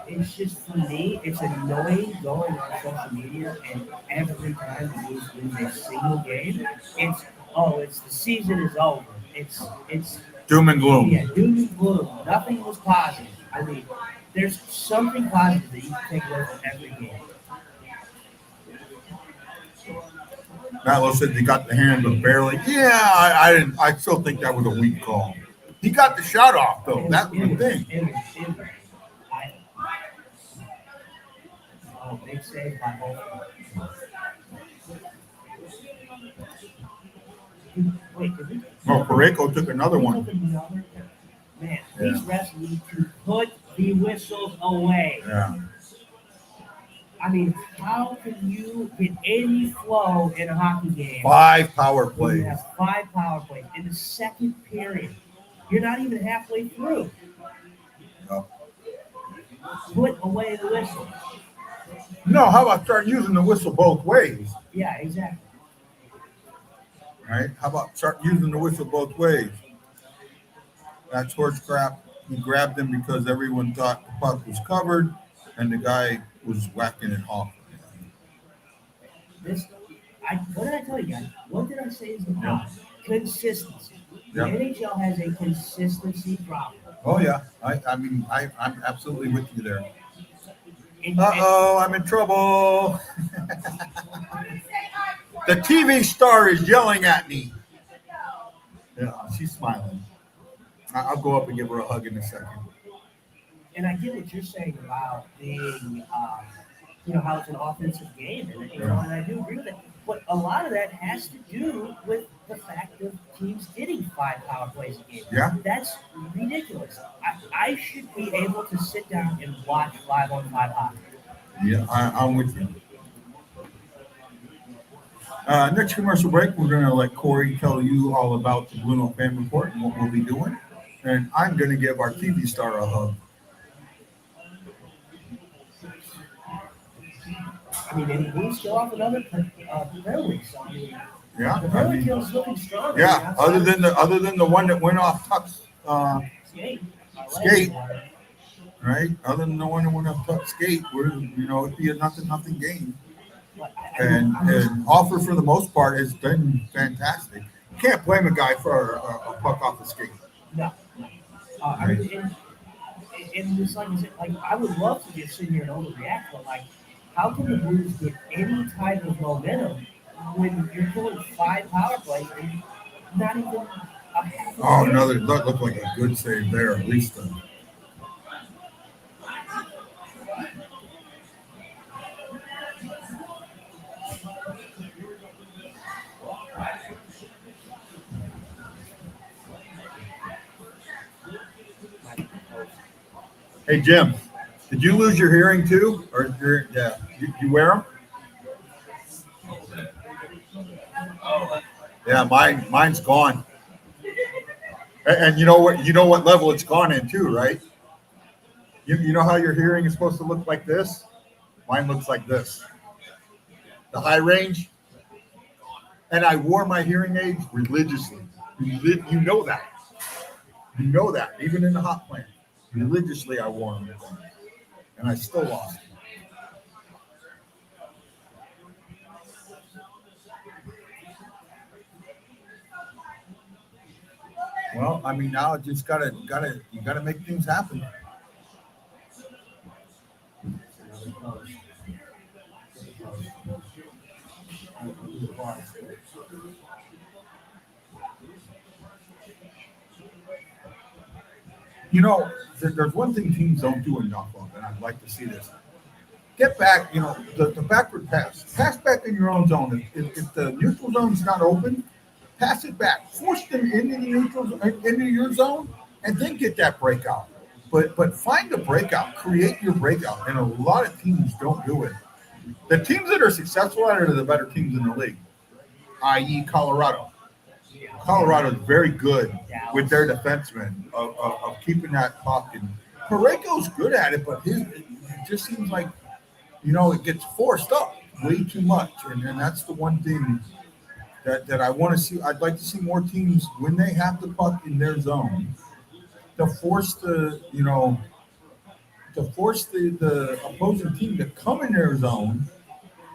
It's just, for me, it's annoying going on social media and every time the Blues lose a single game, it's the season is over. It's doom and gloom. Yeah, doom and gloom. Nothing was positive. I mean, there's something positive that you can take away from every game. Matlow said they got the hand, but barely. Yeah, I still think that was a weak call. He got the shot off, though. That's the thing. Big save by both. Wait, did we? Oh, Pareko took another one. Man, these refs need to put the whistles away. Yeah. I mean, how can you get any flow in a hockey game? 5 power When plays. you have 5 power plays in the second period. You're not even halfway through. No. Put away the whistle. No, how about start using the whistle both ways? Yeah, exactly. Right? How about start using the whistle both ways? That's horse crap. He grabbed him because everyone thought the puck was covered, and the guy was whacking it off. What did I tell you guys? What did I say is the problem? Consistency. The Yeah. NHL has a consistency problem. Oh yeah, I'm absolutely with you there. And- I'm in trouble. The TV star is yelling at me. Yeah, she's smiling. I'll go up and give her a hug in a second. And I get what you're saying about being, how it's an offensive game, and I do agree with it. But a lot of that has to do with the fact of teams getting 5 power plays a game. Yeah. That's ridiculous. I should be able to sit down and watch 5-on-5 hockey. Yeah, I'm with you. Next commercial break, we're going to let Corey tell you all about the BlueNote Fan Report and what we'll be doing. And I'm going to give our TV star a hug. I mean, and we still have another penalty. So, I mean, Yeah, the penalty kill is looking strong. yeah. Other than the one that went off Tuck's skate, right? Other than the one that went off Tuck's skate, it'd be a nothing game. And Offer for the most part has been fantastic. You can't blame a guy for a puck off the skate. No. I mean, and it's like I would love to just sit here and overreact, but how can the Blues get any type of momentum when you're pulling 5 power plays and not even a half? Oh, another that looked like a good save there, at least. Hey Jim, did you lose your hearing too, or you wear them? Yeah, mine's gone. And you know what level it's gone in too, right? You know how your hearing is supposed to look like this? Mine looks like this. The high range. And I wore my hearing aids religiously. You know that. You know that. Even in the hot plant. Religiously I wore them. And I still lost them. Well, I mean, now it just gotta make things happen. You know, there's one thing teams don't do enough of, and I'd like to see this. Get back, the backward pass. Pass back in your own zone. If the neutral zone's not open, pass it back. Force them into your zone, and then get that breakout. But find a breakout. Create your breakout. And a lot of teams don't do it. The teams that are successful at it are the better teams in the league, i.e. Colorado. Colorado is very good with their defensemen of keeping that puck. And Parayko's good at it, but it just seems like, it gets forced up way too much. And that's the one thing that I want to see. I'd like to see more teams, when they have the puck in their zone, to force the opposing team to come in their zone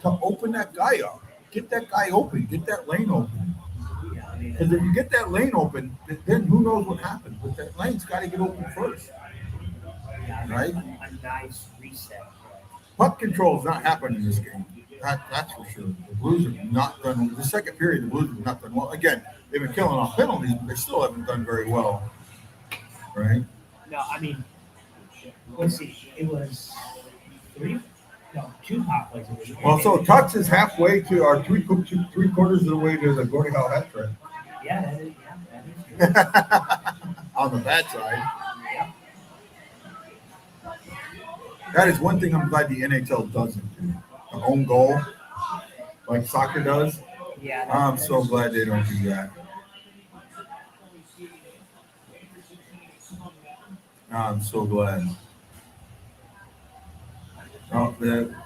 to open that guy up. Get that guy open. Get that lane open. Because if you get that lane open, then who knows what happens. But that lane's got to get open first. Right? A nice reset. Puck control is not happening in this game. That's for sure. The Blues have not done. The second period, the Blues have not done well. Again, they've been killing off penalties, but they still haven't done very well. Right? No, I mean, let's see. It was 2 power plays. Well, so Tux is halfway to our three quarters of the way to the Gordie Howe hat trick. Yeah, that is true. On the bad side. That is one thing I'm glad the NHL doesn't do. An own goal, like soccer does. Yeah. I'm so glad they don't do that. I'm so glad.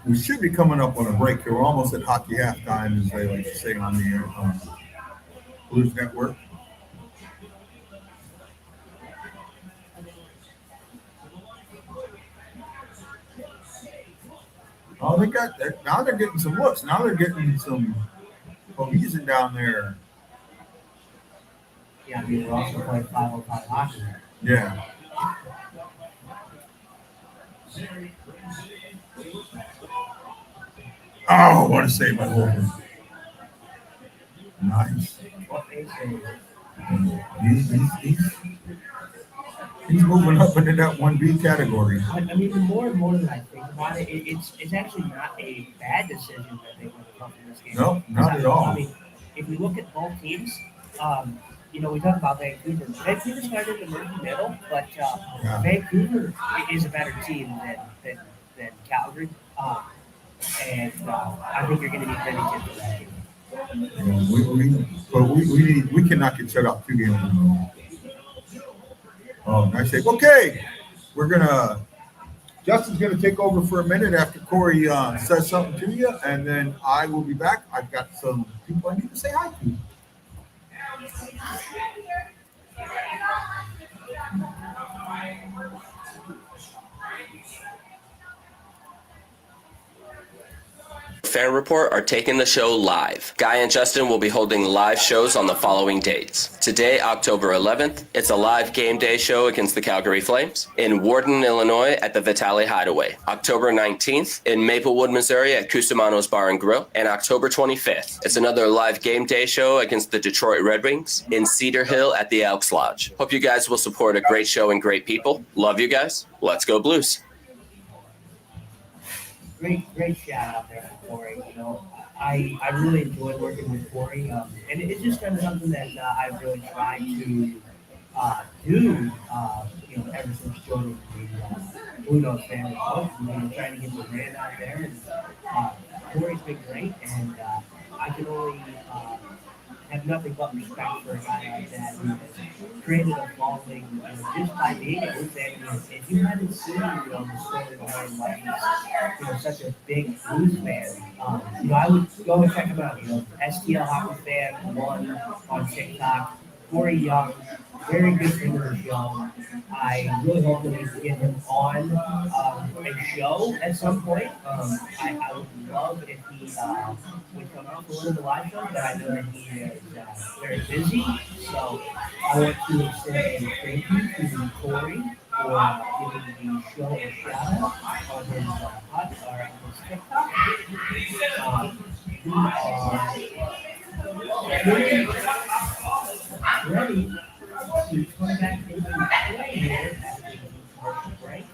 We should be coming up on a break here. We're almost at hockey halftime, as they like to say on the Blues Network. Oh, now they're getting some looks. Now they're getting some cohesion down there. Yeah, I mean, we're also playing 5-on-5 hockey. Yeah. Oh, what a save by Holden. Nice. He's moving up into that 1B category. I mean, the more and more that I think about it, it's actually not a bad decision that they went up in this game. No, not at all. I mean, if we look at both teams, we talk about Vancouver. Vancouver started in the murky middle, but Vancouver is a better team than Calgary. And I think you're going to be vindicated for that game. We cannot get shut out 2 games in a row. Oh, nice save. Okay, Justin's gonna take over for a minute after Corey says something to you, and then I will be back. I've got some people I need to say hi to. Fan Report are taking the show live. Guy and Justin will be holding live shows on the following dates. Today, October 11th, it's a live game day show against the Calgary Flames in Warden, Illinois at the Vitale Hideaway. October 19th in Maplewood, Missouri at Cusimano's Bar and Grill. And October 25th, it's another live game day show against the Detroit Red Wings in Cedar Hill at the Elks Lodge. Hope you guys will support a great show and great people. Love you guys. Let's go Blues. Great shout out there for Corey. You know, I really enjoyed working with Corey, and it's just kind of something that I've really tried to do. You know, ever since joining the BlueNote family, you know, trying to get the brand out there. And Corey's been great, and I can only have nothing but respect for a guy like that who has created a following, you know, just by being a Blue fan. If you haven't seen, you know, the story behind why he's, you know, such a big Blues fan, you know, I would go and check him out. You know, STL Hockey Fan 1 on TikTok. Corey Young, very good friend of the show. I really hope that we can get him on a show at some point. I would love if he would come out for one of the live shows, but I know that he is very busy. So I want to extend a thank you to Corey for giving the show a shout out on his TikTok. We are ready to come back into play here after the commercial break.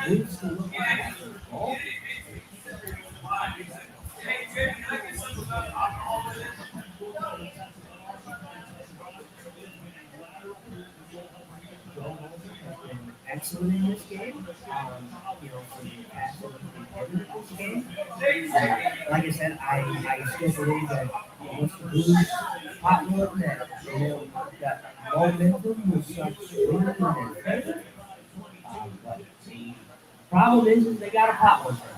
We're still looking at the ball. Excellent in this game. You know, for the past in this game. Like I said, I still believe that once the Blues hot one that, you know, that momentum will start swinging in their favor. But the problem is they got a hot one first.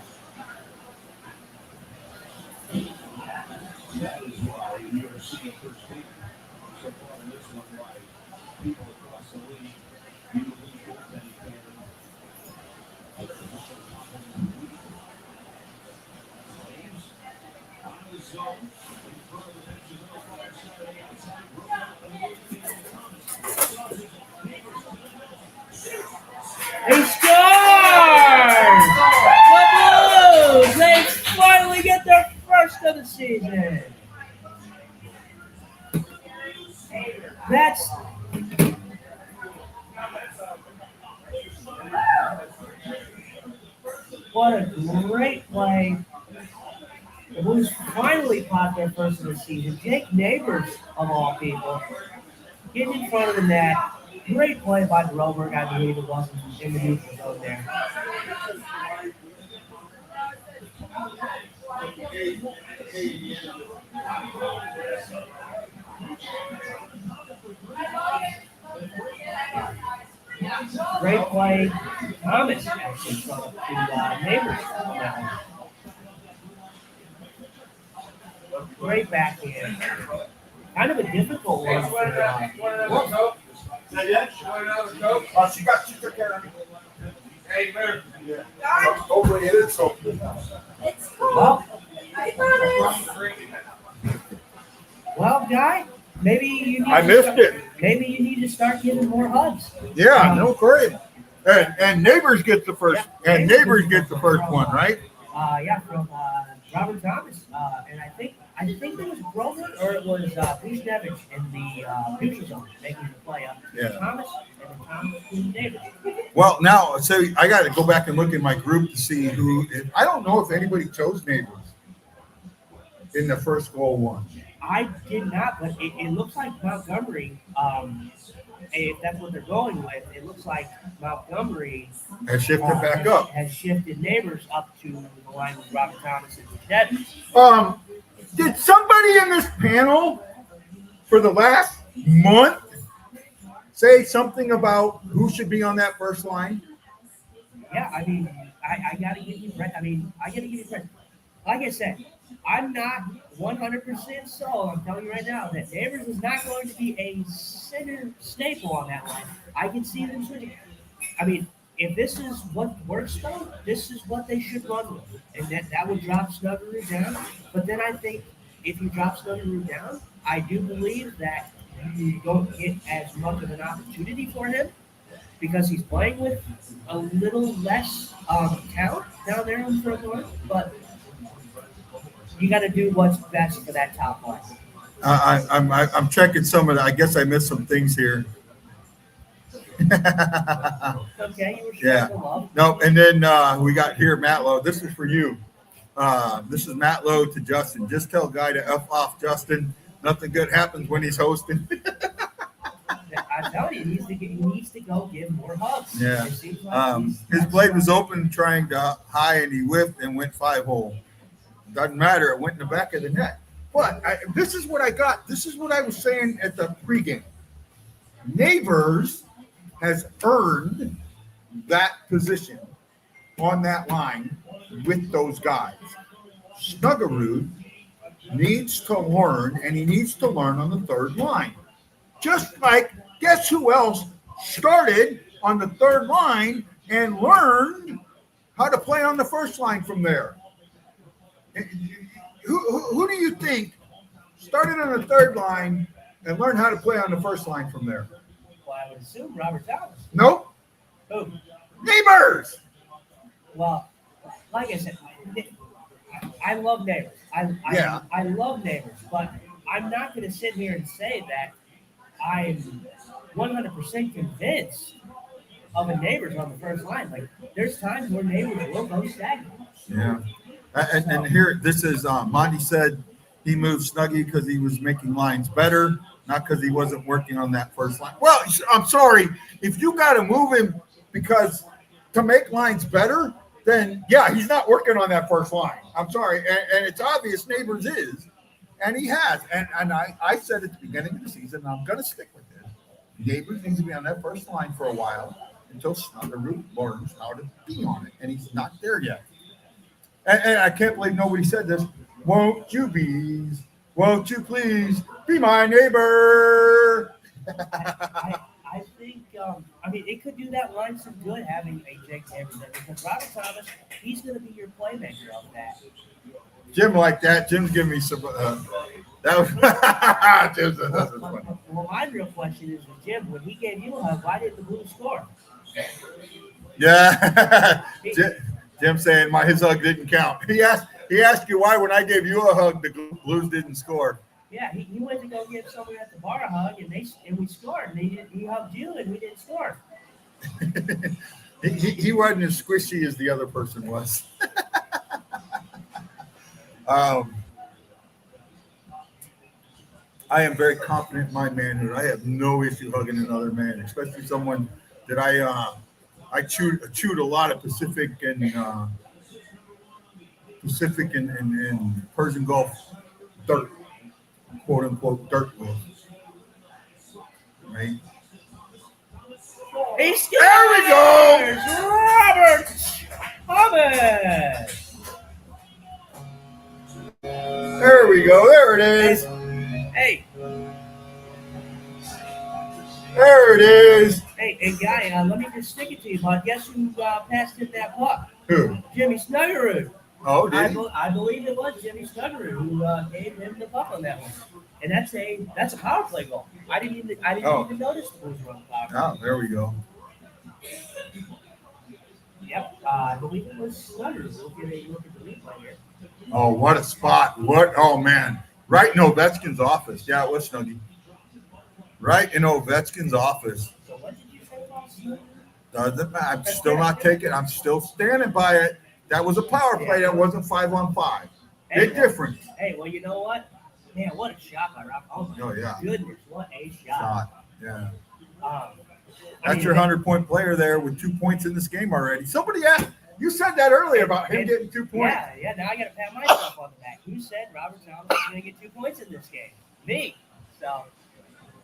They scored! The Blues! They finally get their first of the season. That's what a great play. The Blues finally caught their first of the season. Jake Neighbors, of all people, getting in front of the net. Great play by Groberg, I believe it was, in the neutral zone there. Great play. Thomas actually throw to Neighbors on that one. Great backhand. Kind of a difficult one for She took care of me. Hey, man. Yeah. Hopefully it is so. Well, Guy, maybe you need I missed it. Maybe you need to start giving more hugs. Yeah, no, great. And Neighbors gets the first. Yeah, and Neighbors gets the first one, right? Yeah, from Robert Thomas. And I think it was Grover or it was Bushnevich in the neutral zone making the play up. Yeah. Thomas and then Thomas and Davis. Well, now, so I got to go back and look in my group to see who. I don't know if anybody chose Neighbors in the first goal one. I did not, but it looks like Montgomery, if that's what they're going with, it looks like Montgomery Has shifted back up. Has shifted Neighbors up to the line with Robert Thomas and Bushnevich. Did somebody in this panel for the last month say something about who should be on that first line? Yeah, I mean, I got to give you credit. I got to give you credit. Like I said, I'm not 100% sold. I'm telling you right now that Neighbors is not going to be a center staple on that line. I can see them switching. I mean, if this is what works though, this is what they should run with. And that would drop Snuggeroo down. But then I think if you drop Snuggeroo down, I do believe that you don't get as much of an opportunity for him because he's playing with a little less talent down there on the front line. But you got to do what's best for that top line. I'm checking some of that. I guess I missed some things here. Okay, you were Yeah. love. No, and then we got here Matt Lowe. This is for you. This is Matt Lowe to Justin. Just tell Guy to F off Justin. Nothing good happens when he's hosting. I tell you, he needs to go give more hugs. Yeah. It seems like His blade was open trying to high and he whiffed and went 5-hole. Doesn't matter. It went in the back of the net. But this is what I got. This is what I was saying at the pregame. Neighbors has earned that position on that line with those guys. Snuggeroo needs to learn, and he needs to learn on the third line. Just like, guess who else started on the third line and learned how to play on the first line from there? Who do you think started on the third line and learned how to play on the first line from there? Well, I would assume Robert Thomas. Nope. Who? Neighbors. Well, like I said, I love Neighbors. I love Neighbors, but I'm not going to sit here and say that I'm 100% convinced of a Neighbors on the first line. Like, there's times where Neighbors will go stagnant. Yeah. And here, this is Monty said he moved Snuggie because he was making lines better, not because he wasn't working on that first line. Well, I'm sorry. If you got to move him because to make lines better, then, yeah, he's not working on that first line. I'm sorry. And it's obvious Neighbors is, and he has. And I said at the beginning of the season, and I'm going to stick with this, Neighbors needs to be on that first line for a while until Snuggeroo learns how to be on it, and he's not there yet. And I can't believe nobody said this. Won't you please be my neighbor? I think, I mean, it could do that line some good having a Jake Neighbors there because Robert Thomas, he's going to be your playmaker of that. Jim like that. Jim's giving me some. That was Jim's. That's funny. Well, my real question is, Jim, when he gave you a hug, why didn't the Blues score? Yeah. Jim saying his hug didn't count. He asked you why when I gave you a hug the Blues didn't score. Yeah, he went to go give somebody at the bar a hug, and we scored. And he hugged you, and we didn't score. he wasn't as squishy as the other person was. I am very confident in my manhood. I have no issue hugging another man, especially someone that I chewed a lot of Pacific and Persian Gulf dirt, quote unquote dirt with. Right? There we go, Robert Thomas. There we go. There it is. Hey. There it is. Hey, Guy, let me just stick it to you, bud. Guess who passed in that puck? Who? Jimmy Snuggeroo. Oh, did he? I believe it was Jimmy Snuggeroo who gave him the puck on that one. And that's a power play goal. I didn't even notice the Blues were on the power play. Oh, there we go. Yep, I believe it was Snuggeroo. We'll get a look at the replay here. Oh, what a spot. Oh, man. Right in Ovechkin's office. Yeah, it was Snuggie. Right in Ovechkin's office. So what did you say about Snuggeroo? Doesn't matter. I'm still not taking. I'm still standing by it. That was a power play. That wasn't 5-on-5. Big difference. Hey, well, you know what? Man, what a shot by Rob. Oh, my goodness. What a shot. Yeah. I That's your 100-point player there with 2 points in this game already. Somebody asked. You said that earlier about him getting 2 points. Yeah. Now I got to pat myself on the back. Who said Robert Thomas was going to get 2 points in this game? Me. So.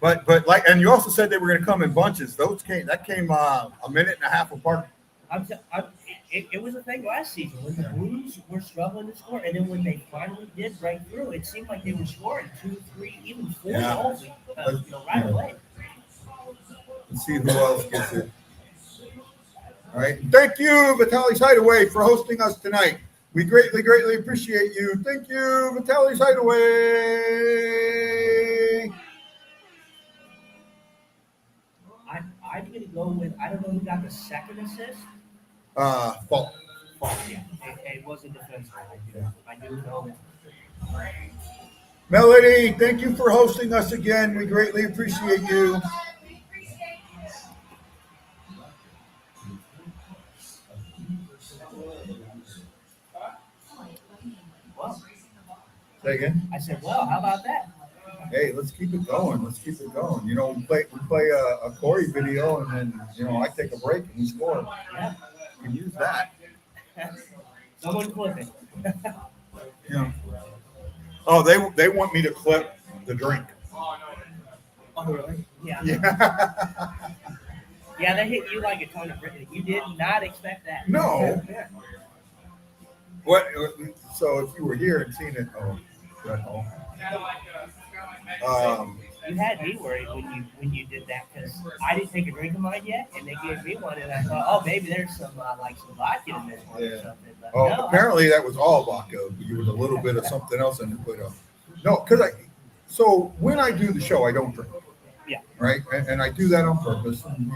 But and you also said they were going to come in bunches. That came a minute and a half apart. It was a thing last season when the Blues were struggling to score, and then when they finally did break through, it seemed like they were scoring 2, 3, even 4 goals right away. Let's see who else gets it. All right. Thank you, Vitalie's Hideaway, for hosting us tonight. We greatly, greatly appreciate you. Thank you, Vitalie's Hideaway. I'm going to go with, I don't know who got the second assist. Fault. Yeah. It was a defenseman. I do know it. Melody, thank you for hosting us again. We greatly appreciate you. Well, Say again. I said, well, how about that? Hey, let's keep it going. Let's keep it going. You know, we play a Corey video, and then I take a break and we score. Yeah. We can use that. Someone clip it. Yeah. Oh, they want me to clip the drink. Oh, really? Yeah. Yeah. Yeah, they hit you like a ton of Brittany. You did not expect that. No. What? So if you were here and seen it, You had me worried when you did that because I didn't take a drink of mine yet, and they gave me one, and I thought, oh, maybe there's some some vodka in this one or something. But no, apparently that was all vodka. There was a little bit of something else in it, but no, because so when I do the show, I don't drink. Yeah. Right, and I do that on purpose. And,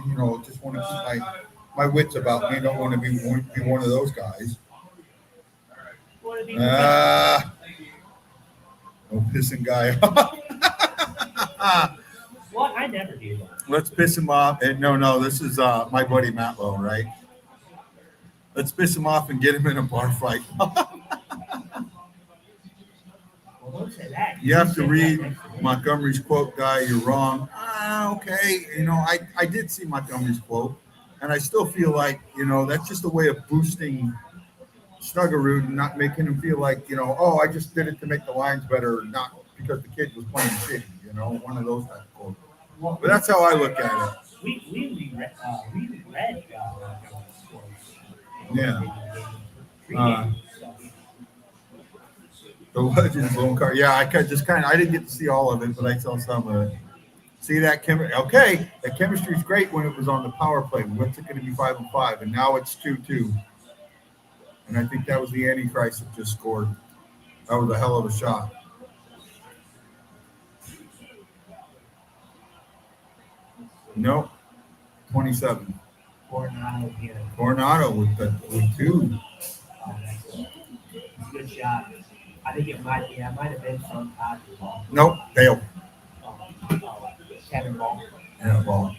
just want to keep my wits about me. Don't want to be one of those guys. No pissing guy off. Well, I never do that. Let's piss him off. And no, this is my buddy Matt Lowe, right? Let's piss him off and get him in a bar fight. Well, don't say that. You have to read Montgomery's quote, guy. You're wrong. Okay. I did see Montgomery's quote, and I still feel like, that's just a way of boosting Snuggerud and not making him feel like, I just did it to make the lines better, not because the kid was playing shitty, one of those type of quotes. But that's how I look at it. We read Yeah. The Legends loan card. Yeah, I didn't get to see all of it, but I saw some of it. See that chemistry? Okay, the chemistry is great when it was on the power play. What's it going to be 5-5? And now it's 2-2. And I think that was the Antichrist that just scored. That was a hell of a shot. Nope. 27. Coronado with two. Good shot. I think it might have been from Todd. Nope, Dale. Kevin Ball. Yeah, Ball.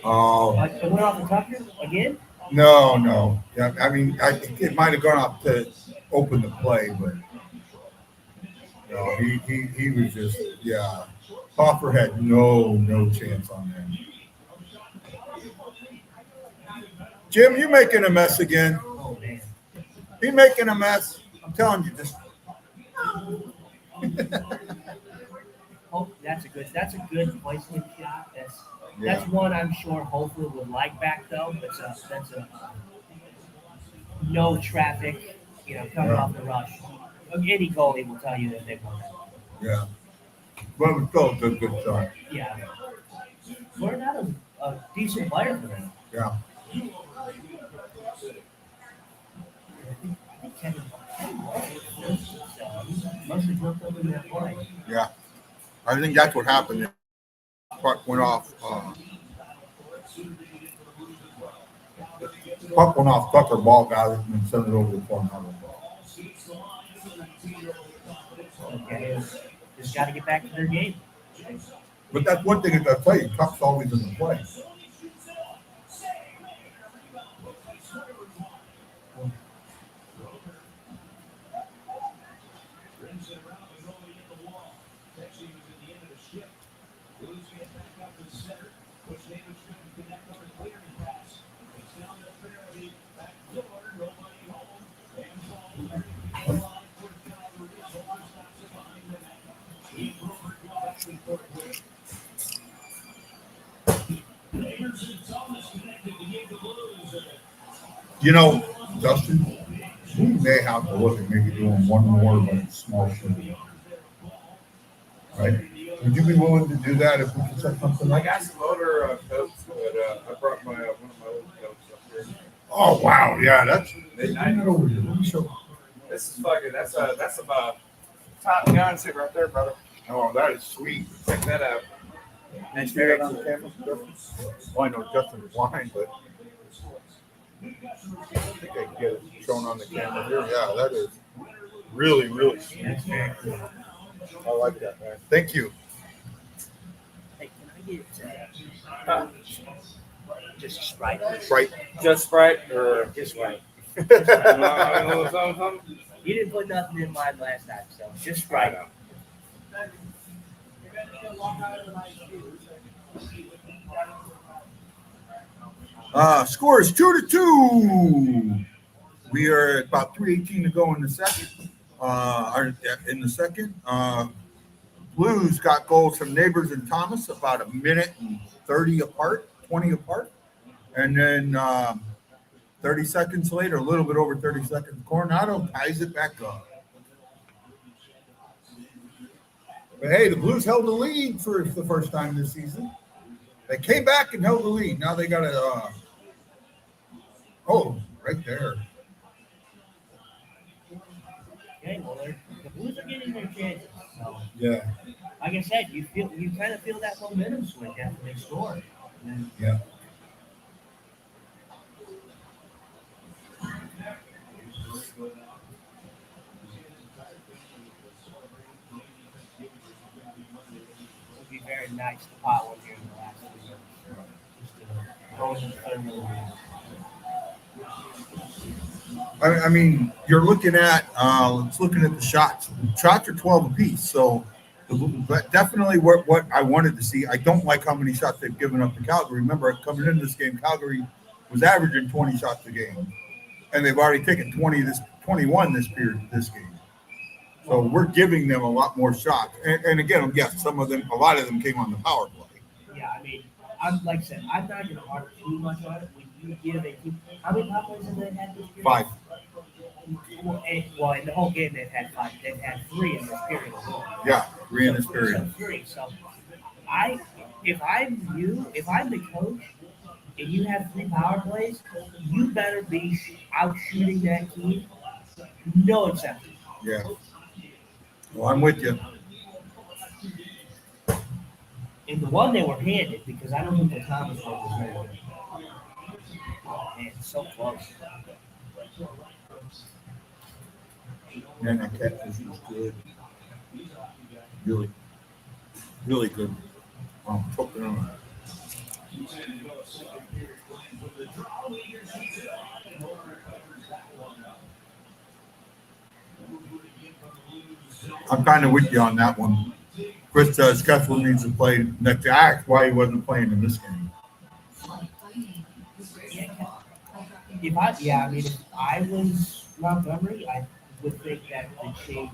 Oh. It went off the Tucker again? No. Yeah, I mean, I think it might have gone off to open the play, but no, he was just, yeah. Hoffer had no chance on that. Jim, you making a mess again. Oh, man. He making a mess. I'm telling you this. Oh, that's a good placement shot. That's one I'm sure hopefully would like back though. That's a no traffic, coming off the rush. Any goalie will tell you that they want that. Yeah. But it was still a good shot. Yeah. We're not a decent player for them. Yeah. I think Kevin mostly worked over in that play. Yeah. I think that's what happened. Puck went off. Puck went off. Tucker ball got it and then sent it over the corner. Okay. Just got to get back to their game. But that's one thing that I tell you, Puck's always in the play. Justin, we may have to look at maybe doing one more like small show. Right? Would you be willing to do that if we could set something like that? Gas motor coats. I brought my one of my little notes up here. Oh wow, yeah, that's Midnight. over here. Let me show. This is fucking. That's some top gun shit right there, brother. Oh, that is sweet. Check that out. And see that on the camera, Justin? Well, I know Justin is blind, but I think I can get it shown on the camera here. Yeah, that is really, really sweet. I like that, man. Thank you. Hey, can I get just Sprite? Right. Just Sprite or Just Sprite. something? You didn't put nothing in mine last time, so just Sprite. Score is 2-2. We are at about 3:18 to go in the second. Blues got goals from Neighbors and Thomas about a minute and 20 apart. And then 30 seconds later, a little bit over 30 seconds, Coronado ties it back up. But hey, the Blues held the lead for the first time this season. They came back and held the lead. Now they got a right there. Okay, well, the Blues are getting their chances. So, Yeah. like I said, you kind of feel that momentum swing after they score. And Yeah. it would be very nice to pile one here in the last 2 years. Just to throw in the third middle. I mean, you're looking at the shots. Shots are 12 apiece, so but definitely what I wanted to see. I don't like how many shots they've given up to Calgary. Remember, coming into this game, Calgary was averaging 20 shots a game, and they've already taken 21 this game. So we're giving them a lot more shots. And again, yes, a lot of them came on the power play. Yeah, I mean, like I said, I'm not going to harp too much on it. When you give a team, how many power plays have they had this year? 5. Well, in the whole game, they've had 5. They've had 3 in this period. Yeah, 3 in this period. So 3. So, if I'm the coach, and you have 3 power plays, you better be out shooting that team. No exception. Yeah. Well, I'm with you. And the one they were handed, because I don't think the Thomas one was very good. Oh, man, so close. Man, that catfish was good. Really, really good. I'm choking on it. I'm kind of with you on that one. Chris says Kessler needs to play next act. Why he wasn't playing in this game? If I was Montgomery, I would think that the change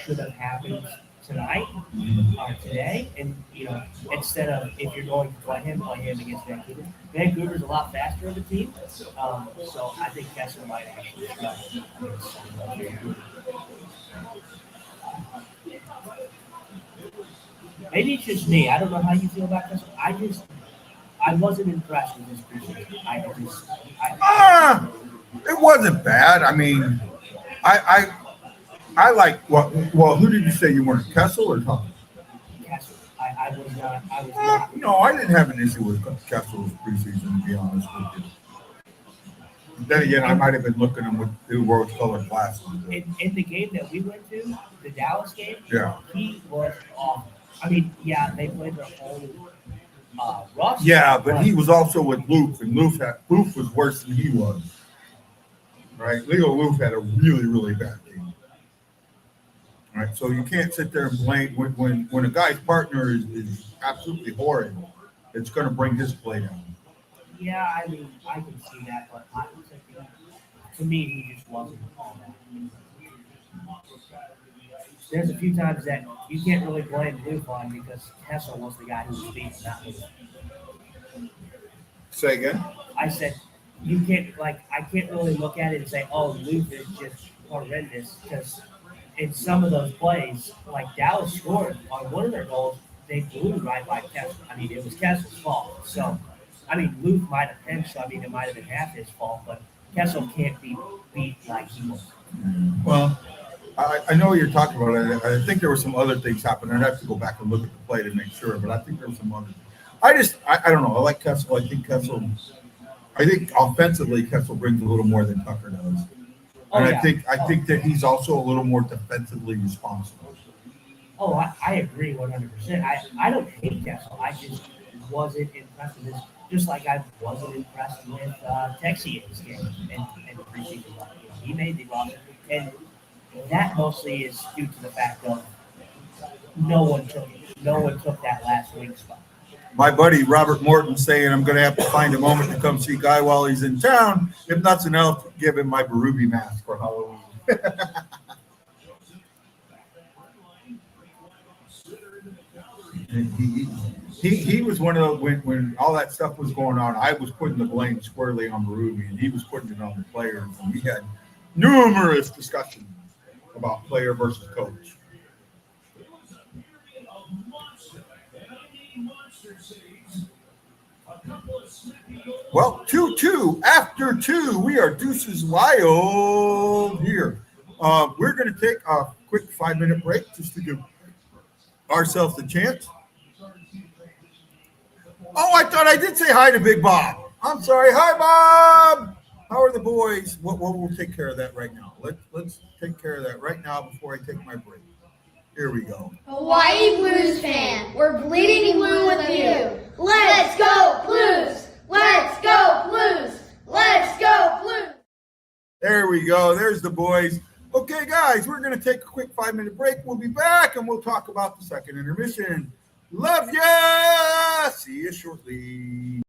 should have happened tonight or today. And, instead of, if you're going to play him against Vancouver. Vancouver's a lot faster of a team. So I think Kessler might actually struggle. Maybe it's just me. I don't know how you feel about Kessler. I wasn't impressed with his preseason. It wasn't bad. I mean, I like well, who did you say you weren't? Kessel or Thomas? Kessler. I was not. No, I didn't have an issue with Kessel's preseason, to be honest with you. But then again, I might have been looking at him with new rose-colored glasses. In the game that we went to, the Dallas game, Yeah. he was awful. I mean, yeah, they played their whole roster. Yeah, but he was also with Loof, and Loof was worse than he was. Right? Leo Loof had a really, really bad game. Right? So you can't sit there and blame when a guy's partner is absolutely horrid, it's going to bring his play down. Yeah, I mean, I can see that, but to me, he just wasn't all that. There's a few times that you can't really blame Loof on because Kessel was the guy who was beating that Loof. Say again? I said, I can't really look at it and say, oh, Loof is just horrendous because in some of those plays, like Dallas scored on one of their goals, they blew right by Kessel. I mean, it was Kessel's fault. So, I mean, Luke might have pinched, so I mean, it might have been half his fault, but Kessel can't be beat like he was. Well, I know what you're talking about. I think there were some other things happening. I'd have to go back and look at the play to make sure, but I think there were some other things. I don't know. I like Kessel. I think offensively, Kessel brings a little more than Tucker does. And I think that he's also a little more defensively responsible. Oh, I agree 100%. I don't hate Kessel. I just wasn't impressed with this. Just like I wasn't impressed with Texier's game and preseason. He made the roster, and that mostly is due to the fact of no one took that last wing spot. My buddy Robert Morton saying I'm going to have to find a moment to come see Guy while he's in town. If nothing else, give him my Berube mask for Halloween. He was one of the when all that stuff was going on. I was putting the blame squarely on Berube, and he was putting it on the players. And we had numerous discussions about player versus coach. Well, 2-2. After 2, we are deuces wild here. We're going to take a quick 5-minute break just to give ourselves a chance. Oh, I thought I did say hi to Big Bob. I'm sorry. Hi, Bob. How are the boys? We'll take care of that right now. Let's take care of that right now before I take my break. Here we go. Hawaii Blues fan, we're bleeding blue with you. Let's go Blues! Let's go Blues! Let's go Blues! There we go. There's the boys. Okay, guys, we're going to take a quick 5-minute break. We'll be back, and we'll talk about the second intermission. Love ya! See you shortly.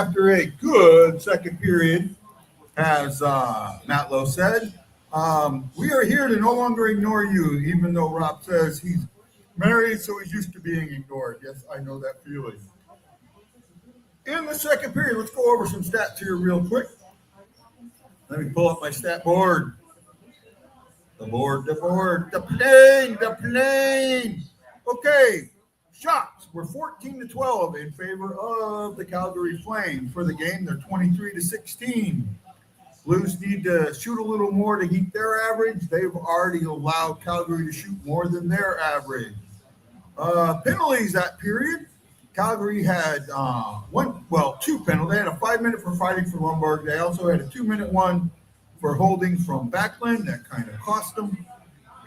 after a good second period, as Matt Lowe said. We are here to no longer ignore you, even though Rob says he's married, so he's used to being ignored. Yes, I know that feeling. In the second period, let's go over some stats here real quick. Let me pull up my stat board. The plane. Okay, shots were 14-12 in favor of the Calgary Flames. For the game, they're 23-16. Blues need to shoot a little more to keep their average. They've already allowed Calgary to shoot more than their average. Penalties that period. Calgary had two penalties. They had a 5-minute for fighting for Lundberg. They also had a 2-minute one for holding from Backlund. That kind of cost them.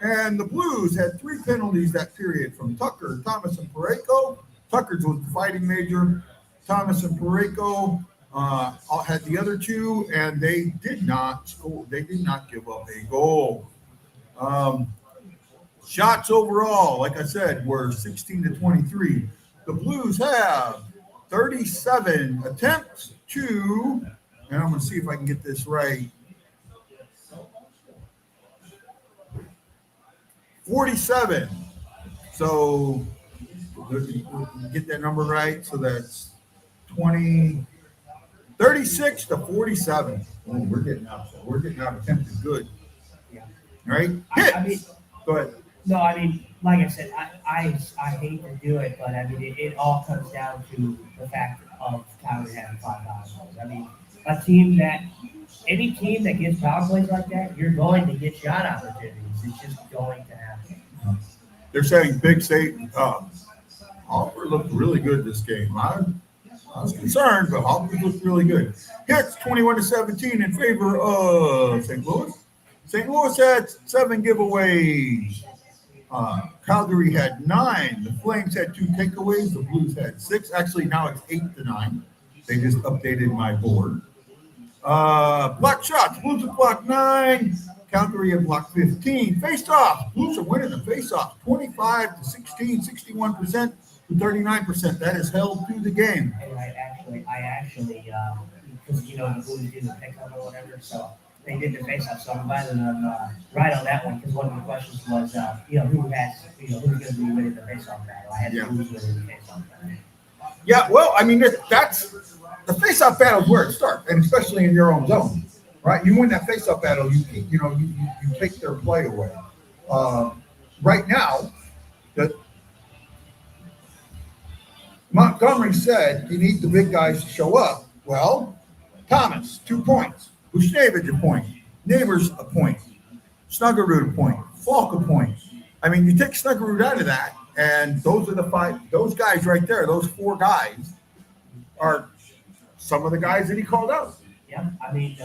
And the Blues had 3 penalties that period from Tucker, Thomas, and Parayko. Tucker's was the fighting major. Thomas and Parayko had the other 2, and they did not score. They did not give up a goal. Shots overall, like I said, were 16-23. The Blues have 37 attempts to, and I'm going to see if I can get this right, 47. So get that number right. So that's 36-47. Oh, we're getting out. We're getting out attempted good. Yeah. All right. I mean, go ahead. No, I mean, like I said, I hate to do it, but I mean, it all comes down to the fact of Calgary having 5 power plays. I mean, any team that gets power plays like that, you're going to get shot opportunities. It's just going to happen. They're saying Big Satan. Hopper looked really good this game. I was concerned, but Hopper looked really good. Hits 21-17 in favor of St. Louis. St. Louis had 7 giveaways. Calgary had 9. The Flames had 2 takeaways. The Blues had 6. Actually, now it's 8-9. They just updated my board. Block shots. Blues have blocked 9. Calgary have blocked 15. Face-offs. Blues are winning the face-offs. 25-16, 61% to 39%. That is held to the game. And I actually, because the Blues do the pickup or whatever, so they did the face-off. So I'm glad that right on that one, because one of the questions was, who's going to be winning the face-off battle. I had the Blues winning the face-off battle. Yeah, well, I mean, that's the face-off battle is where it starts, and especially in your own zone, right? You win that face-off battle, you take their play away. Right now, that Montgomery said you need the big guys to show up. Well, Thomas, 2 points. Bushnevich, a point. Neighbors, a point. Snuggerud, a point. Falk, a point. I mean, you take Snuggerud out of that, and those are the 5. Those guys right there, those 4 guys, are some of the guys that he called out. Yeah, he's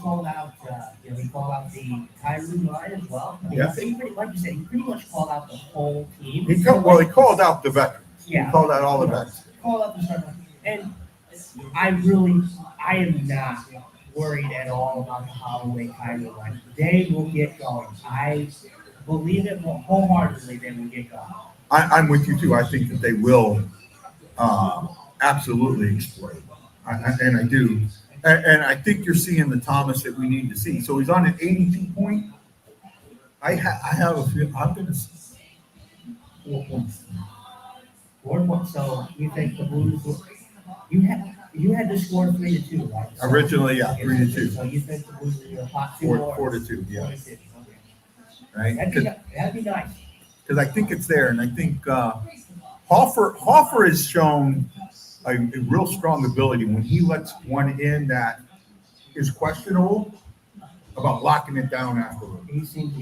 called out. He called out the Kyrie line as well. Yeah. Like you said, he pretty much called out the whole team. He called out the veterans. Yeah. He called out all the veterans. Called out the veterans. And I am not worried at all about the Holloway Kyrie line. They will get going. I believe it wholeheartedly. They will get going. I'm with you too. I think that they will absolutely explode. And I do. And I think you're seeing the Thomas that we need to see. So he's on an 82 point. I have a feeling I'm going to see 4 points. 4 points. So you think the Blues will, you had to score 3-2, right? So, Originally, yeah, 3-2. So you think the Blues will hot 2 4-2, yeah. 4-2, okay. Right? That'd be nice. Because I think it's there, and I think Hoffer has shown a real strong ability when he lets one in that is questionable about locking it down afterwards. He seems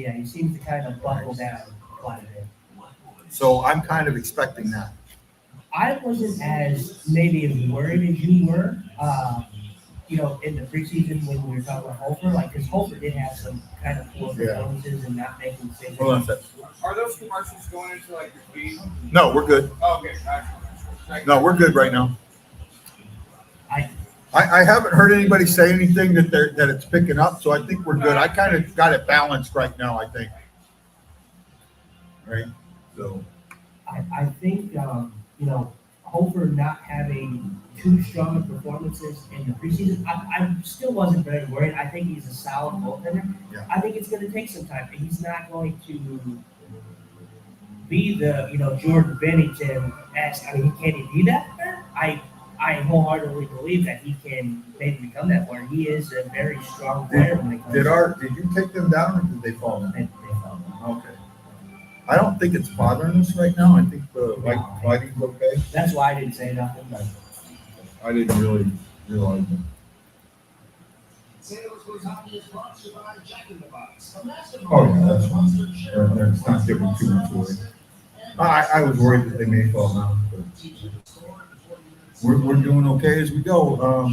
to kind of buckle down quite a bit. So I'm kind of expecting that. I wasn't as worried as you were, in the preseason when we were talking about Hofer, because Hofer did have some kind of poor performances and not making decisions. Hold on a second. Are those commercials going into your feed? No, we're good. Oh, okay. No, we're good right now. I haven't heard anybody say anything that it's picking up, so I think we're good. I kind of got it balanced right now, I think. Right? So I think over not having too strong of performances in the preseason, I still wasn't very worried. I think he's a solid goaltender. Yeah. I think it's going to take some time. He's not going to be the, Jordan Bennington as, can he be that? I wholeheartedly believe that he can maybe become that player. He is a very strong player when it comes Did you take them down or did they fall down? They fell down. Okay. I don't think it's bothering us right now. I think the lighting's okay. That's why I didn't say nothing. But I didn't really realize it. Oh yeah, that's fine. It's not giving too much away. I was worried that they may fall down, but we're doing okay as we go.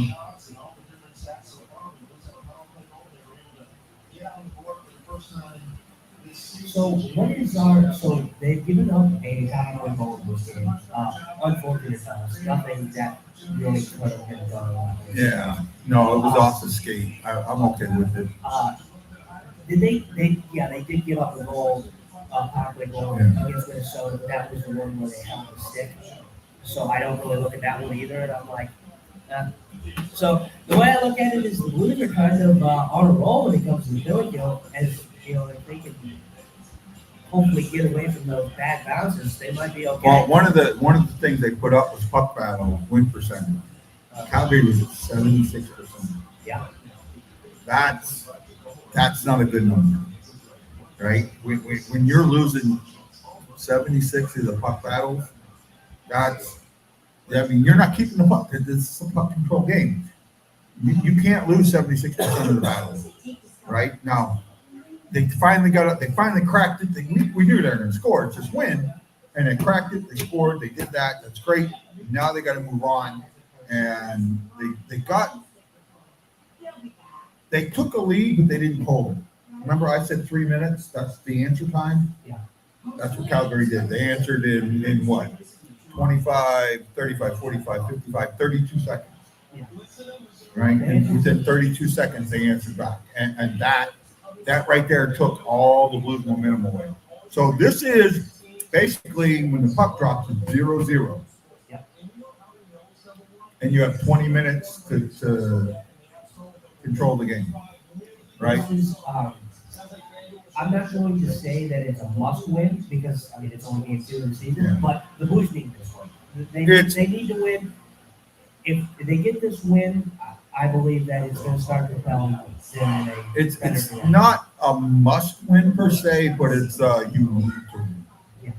So they've given up a halfway goal this game. Unfortunate for us, nothing that really could have been done. Yeah, no, it was off the skate. I'm okay with it. They did give up a goal, halfway goal against Minnesota, but that was the one where they held the stick. So I don't really look at that one either, and I'm like, so the way I look at it is the Blues are kind of on a roll when it comes to the Philly deal, as if they can hopefully get away from those bad bounces, they might be okay. Well, one of the things they put up was puck battle win percentage. Calgary was at 76%. Yeah. That's not a good number, right? When you're losing 76 of the puck battles, you're not keeping the puck. It's a puck control game. You can't lose 76% of the battles, right? Now, they finally cracked it. We knew they were going to score. It's just win. And they cracked it. They scored. They did that. That's great. Now they got to move on. And they took a lead, but they didn't hold it. Remember I said 3 minutes? That's the answer time? Yeah. That's what Calgary did. They answered in what? 25, 35, 45, 55, 32 seconds. Yeah. Right? And within 32 seconds, they answered back. And that right there took all the Blues momentum away. So this is basically when the puck drops to 0-0. Yep. And you have 20 minutes to control the game. Right? I'm not going to say that it's a must-win because, it's only game 2 of the season, but the Blues need this win. They need to win. If they get this win, I believe that it's going to start propelling them. It's not a must-win per se, but it's you need to win. Yeah.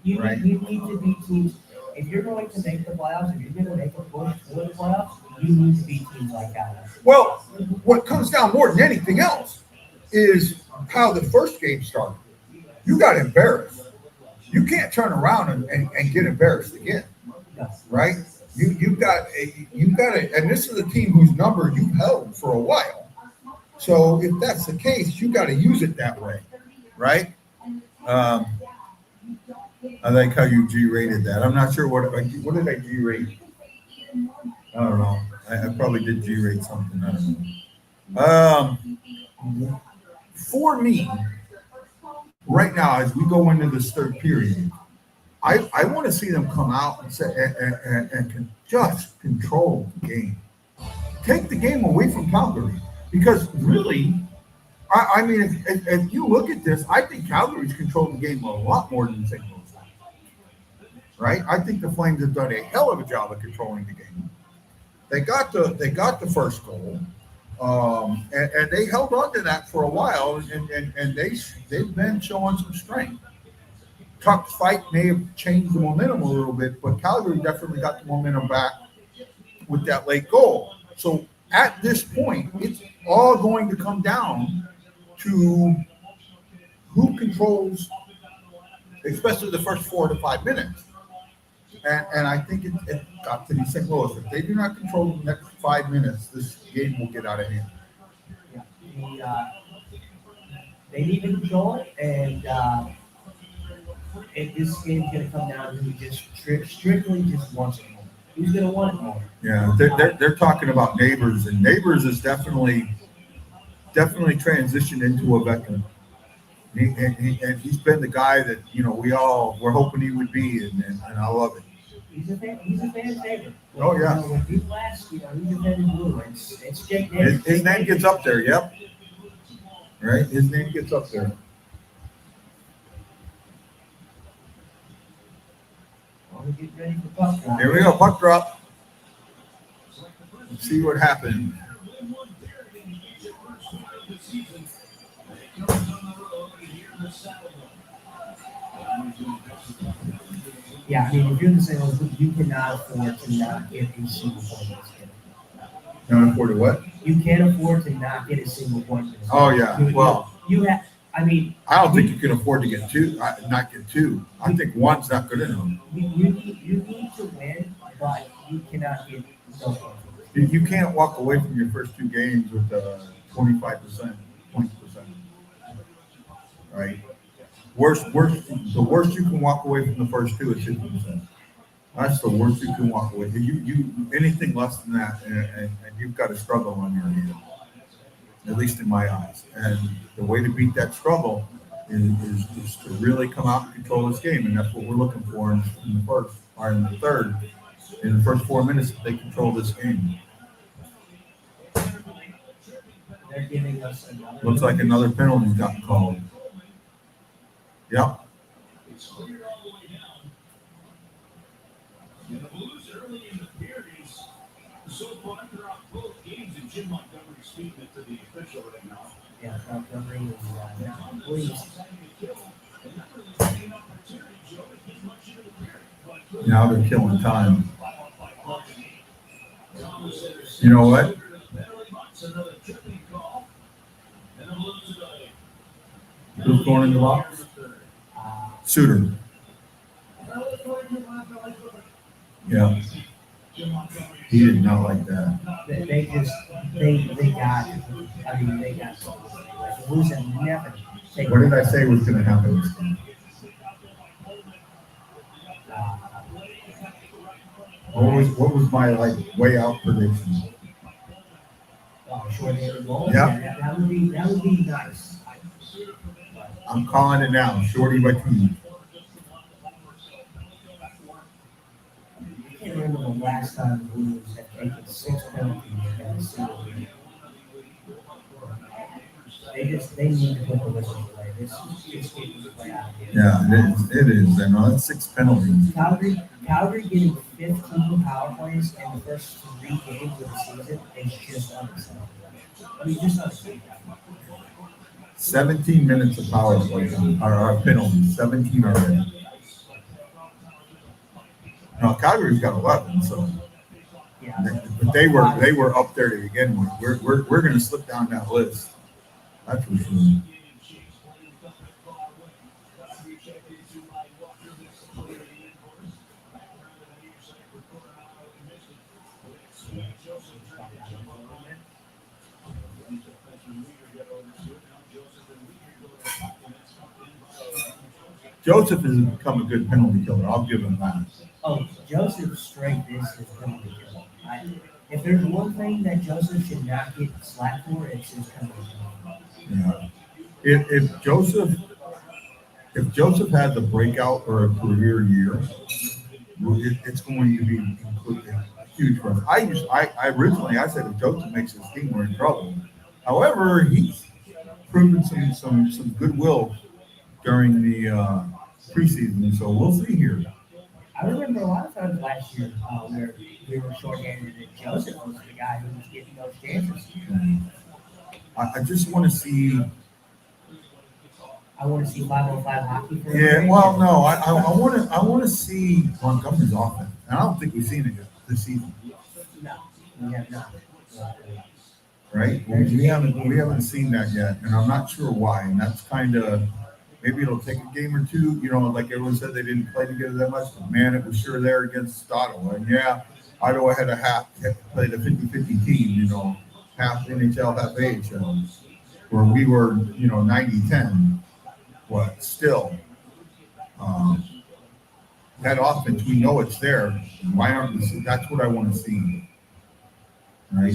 You need to beat teams. If you're going to make the playoffs, if you're going to make a push for the playoffs, you need to beat teams like that. Well, what comes down more than anything else is how the first game started. You got embarrassed. You can't turn around and get embarrassed again, right? You got and this is a team whose number you held for a while. So if that's the case, you got to use it that way, right? I like how you G-rated that. I'm not sure what did I G-rate? I don't know. I probably did G-rate something. I don't know. For me, right now, as we go into this third period, I want to see them come out and say and just control the game. Take the game away from Calgary. Because really, if you look at this, I think Calgary's controlled the game a lot more than St. Louis. Right? I think the Flames have done a hell of a job of controlling the game. They got the first goal, and they held on to that for a while, and they've been showing some strength. Tuck's fight may have changed the momentum a little bit, but Calgary definitely got the momentum back with that late goal. So at this point, it's all going to come down to who controls, especially the first 4 to 5 minutes. And I think it got to be St. Louis. If they do not control the next 5 minutes, this game will get out of hand. Yeah. They need to control it, and this game's going to come down to who just strictly just wants it more. Who's going to want it more? Yeah, they're talking about Neighbors, and Neighbors is definitely transitioned into a veteran. And he's been the guy that we're hoping he would be, and I love it. He's a fan favorite. Oh, yeah. When people ask, who defended Blue, it's Jake Davis. His name gets up there, yep. Right? His name gets up there. Well, we get ready for puck drop. Here we go, puck drop. Let's see what happened. Yeah, I mean, if you're the St. Louis Blues, you cannot afford to not get a single point in this game. Can't afford to what? You can't afford to not get a single point in this game. Oh, yeah. Well, you have. I mean, I don't think you can afford to get two, not get two. I think one's not good enough. you need to win, but you cannot get no points. You can't walk away from your first two games with 25% points percentage. Right? The worst you can walk away from the first two is 50%. That's the worst you can walk away. You anything less than that, and you've got a struggle on your hand, at least in my eyes. And the way to beat that struggle is to really come out and control this game, and that's what we're looking for in the first or in the third. In the first 4 minutes, they control this game. They're giving us another. Looks like another penalty got called. Yep. The Blues early in the series, so far throughout both games, and Jim Montgomery speaking it to the official right now. Yeah, Montgomery is please. Now they're killing time. You know what? Who's going in the box? Suter. Yeah. He did not like that. They got. I mean, they got. The Blues have never. What did I say was going to happen this game? What was my way out prediction? Short-handed goal. Yeah. That would be nice. I'm calling it now. Shorty by 2. I can't remember the last time the Blues have taken 6 penalties in a single game. They need to put the whistle away. This game is play out here. Yeah, it is. And that's 6 penalties. Calgary getting 15 power plays in the first 3 games of the season is just unacceptable. I mean, just unacceptable. 17 minutes of power play or penalties. 17 already. Now Calgary's got 11, so. Yeah. But they were up there to begin with. We're going to slip down that list. That's for sure. Joseph has become a good penalty killer. I'll give him that. Oh, Joseph's strength is his penalty kill. If there's one thing that Joseph should not get slack for, it's his penalty kill. Yeah. If Joseph has a breakout or a career year, it's going to be huge for him. I originally said if Joseph makes his team, we're in trouble. However, he's proven some goodwill during the preseason, so we'll see here. I remember a lot of times last year where we were shorthanded and Joseph was the guy who was getting those chances. I just want to see. I want to see 505 hockey for Yeah, well, no, I want to see Montgomery's offense. And I don't think we've seen it yet this season. No, we have not. Right? We haven't seen that yet, and I'm not sure why. And that's kind of maybe it'll take a game or two. You know, like everyone said, they didn't play together that much. But man, it was sure there against Ottawa. And yeah, Ottawa had played a 50-50 team. You know, half NHL, half AHL, where we were 90-10. But still, that offense, we know it's there. Why aren't we? That's what I want to see. Right?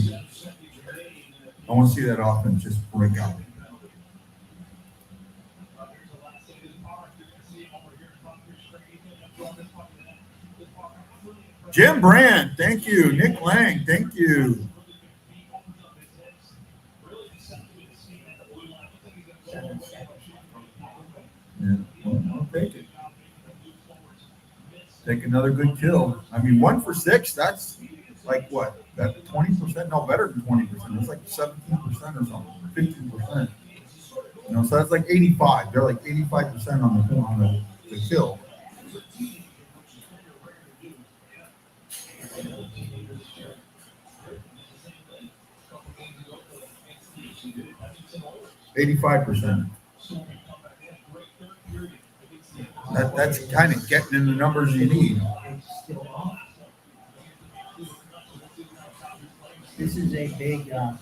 I want to see that offense just break out. Jim Brand, thank you. Nick Lang, thank you. Yeah, well, I'll take it. Take another good kill. I mean, 1 for 6, that's like what? That 20%? No, better than 20%. It's like 17% or something, 15%. You know, so that's like 85. They're like 85% on the kill. $85%. That's kind of getting in the numbers you need. This is a big, I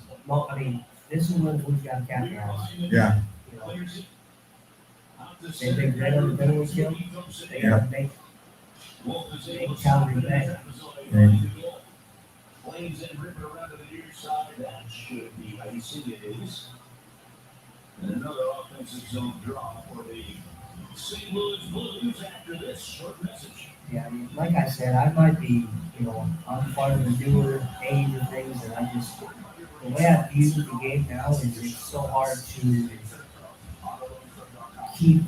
mean, this is when we've got capitalized. Yeah. You know, they big red on the penalty kill. They got to make calorie back. Flames and ripping around to the near side. That should be how you see it is. And another offensive zone draw for the St. Louis Blues after this short message. Yeah, I mean, like I said, I might be, you know, I'm part of the newer age of things, and I just, the way I view the game now is it's so hard to keep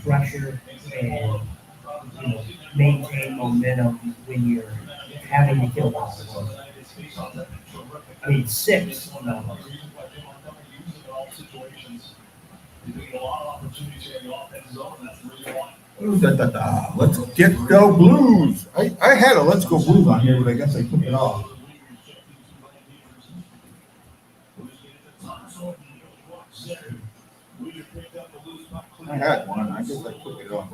pressure and, you know, maintain momentum when you're having to kill balls. I mean, 6. No. Let's get go Blues. I had a Let's Go Blues on here, but I guess I took it off. I had one. I guess I took it off.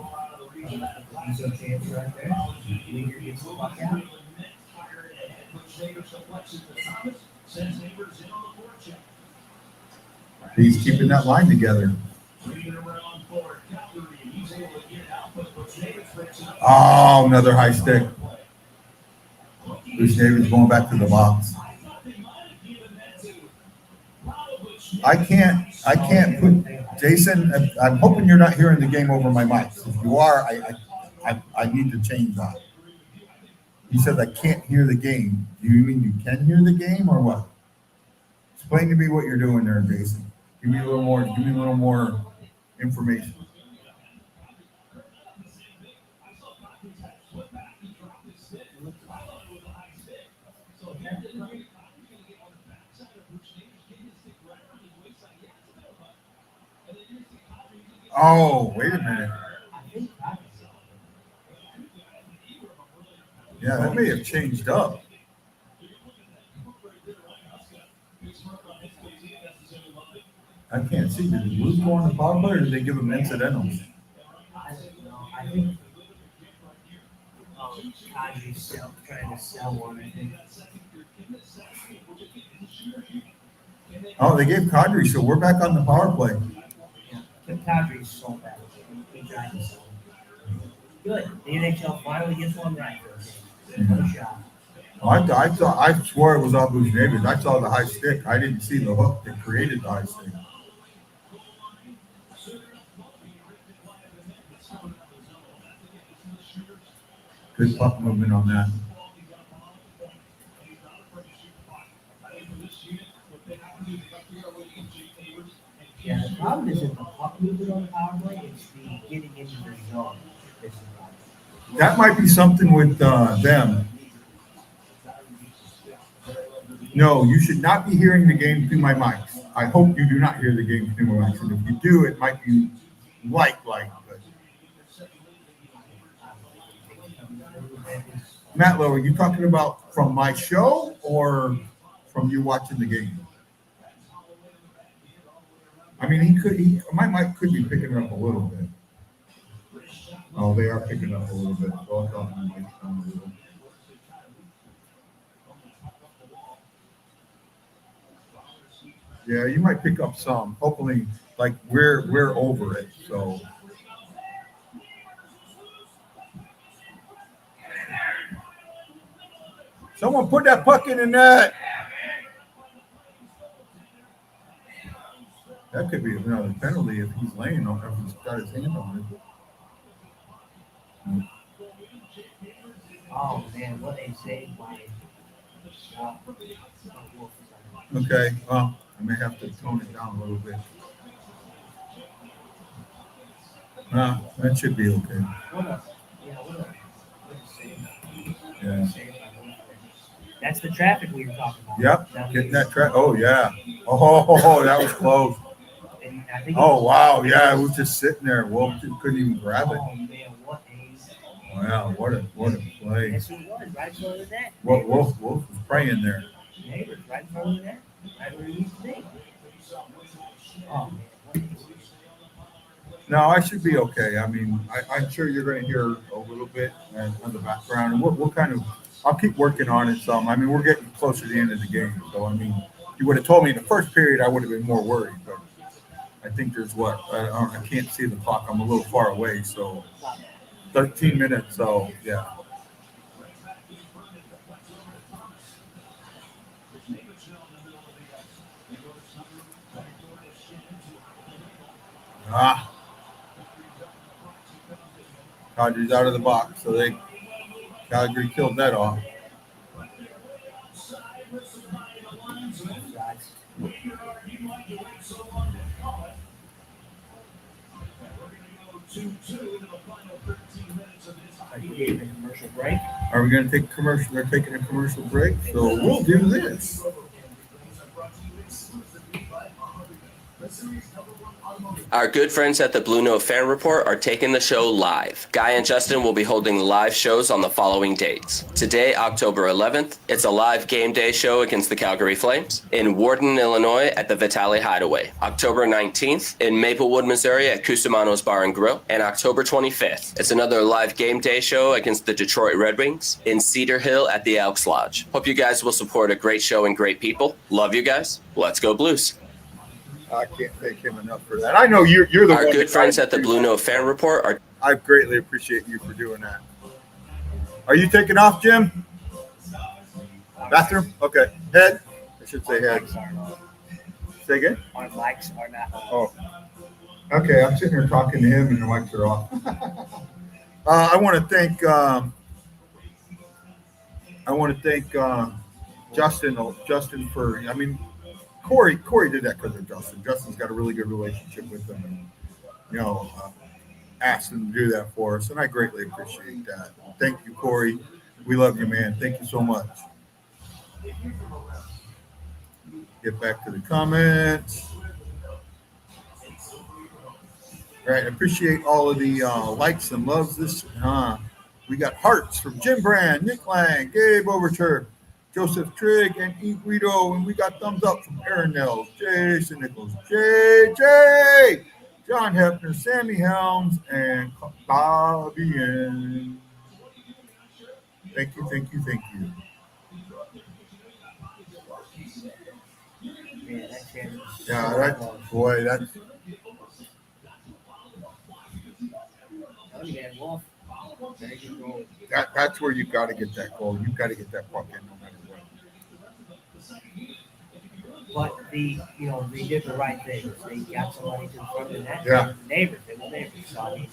He's keeping that line together. Oh, another high stick. Bruce Davis going back to the box. I can't put Jason. I'm hoping you're not hearing the game over my mic. If you are, I need to change that. He said I can't hear the game. Do you mean you can hear the game or what? Explain to me what you're doing there, Jason. Give me a little more information. Oh, wait a minute. Yeah, that may have changed up. I can't see. Did the Blues go on the power play or did they give them incidentals? I don't know. I think Kadri's trying to sell one, I think. Oh, they gave Kadri, so we're back on the power play. Yeah, Kadri's so bad. He tried to sell. Good. The NHL finally gets one right for him. No shot. I swore it was on Bruce Davis. I saw the high stick. I didn't see the hook that created the high stick. Good puck movement on that. Yeah, the problem isn't the puck movement on the power play, it's the getting into the zone. That might be something with them. No, you should not be hearing the game through my mics. I hope you do not hear the game through my mics. And if you do, it might be like. But Matt Lowe, are you talking about from my show or from you watching the game? I mean, my mic could be picking it up a little bit. Oh, they are picking up a little bit. So I'll talk to my mic down a little. Yeah, you might pick up some. Hopefully, like we're over it. So someone put that puck in the net. That could be another penalty if he's laying on it, if he's got his hand on it. Oh man, what a save by Wolf. Okay, well, I may have to tone it down a little bit. That should be okay. What a save. Yeah. Save by Wolf. That's the traffic we were talking about. Yep, getting that track. Oh, yeah. Oh, that was close. And I think Oh, wow. Yeah, it was just sitting there. Wolf couldn't even grab it. oh man, what a Wow, what a play. yes it was, right in front of the net. Wolf was praying there. Neighbors, right in front of the net. Right where he used to be. Oh man, what a No, I should be okay. I mean, I'm sure you're going to hear a little bit on the background, and we'll kind of. I'll keep working on it some. I mean, we're getting closer to the end of the game, so I mean, you would have told me in the first period, I would have been more worried. But I think there's I can't see the clock. I'm a little far away, so 13 minutes. So yeah. Dodgers out of the box, so Calgary killed that off. commercial break. Are we going to take a commercial? They're taking a commercial break, so we'll do this. Our good friends at the BlueNote Fan Report are taking the show live. Guy and Justin will be holding live shows on the following dates. Today, October 11th, it's a live game day show against the Calgary Flames in Warden, Illinois at the Vitale Hideaway. October 19th, in Maplewood, Missouri at Cusimano's Bar and Grill. And October 25th, it's another live game day show against the Detroit Red Wings in Cedar Hill at the Elks Lodge. Hope you guys will support a great show and great people. Love you guys. Let's go Blues. I can't thank him enough for that. I know you're the Our one. good friends at the BlueNote Fan Report are. I greatly appreciate you for doing that. Are you taking off, Jim? Bathroom? Okay. Head? I should say head. Say again? Our mics are not. Oh. Okay, I'm sitting here talking to him and the mics are off. I want to thank Justin for, I mean, Corey did that because of Justin. Justin's got a really good relationship with him, and asked him to do that for us, and I greatly appreciate that. Thank you, Corey. We love you, man. Thank you so much. Get back to the comments. All right, appreciate all of the likes and loves. We got hearts from Jim Brand, Nick Lang, Gabe Overture, Joseph Trigg, and E. Guido, and we got thumbs up from Aaron Nels, Jason Nichols, JJ, John Hefner, Sammy Helms, and Bobby N. Thank you. Yeah, that's where you got to get that goal. You got to get that puck in no matter what. But they did the right thing. They got somebody to the front of the net. Yeah. They were neighbors. So I mean,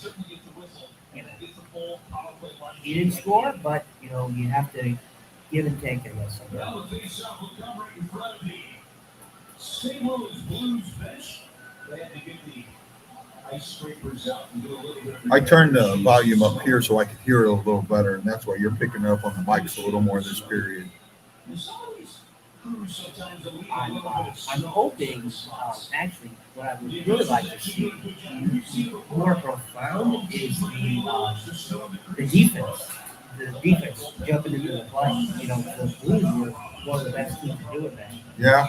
he didn't score, but you have to give and take in this. I turned the volume up here so I could hear it a little better, and that's why you're picking it up on the mics a little more this period. I'm hoping, actually, what I would really like to see more profound is the defense. The defense jumping into the play. The Blues were one of the best teams to do it, man. Yeah.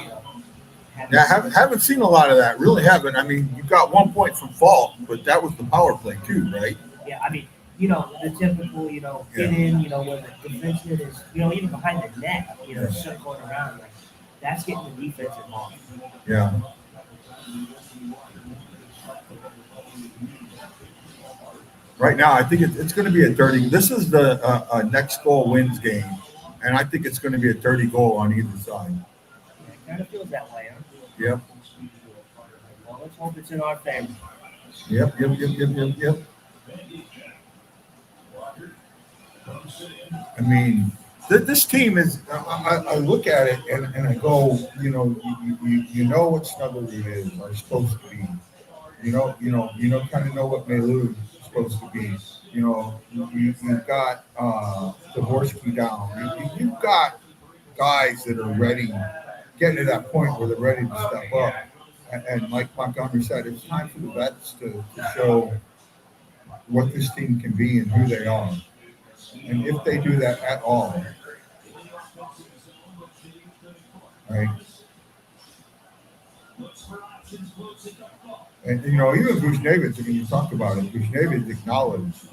Yeah, haven't seen a lot of that. Really haven't. I mean, you got 1 point from fault, but that was the power play too, right? Yeah, I mean, the typical, get in, where the defenseman is, even behind the net, circling around, like that's getting the defense involved. Yeah. Right now, I think it's going to be a dirty. This is the next goal wins game, and I think it's going to be a dirty goal on either side. Yeah, it kind of feels that way, huh? Yep. Well, let's hope it's in our favor. Yep. I mean, this team is. I look at it and I go, you know what Snuggledy is or supposed to be. Kind of know what Melu is supposed to be. You've got Dvorsky down. You've got guys that are ready, getting to that point where they're ready to step up. And like Montgomery said, it's time for the vets to show what this team can be and who they are. And if they do that at all, right? And even Bushnavic, I mean, you talked about it. Bushnavic acknowledged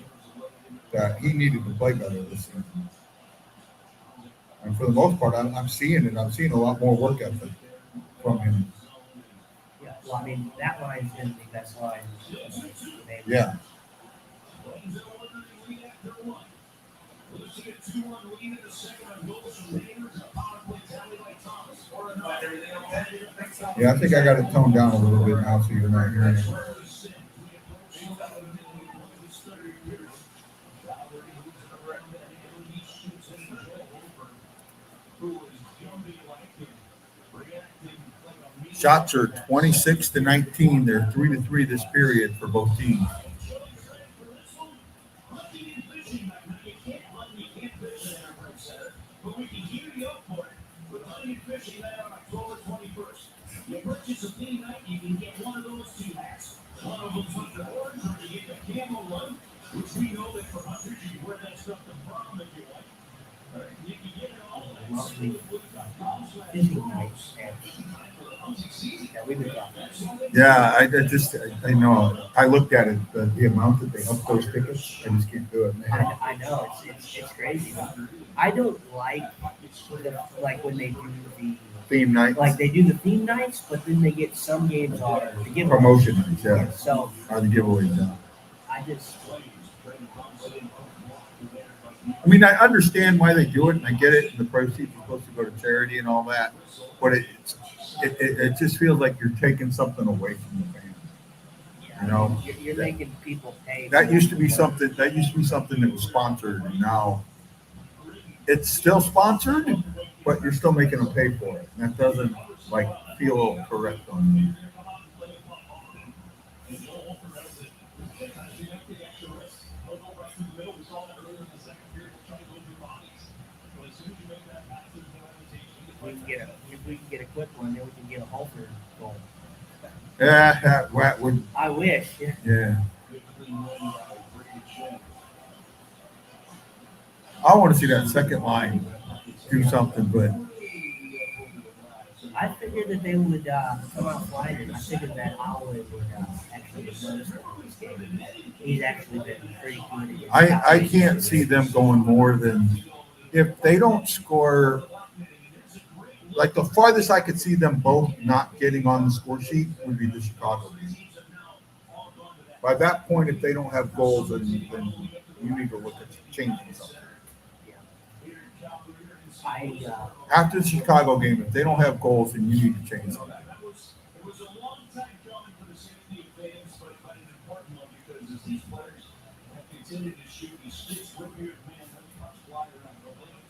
that he needed to play better this season. And for the most part, I'm seeing it. I'm seeing a lot more work ethic from him. Yeah, well, I mean, that line's been the best line. Yeah. Yeah, I think I got it toned down a little bit now so you're not hearing it. Shots are 26-19. They're 3-3 this period for both teams. You purchase a theme night, you can get one of those 2 hats. One of them's with the orange, or you get the camo one, which we know that for hunters you can wear that stuff to prom if you like. You can get it all. Fishing nights. Yeah, we've been talking. Yeah, I know. I looked at it, the amount that they up those tickets. I just can't do it, man. I know it's crazy. I don't like when they do the Theme night, like they do the theme nights, but then they get some games on the giveaways. Promotion nights, yeah. So Or the giveaways, yeah. I mean, I understand why they do it, and I get it. And the proceeds are supposed to go to charity and all that, but it just feels like you're taking something away from the fans. You're making people pay. That used to be something. That was sponsored, and now it's still sponsored, but you're still making them pay for it. And that doesn't feel correct on me. If we can get a quick one, then we can get a halter goal. Yeah, that would. I wish. Yeah. I want to see that second line do something, but I figured that they would come out flying. I figured that Hideaway would actually get noticed in this game. He's actually been pretty good. I can't see them going more than if they don't score. Like the farthest I could see them both not getting on the score sheet would be the Chicago game. By that point, if they don't have goals, then you need to look at changing something. After the Chicago game, if they don't have goals, then you need to change something.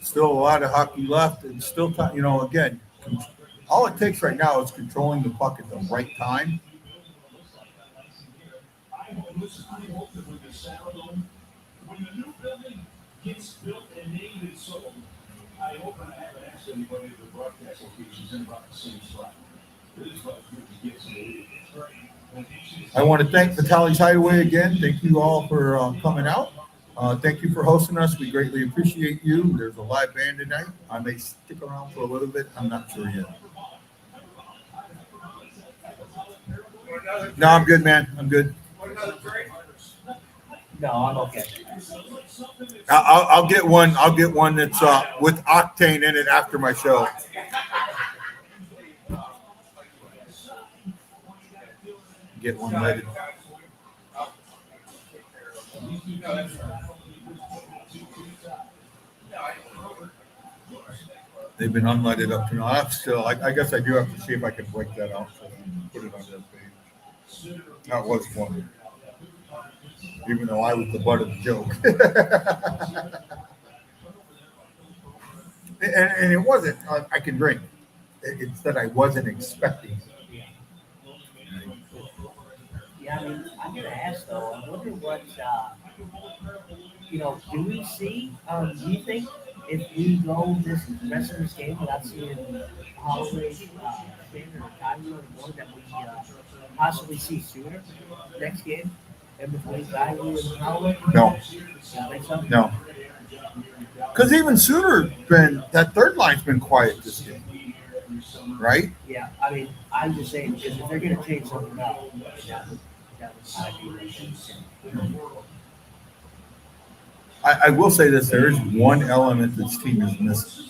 Still a lot of hockey left, and still, again, all it takes right now is controlling the puck at the right time. When the new building gets built and named and sold, I hope I haven't asked anybody at the broadcast locations in about the same spot. It is about good to get some. I want to thank Vitalie's Hideaway again. Thank you all for coming out. Thank you for hosting us. We greatly appreciate you. There's a live band tonight. I may stick around for a little bit. I'm not sure yet. No, I'm good, man. I'm good. No, I'm okay. I'll get one. I'll get one that's with octane in it after my show. Get one ready. They've been unlighted up to now. I guess I do have to see if I can break that out so I can put it on their page. That was fun. Even though I was the butt of the joke. And it wasn't, I can drink. It's that I wasn't expecting. Yeah, I mean, I'm gonna ask though. I wonder what do we see? Do you think if we go this rest of this game without seeing Holloway, Shannon, or Kyrie on the board, that we possibly see sooner next game in between Kyrie and Holloway? No, You think so? no. Because even sooner, that third line's been quiet this game, right? Yeah, I mean, I'm just saying because if they're gonna change something up, that would I will say this: there is one element this team is missing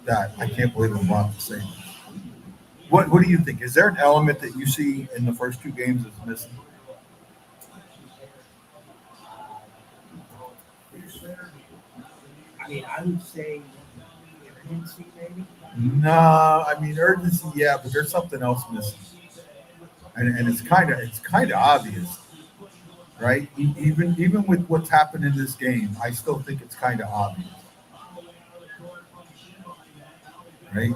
that I can't believe I'm about to say. What do you think? Is there an element that you see in the first two games that's missing? I mean, I would say urgency, maybe. No, I mean urgency, yeah, but there's something else missing, and it's kind of obvious, right? Even with what's happened in this game, I still think it's kind of obvious, right?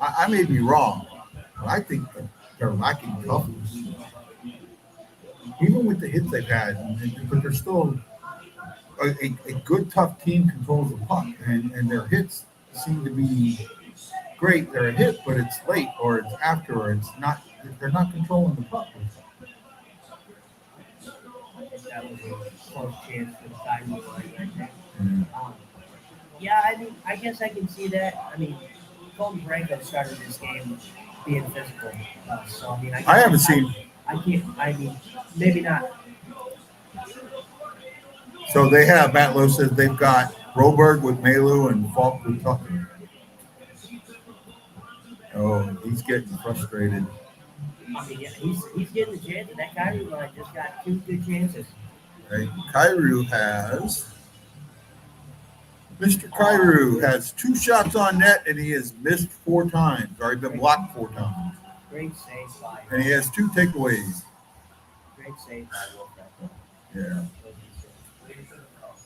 I may be wrong, but I think that they're lacking toughness, even with the hits they've had, but they're still a good tough team controls the puck, and their hits seem to be great. They're a hit, but it's late or it's after or it's not. They're not controlling the puck. That was a close chance for the Tigers right there. Yeah, I mean, I guess I can see that. I mean, Colton Branco started this game being physical, so I mean, I haven't seen. I can't. I mean, maybe not. So they have, Matt Lowe says they've got Broberg with Malu and Falk with Tucker. Oh, he's getting frustrated. I mean, yeah, he's getting the chance, and that Kyrie line just got two good chances. Right. Mr. Kyrou has 2 shots on net, and he has missed 4 times, or he's been blocked 4 times. Great save by. And he has 2 takeaways. Great save by Wolf. Yeah.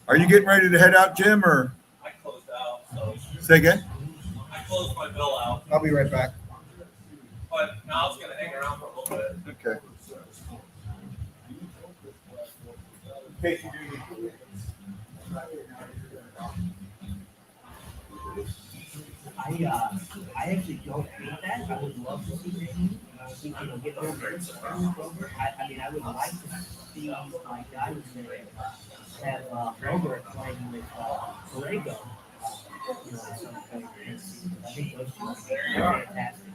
Are you getting ready to head out, Jim, or? I closed out, so Say again? I closed my bill out, I'll be right back. but now I was gonna hang around for a little bit. Okay. I actually don't hate that. I would love to see Jamie. Get over. I mean, I would like to see, like I was saying, have Robert playing with Borrego. At some point in the season. I think those two would be fantastic.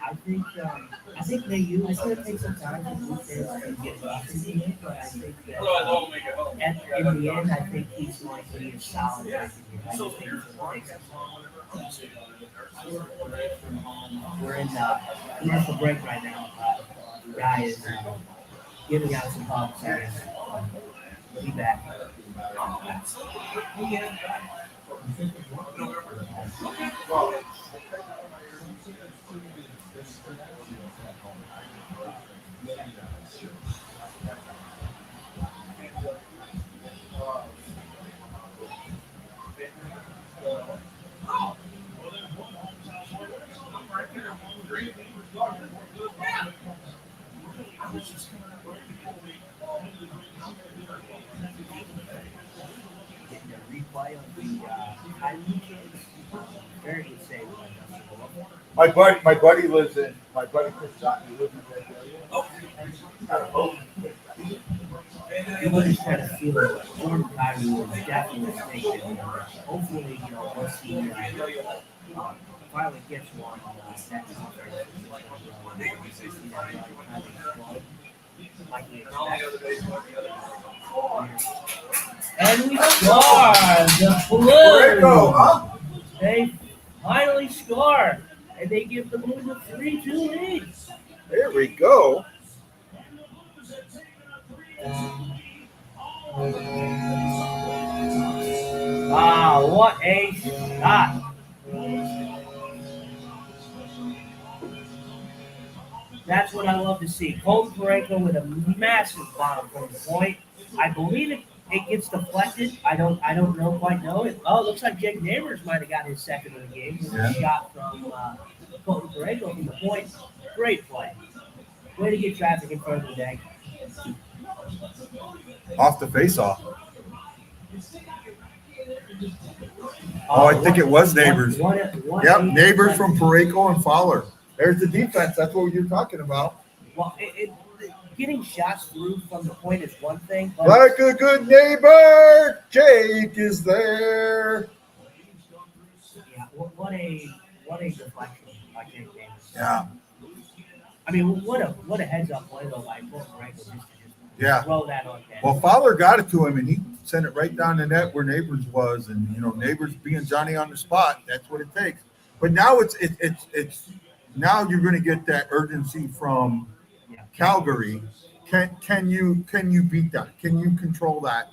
I think Mayu is going to take some time to move there and get back into it, but I think that in the end, I think he's going to be a solid. I just think he's going to take some time. We're in commercial break right now. The guy is giving out some pumps. We'll be back. My buddy lives in. My buddy Chris Johnson lives in that area. Everybody's trying to feel it. Jordan Kyrie was definitely thinking. Hopefully, once he finally gets one, that and we score! The Blues! They finally score! And they give the Blues a 3-2 lead. There we go. Wow, what a shot. That's what I love to see. Colton Pareko with a massive bottom from the point. I believe it it gets deflected. I don't quite know it. Oh, it looks like Jake Neighbors might have got his second of the game. Yeah. Shot from Colton Borrego from the point. Great play. Way to get traffic in front of the net. Off the face-off. Oh, I think it was Neighbors. Yep, Neighbors from Pareko and Fowler. There's the defense. That's what you're talking about. Well, getting shots through from the point is one thing. But Like a good neighbor, Jake is there. yeah, what a deflection by Jake Davis. Yeah. I mean, what a heads up play though by Colton Borrego just Yeah. throw that on net. Well, Fowler got it to him, and he sent it right down the net where Neighbors was, and Neighbors being Johnny on the spot. That's what it takes. But now it's now you're going to get that urgency from Calgary. Can you beat that? Can you control that?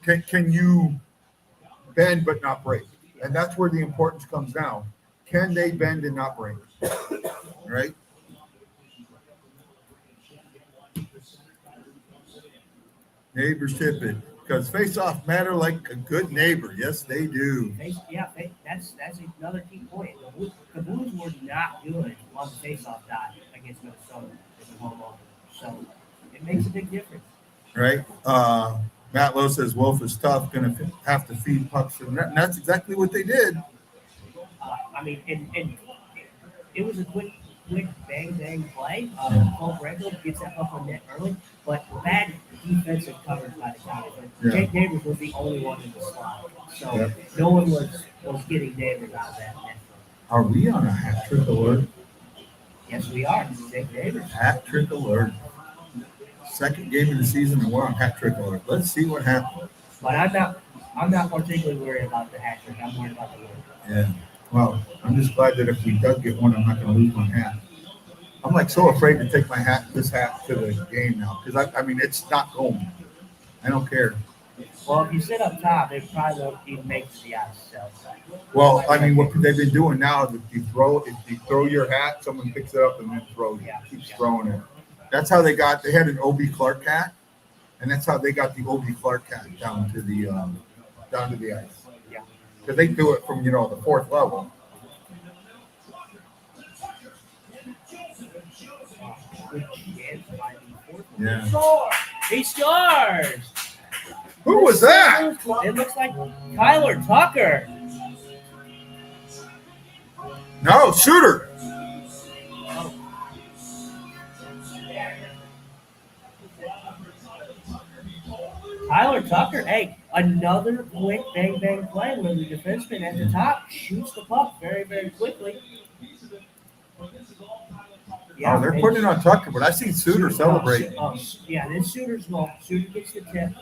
Can you bend but not break? And that's where the importance comes down. Can they bend and not break? Right? Neighbors tip it because face-off matter like a good neighbor. Yes, they do. That's another key point. The Blues were not good on the face-off dot against Minnesota as a home opener, so it makes a big difference. Right? Matt Lowe says Wolf is tough, going to have to feed pucks, and that's exactly what they did. I mean, and it was a quick bang play. Cole Borrego gets that puck on net early, but bad defensive coverage by the Coyotes. Yeah. Jake Neighbors was the only one in the slot, so Yeah. no one was getting Neighbors out of that net. Are we on a hat trick alert? Yes, we are. Jake Neighbors. Hat trick alert. Second game of the season, and we're on hat trick alert. Let's see what happens. But I'm not particularly worried about the hat trick. I'm worried about the win. Yeah. Well, I'm just glad that if we does get one, I'm not going to lose my hat. I'm like so afraid to take this hat to the game now because I mean it's not going. I don't care. Well, if you sit up top, it probably won't even make it to the ice. So. Well, I mean what they've been doing now is if you throw your hat, someone picks it up and then throws it. Keeps throwing it. That's how they had an O.B. Clark hat, and that's how they got the O.B. Clark hat down to the ice. Yeah. Because they do it from the fourth level. Yeah. He scores! Who was that? It looks like Tyler Tucker. No, Suter. Tyler Tucker, hey, another quick bang play where the defenseman at the top shoots the puck very, very quickly. Yeah, they're putting it on Tucker, but I see Suter celebrating. Yeah, this Suter's goal. Suter gets the tip. There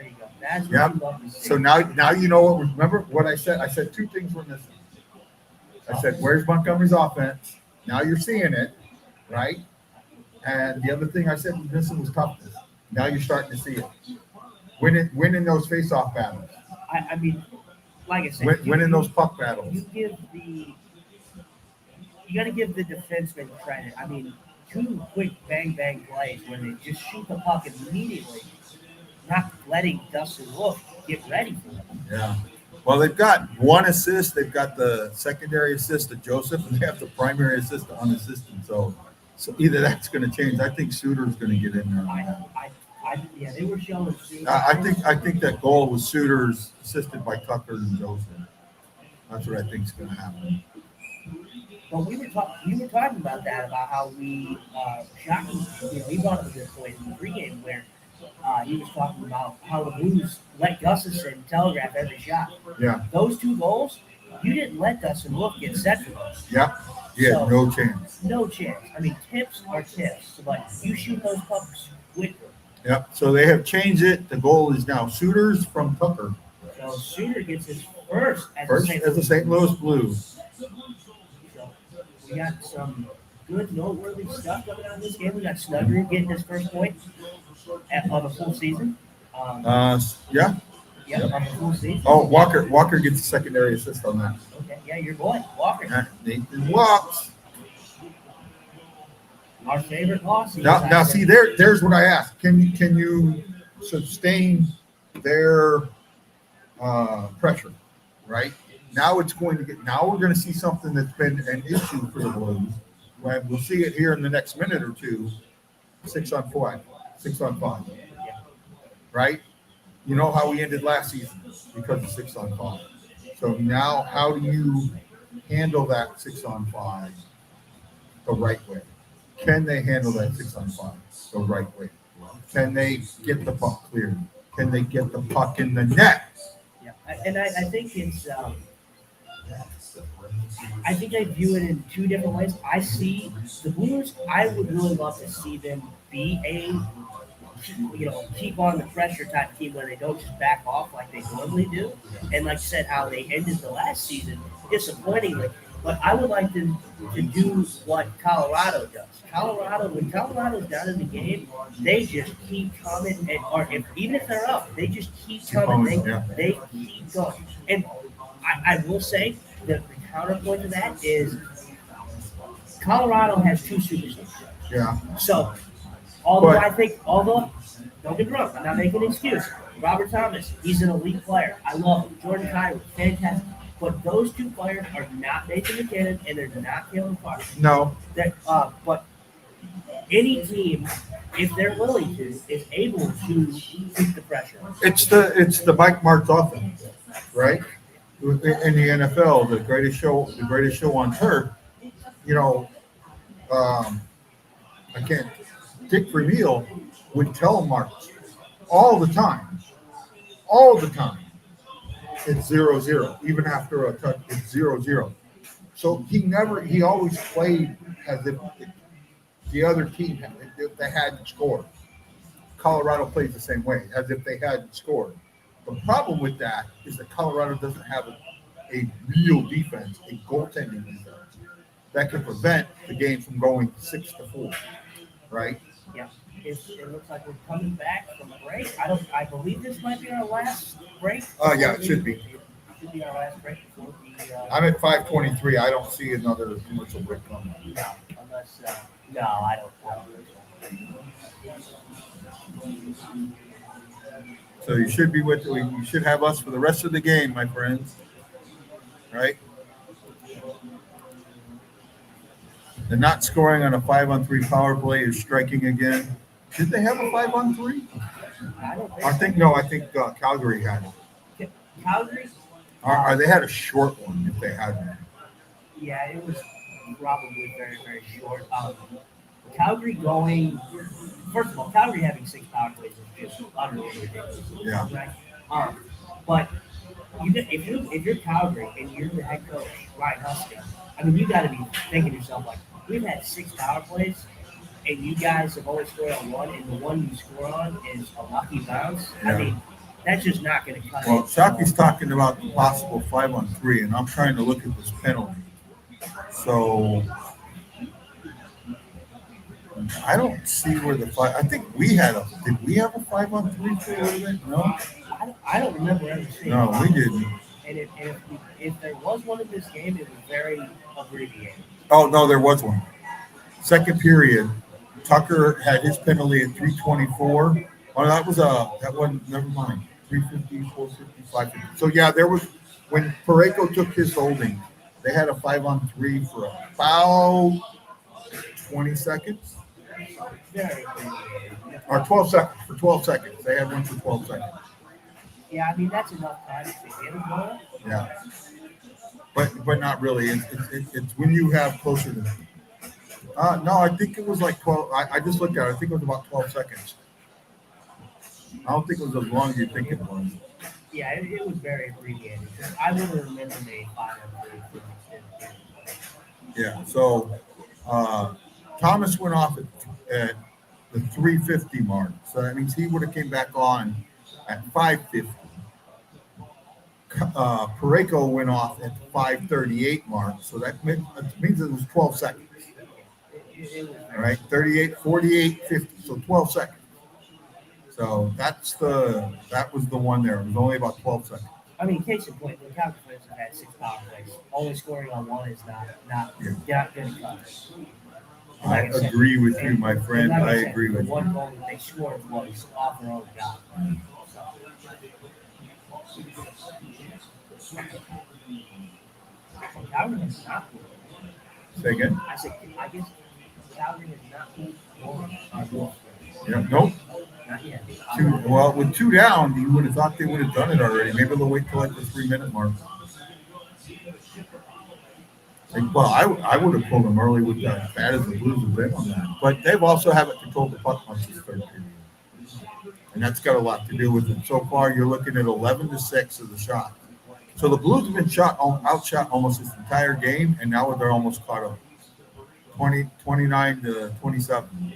you go. That's what Yep. you love to see. So now you know what. Remember what I said? I said two things were missing. I said, "Where's Montgomery's offense?" Now you're seeing it, right? And the other thing I said was missing was toughness. Now you're starting to see it. Winning those face-off battles. I mean, like I said, Winning those puck battles. You got to give the defenseman credit. I mean, two quick bang plays where they just shoot the puck immediately, not letting Dustin Wolf get ready for it. Yeah. Well, they've got one assist. They've got the secondary assist to Joseph, and they have the primary assist to unassisted. So either that's going to change. I think Suter's going to get in there. Yeah, they were showing Suter. I think that goal was Suter's assisted by Tucker and Joseph. That's what I think is going to happen. But we were talking about that, about how we shot. He brought up a good point in the pregame where he was talking about how the Blues let Gustafson telegraph every shot. Yeah. Those two goals, you didn't let Dustin Wolf get set for those. Yep. Yeah, no chance. No chance. I mean, tips are tips, but you shoot those pucks quickly. Yep. So they have changed it. The goal is now Suter's from Tucker. So Suter gets his first as a St. Louis Blue. So we got some good, noteworthy stuff coming out of this game. We got Snugger getting his first point of a full season. Yeah. Yeah, of a full season. Oh, Walker gets a secondary assist on that. Okay, yeah, your boy, Walker. Nathan Walks. our favorite loss. Now see there's what I asked. Can you sustain their pressure? Right now we're going to see something that's been an issue for the Blues. We'll see it here in the next minute or two. 6-on-5, 6-on-5. Right? You know how we ended last season because of 6-on-5. So now, how do you handle that 6-on-5 the right way? Can they handle that 6-on-5 the right way? Can they get the puck cleared? Can they get the puck in the net? Yeah, and I think it's. I think I view it in two different ways. I see the Blues. I would really love to see them be a, keep on the pressure type team where they don't just back off like they normally do. And like I said, how they ended the last season disappointingly. But I would like them to do what Colorado does. When Colorado's down in the game, they just keep coming, even if they're up, they just keep coming. They keep going. And I will say that the counterpoint to that is Colorado has two superstars. Yeah. So, although don't get me wrong, I'm not making an excuse. Robert Thomas, he's an elite player. I love him. Jordan Kyrou, fantastic. But those two players are not Nathan McKinnon and they're not Kalen Clark. No. But any team, if they're willing to, is able to keep the pressure. It's the Mike Martz offense, right? In the NFL, the greatest show on turf. Dick Vermeil would tell Martz all the time, it's 0-0. Even after a touch, it's 0-0. So he always played as if the other team they hadn't scored. Colorado plays the same way, as if they hadn't scored. The problem with that is that Colorado doesn't have a real defense, a goaltending defense that can prevent the game from going 6-4, right? Yeah. It looks like we're coming back from a break. I believe this might be our last break. Yeah, it should be. It should be our last break before I'm at 5:23. I don't see another commercial break coming. No, unless no, I don't think so. So you should have us for the rest of the game, my friends. Right? The not scoring on a 5-on-3 power play is striking again. Did they have a 5-on-3? I think Calgary had it. Calgary? They had a short one if they had one. Yeah, it was probably very, very short. Calgary going, first of all, Calgary having 6 power plays is just utterly ridiculous. Yeah. Right? But if you're Calgary and you're the head coach, Ryan Huska, I mean, you got to be thinking to yourself, like, we've had 6 power plays, and you guys have only scored on one, and the one you score on is a lucky bounce. Yeah. I mean, that's just not going to cut it. Well, Shockey's talking about the possible 5-on-3, and I'm trying to look at this penalty. So I don't see where the 5. I think we had did we have a 5-on-3 for a little bit? No. I don't remember ever seeing. No, we didn't. And if there was one in this game, it was very abbreviated. Oh no, there was one. Second period, Tucker had his penalty at 3:24. Oh, that one. Never mind. 350, 450, 550. So yeah, there was when Parayko took his holding. They had a 5-on-3 for about 20 seconds. Or 12 seconds. For 12 seconds. They had one for 12 seconds. Yeah, I mean, that's enough time to get a goal. Yeah. But not really. It's when you have closer to that. No, I think it was like 12. I just looked at it. I think it was about 12 seconds. I don't think it was as long as you think it was. Yeah, it was very abbreviated. I would have remembered a 5-on-3. Yeah, so Thomas went off at the 350 mark. So that means he would have came back on at 550. Parayko went off at the 538 mark. So that means it was 12 seconds. All right, 38, 48, 50. So 12 seconds. So that was the one there. It was only about 12 seconds. I mean, case in point, the Calgary Flames have had 6 power plays. Only scoring on one is not good enough. I agree with you, my friend. I agree with the you. one goal that they scored was off their own job. Calgary has not moved. Say again? I said, I guess Calgary has not moved forward. Yeah, nope. Not yet. Well, with 2 down, you would have thought they would have done it already. Maybe they'll wait till like the 3-minute mark. Well, I would have pulled them early with that bad as the Blues have been on that. But they've also haven't controlled the puck much this third period. And that's got a lot to do with it. So far, you're looking at 11-6 of the shot. So the Blues have been outshot almost this entire game, and now they're almost caught up. 29-27.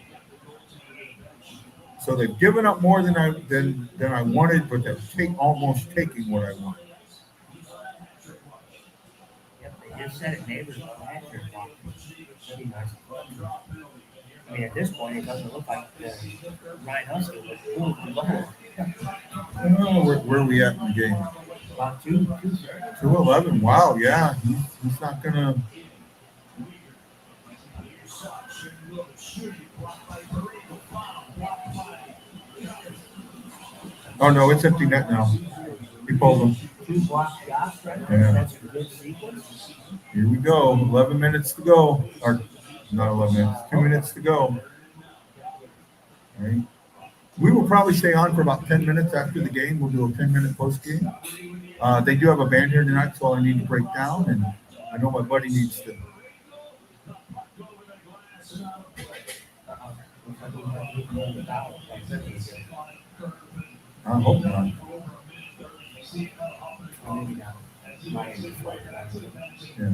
So they've given up more than I wanted, but they're almost taking what I want. Yep, they just said it. Neighbors last year. Pretty nice. I mean, at this point, it doesn't look like Ryan Husky was cool to lower. Where are we at in the game? About 2-11. Wow, yeah. He's not going to. Oh, no, it's empty net now. He pulled them. 2 block shots, right? Yeah. That's a good sequence. Here we go. 11 minutes to go. Or not 11 minutes. 2 minutes to go. All right. We will probably stay on for about 10 minutes after the game. We'll do a 10-minute post game. They do have a band here tonight, so I need to break down, and I know my buddy needs to. I hope not. Yeah.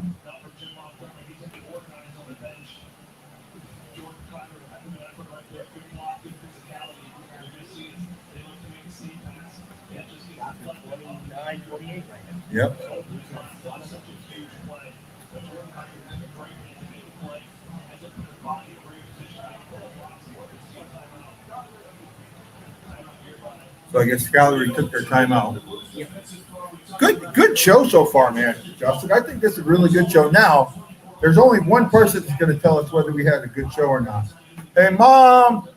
Yep. So I guess Calgary took their time out. Good show so far, man, Justin. I think this is a really good show. Now, there's only one person that's going to tell us whether we had a good show or not. Hey, Mom.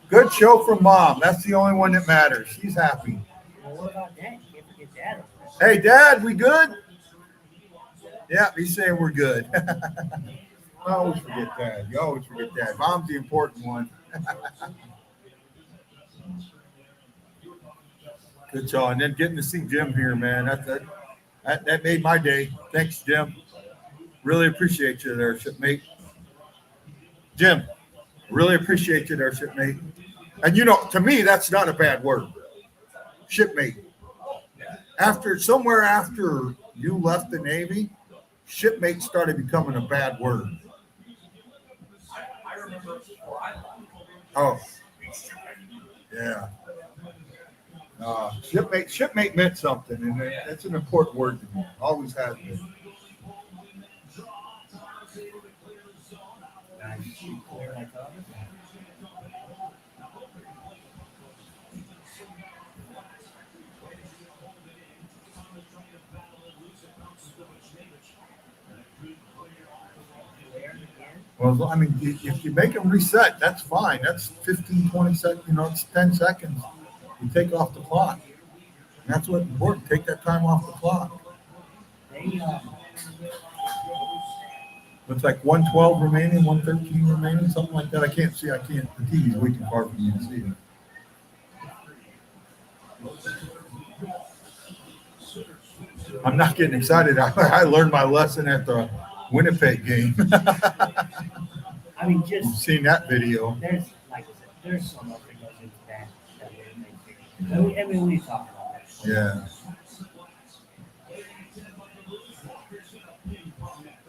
Good show from Mom. That's the only one that matters. She's happy. Well, what about Dad? You can't forget Dad. Hey, Dad, we good? Yeah, he's saying we're good. I always forget Dad. You always forget Dad. Mom's the important one. Good show. And then getting to see Jim here, man, that made my day. Thanks, Jim. Really appreciate you there, shipmate. Jim, really appreciate you there, shipmate. And, to me, that's not a bad word. Shipmate. After you left the Navy, shipmate started becoming a bad word. I remember before I left. Oh. Yeah. Shipmate meant something, and that's an important word to me. Always has been. Well, I mean, if you make them reset, that's fine. That's 15, 20 seconds. It's 10 seconds. You take off the clock. And that's what's important. Take that time off the clock. It's like 112 remaining, 113 remaining, something like that. I can't see. The TV's way too far for me to see it. I'm not getting excited. I learned my lesson at the Winnipeg game. I mean, just you've seen that video. There's, like I said, there's so much that goes into that Winnipeg. I mean, we talk about that. Yeah.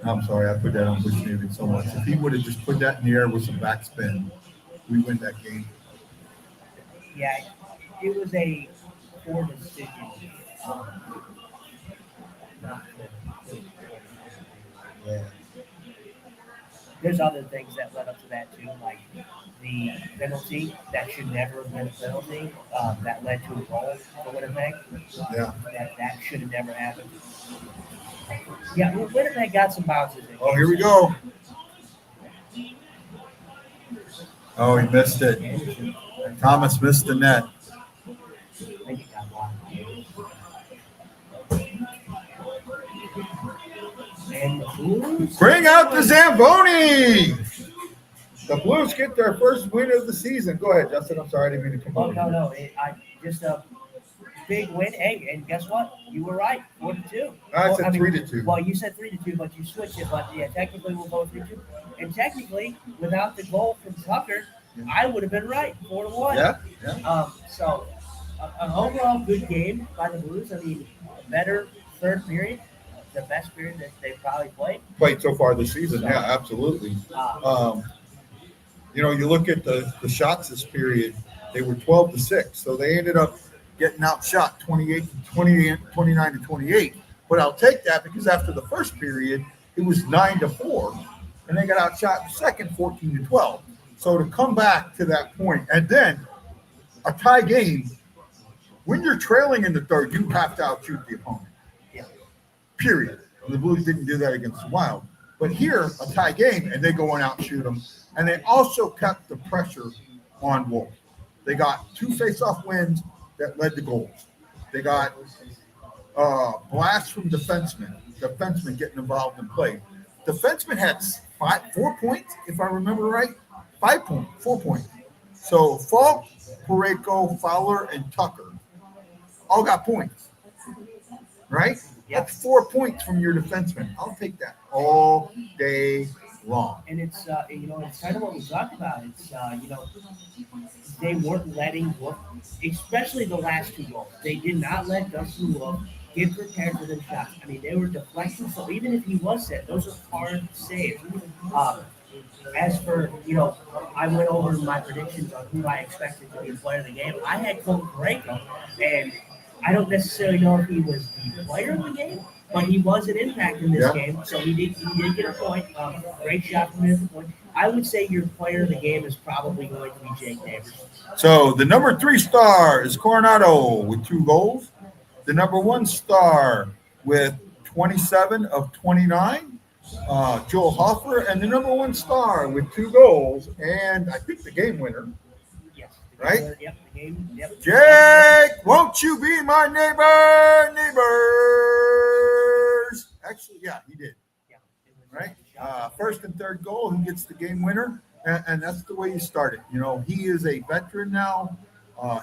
I'm sorry, I put that on Bush Navy so much. If he would have just put that in the air with some backspin, we win that game. Yeah, it was a poor decision. Yeah. There's other things that led up to that too, like the penalty that should never have been a penalty that led to a goal for Winnipeg. Yeah. That should have never happened. Yeah, Winnipeg got some bounces. Oh, here we go. Oh, he missed it. Thomas missed the net. I think it got blocked. And the Blues. Bring out the Zamboni. The Blues get their first win of the season. Go ahead, Justin. I'm sorry, I didn't mean to come Oh, over. no. I just a big win. Hey, and guess what? You were right. 4-2. I said 3-2. Well, you said 3-2, but you switched it. But yeah, technically we'll go 3-2. And technically, without the goal from Tucker, I would have been right. 4-1. Yeah. So an overall good game by the Blues. I mean, better third period, the best period that they probably Played so far this season. Yeah, absolutely. You look at the shots this period, they were 12-6. So they ended up getting outshot 29-28. But I'll take that because after the first period, it was 9-4. And they got outshot in the second 14-12. So to come back to that point, and then a tie game, when you're trailing in the third, you have to outshoot the opponent. Yeah. Period. The Blues didn't do that against the Wild. But here, a tie game, and they go and outshoot them. And they also kept the pressure on Wolf. They got 2 face-off wins that led to goals. They got blasts from defensemen getting involved in play. Defensemen had 4 points, if I remember right. 4 points. So Falk, Parayko, Fowler, and Tucker all got points, right? Yeah. That's 4 points from your defenseman. I'll take that all day long. And it's it's kind of what we talked about. It's they weren't letting Wolf, especially the last 2 goals. They did not let Dustin Wolf get prepared for the shots. I mean, they were deflecting. So even if he was set, those are hard saves. As for I went over my predictions on who I expected to be the player of the game. I had Colton Parayko, and I don't necessarily know if he was the player of the game, but he was an impact in this game. So he did get a point. Great shot from him at the point. I would say your player of the game is probably going to be Jake Neighbors. So the number 3 star is Coronado with 2 goals. The number 1 star with 27 of 29, Joel Hoffer, and the number 1 star with 2 goals, and I think the game winner. Yes. Right? Yep. The game. Yep. Jake, won't you be my neighbors? Actually, yeah, he did. Yeah. Right? First and third goal, he gets the game winner, and that's the way you start it. He is a veteran now.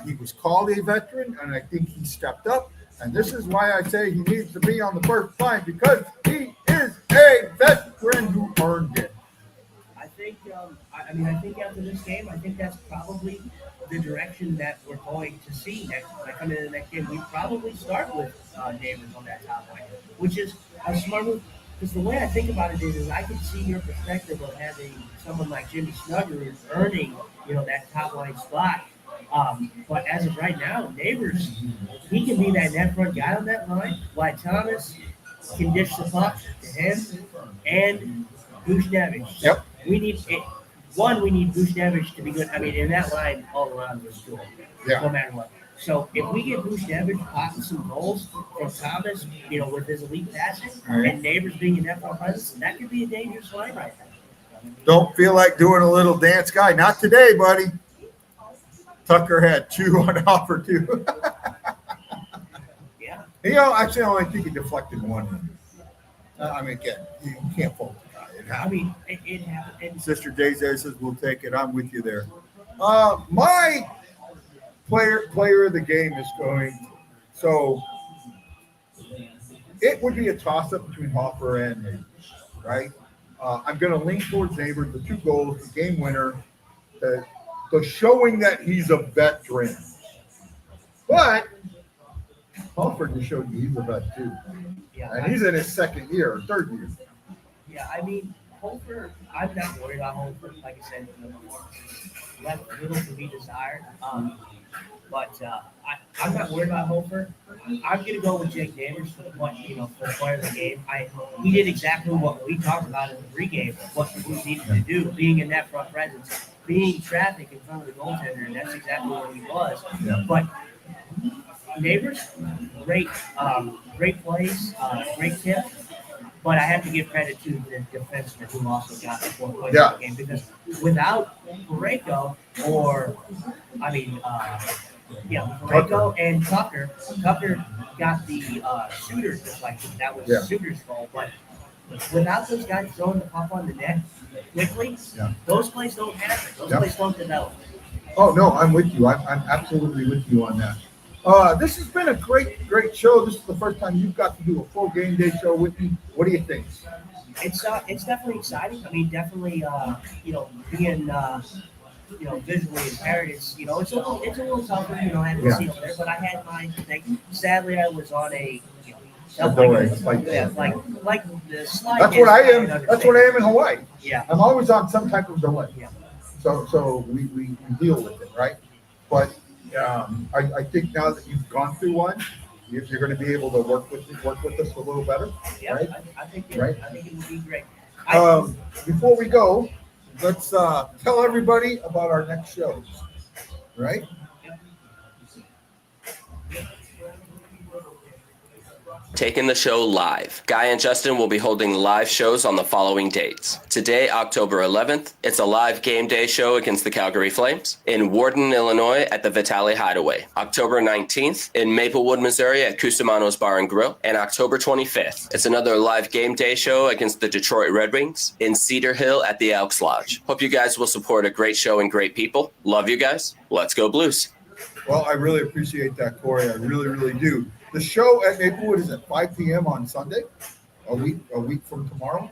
He was called a veteran, and I think he stepped up. And this is why I say he needs to be on the first line, because he is a veteran who earned it. I think after this game, I think that's probably the direction that we're going to see coming into the next game. We probably start with Neighbors on that top line, which is a smart move. Because the way I think about it is I can see your perspective of having someone like Jimmy Snugger earning, that top line spot. But as of right now, Neighbors, he can be that net front guy on that line. While Thomas can dish the puck to him and Buchnevich. Yep. We need Buchnevich to be good. I mean, in that line, all around was good, no matter what. So if we get Buchnevich popping some goals from Thomas, with his elite passing and Neighbors being a net front presence, that could be a dangerous line right now. Don't feel like doing a little dance, guy. Not today, buddy. Tucker had 2 on offer, too. Yeah. Actually, I only think he deflected 1. Again, you can't fault the guy. It happened. I mean, it happened. Sister Jay says, we'll take it. I'm with you there. My player of the game is going. So it would be a toss-up between Hoffer and Neighbors, right? I'm going to lean towards Neighbors. The 2 goals, the game winner, the showing that he's a veteran. But Hoffer just showed you he's a vet too. Yeah, And he's in his 2nd year or 3rd year. Yeah, I mean, Holfer, I'm not worried about Holfer. Like I said, left little to be desired. But I'm not worried about Holfer. I'm going to go with Jake Neighbors for the point, for the player of the game. He did exactly what we talked about in the pregame, what the Blues needed to do, being in that front presence, being traffic in front of the goaltender, and that's exactly what he was. Yeah. But Neighbors, great plays, great tip. But I have to give credit to the defenseman who also got the 4 points Yeah. in the game, because without Pareko Pareko and Tucker got the shooter deflection. That was Suter's fault. But without those guys throwing the puck on the net quickly, those plays don't happen. Those plays don't develop. Oh no, I'm with you. I'm absolutely with you on that. This has been a great show. This is the first time you've got to do a full game day show with me. What do you think? It's definitely exciting. I mean, definitely, being visually impaired, it's a little tougher, having to see over there. But I had my thing. Sadly, I was on a Delay. like the slide. That's what I am. That's what I am in Hawaii. Yeah. I'm always on some type of delay. Yeah. So we deal with it, right? But I think now that you've gone through one, you're going to be able to work with us a little better. Yeah, right? I think it would be great. Before we go, let's tell everybody about our next shows, right? Taking the show live. Guy and Justin will be holding live shows on the following dates. Today, October 11th, it's a live game day show against the Calgary Flames in Warden, Illinois at the Vitale Hideaway. October 19th in Maplewood, Missouri at Cusimano's Bar and Grill. And October 25th, it's another live game day show against the Detroit Red Wings in Cedar Hill at the Elks Lodge. Hope you guys will support a great show and great people. Love you guys. Let's go Blues. Well, I really appreciate that, Corey. I really, really do. The show at Maplewood is at 5 p.m. on Sunday, a week from tomorrow.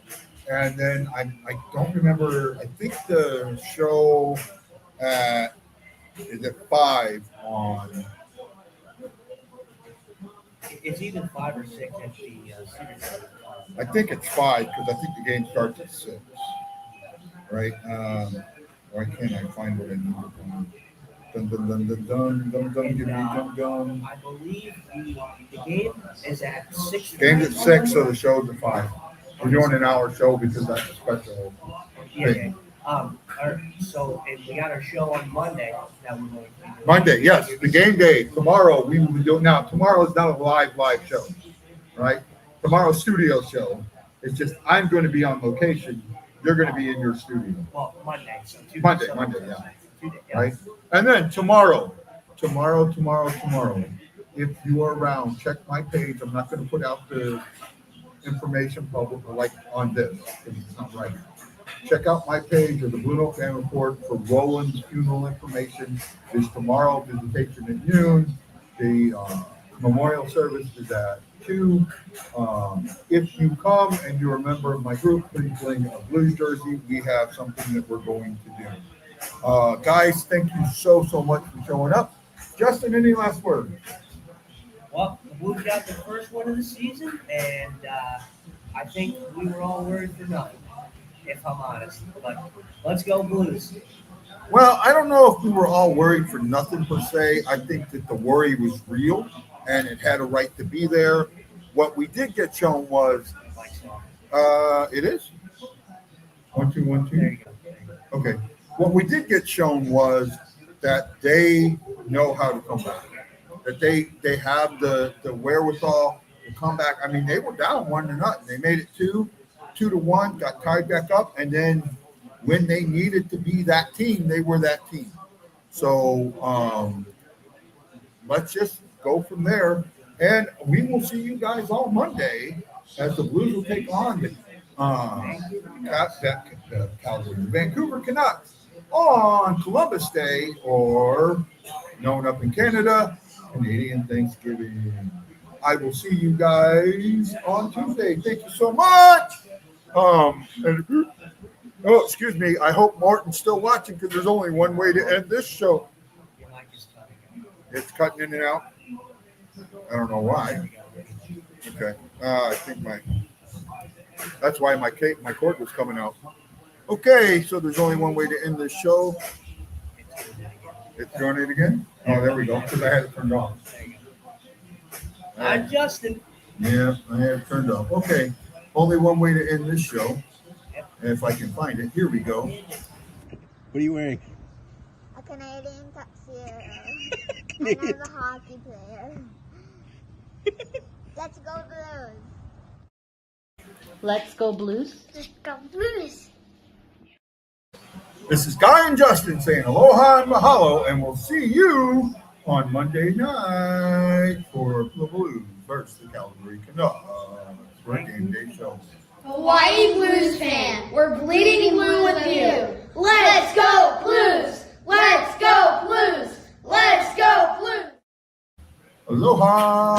And then I don't remember. I think the show is at 5 on. It's either 5 or 6 at the I think it's 5 because I think the game starts at 6. Right? Why can't I find what I need to find? Dun, dun, dun, dun, dun, dun, dun, give me dun, dun. I believe the game is at 6. Game's at 6, so the show's at 5. We're doing an hour show because that's a special thing. So and we got our show on Monday that we're going to do. Monday, yes, the game day. Tomorrow we will be doing. Now tomorrow is not a live show, right? Tomorrow's studio show. It's just I'm going to be on location. You're going to be in your studio. Well, Monday. So Monday, yeah. Right? And then tomorrow. If you are around, check my page. I'm not going to put out the information public like on this because it's not right. Check out my page of the BlueNote Fan Report for Roland's funeral information. There's tomorrow visitation at noon. The memorial service is at 2. If you come and you're a member of my group, please bring a Blues jersey. We have something that we're going to do. Guys, thank you so much for showing up. Justin, any last words? Well, the Blues got the first one of the season, and I think we were all worried for nothing, if I'm honest. But let's go Blues. Well, I don't know if we were all worried for nothing per se. I think that the worry was real, and it had a right to be there. What we did get shown was, it is? 1 2 1 2. There you go. Okay. What we did get shown was that they know how to come back. That they have the wherewithal to come back. I mean, they were down 1-0. They made it 2-1, got tied back up, and then when they needed to be that team, they were that team. So let's just go from there. And we will see you guys all Monday as the Blues will take on the Vancouver Canucks on Columbus Day, or known up in Canada, Canadian Thanksgiving. I will see you guys on Tuesday. Thank you so much. Excuse me. I hope Martin's still watching because there's only one way to end this show. It's cutting in and out. I don't know why. Okay. I think that's why my cord was coming out. Okay, so there's only one way to end this show. It's doing it again? Oh, there we go, because I had it turned off. I'm Justin. Yeah, I had it turned off. Okay, only one way to end this show. And if I can find it, here we go. What are you wearing? A Canadian tuxedo. And I'm a hockey player. Let's go Blues. Let's go Blues. Let's go Blues. This is Guy and Justin saying aloha and mahalo, and we'll see you on Monday night for the Blues versus the Calgary Canucks for a game day show. Hawaii Blues fan, we're bleeding blue with you. Let's go Blues! Let's go Blues! Let's go Blues! Aloha!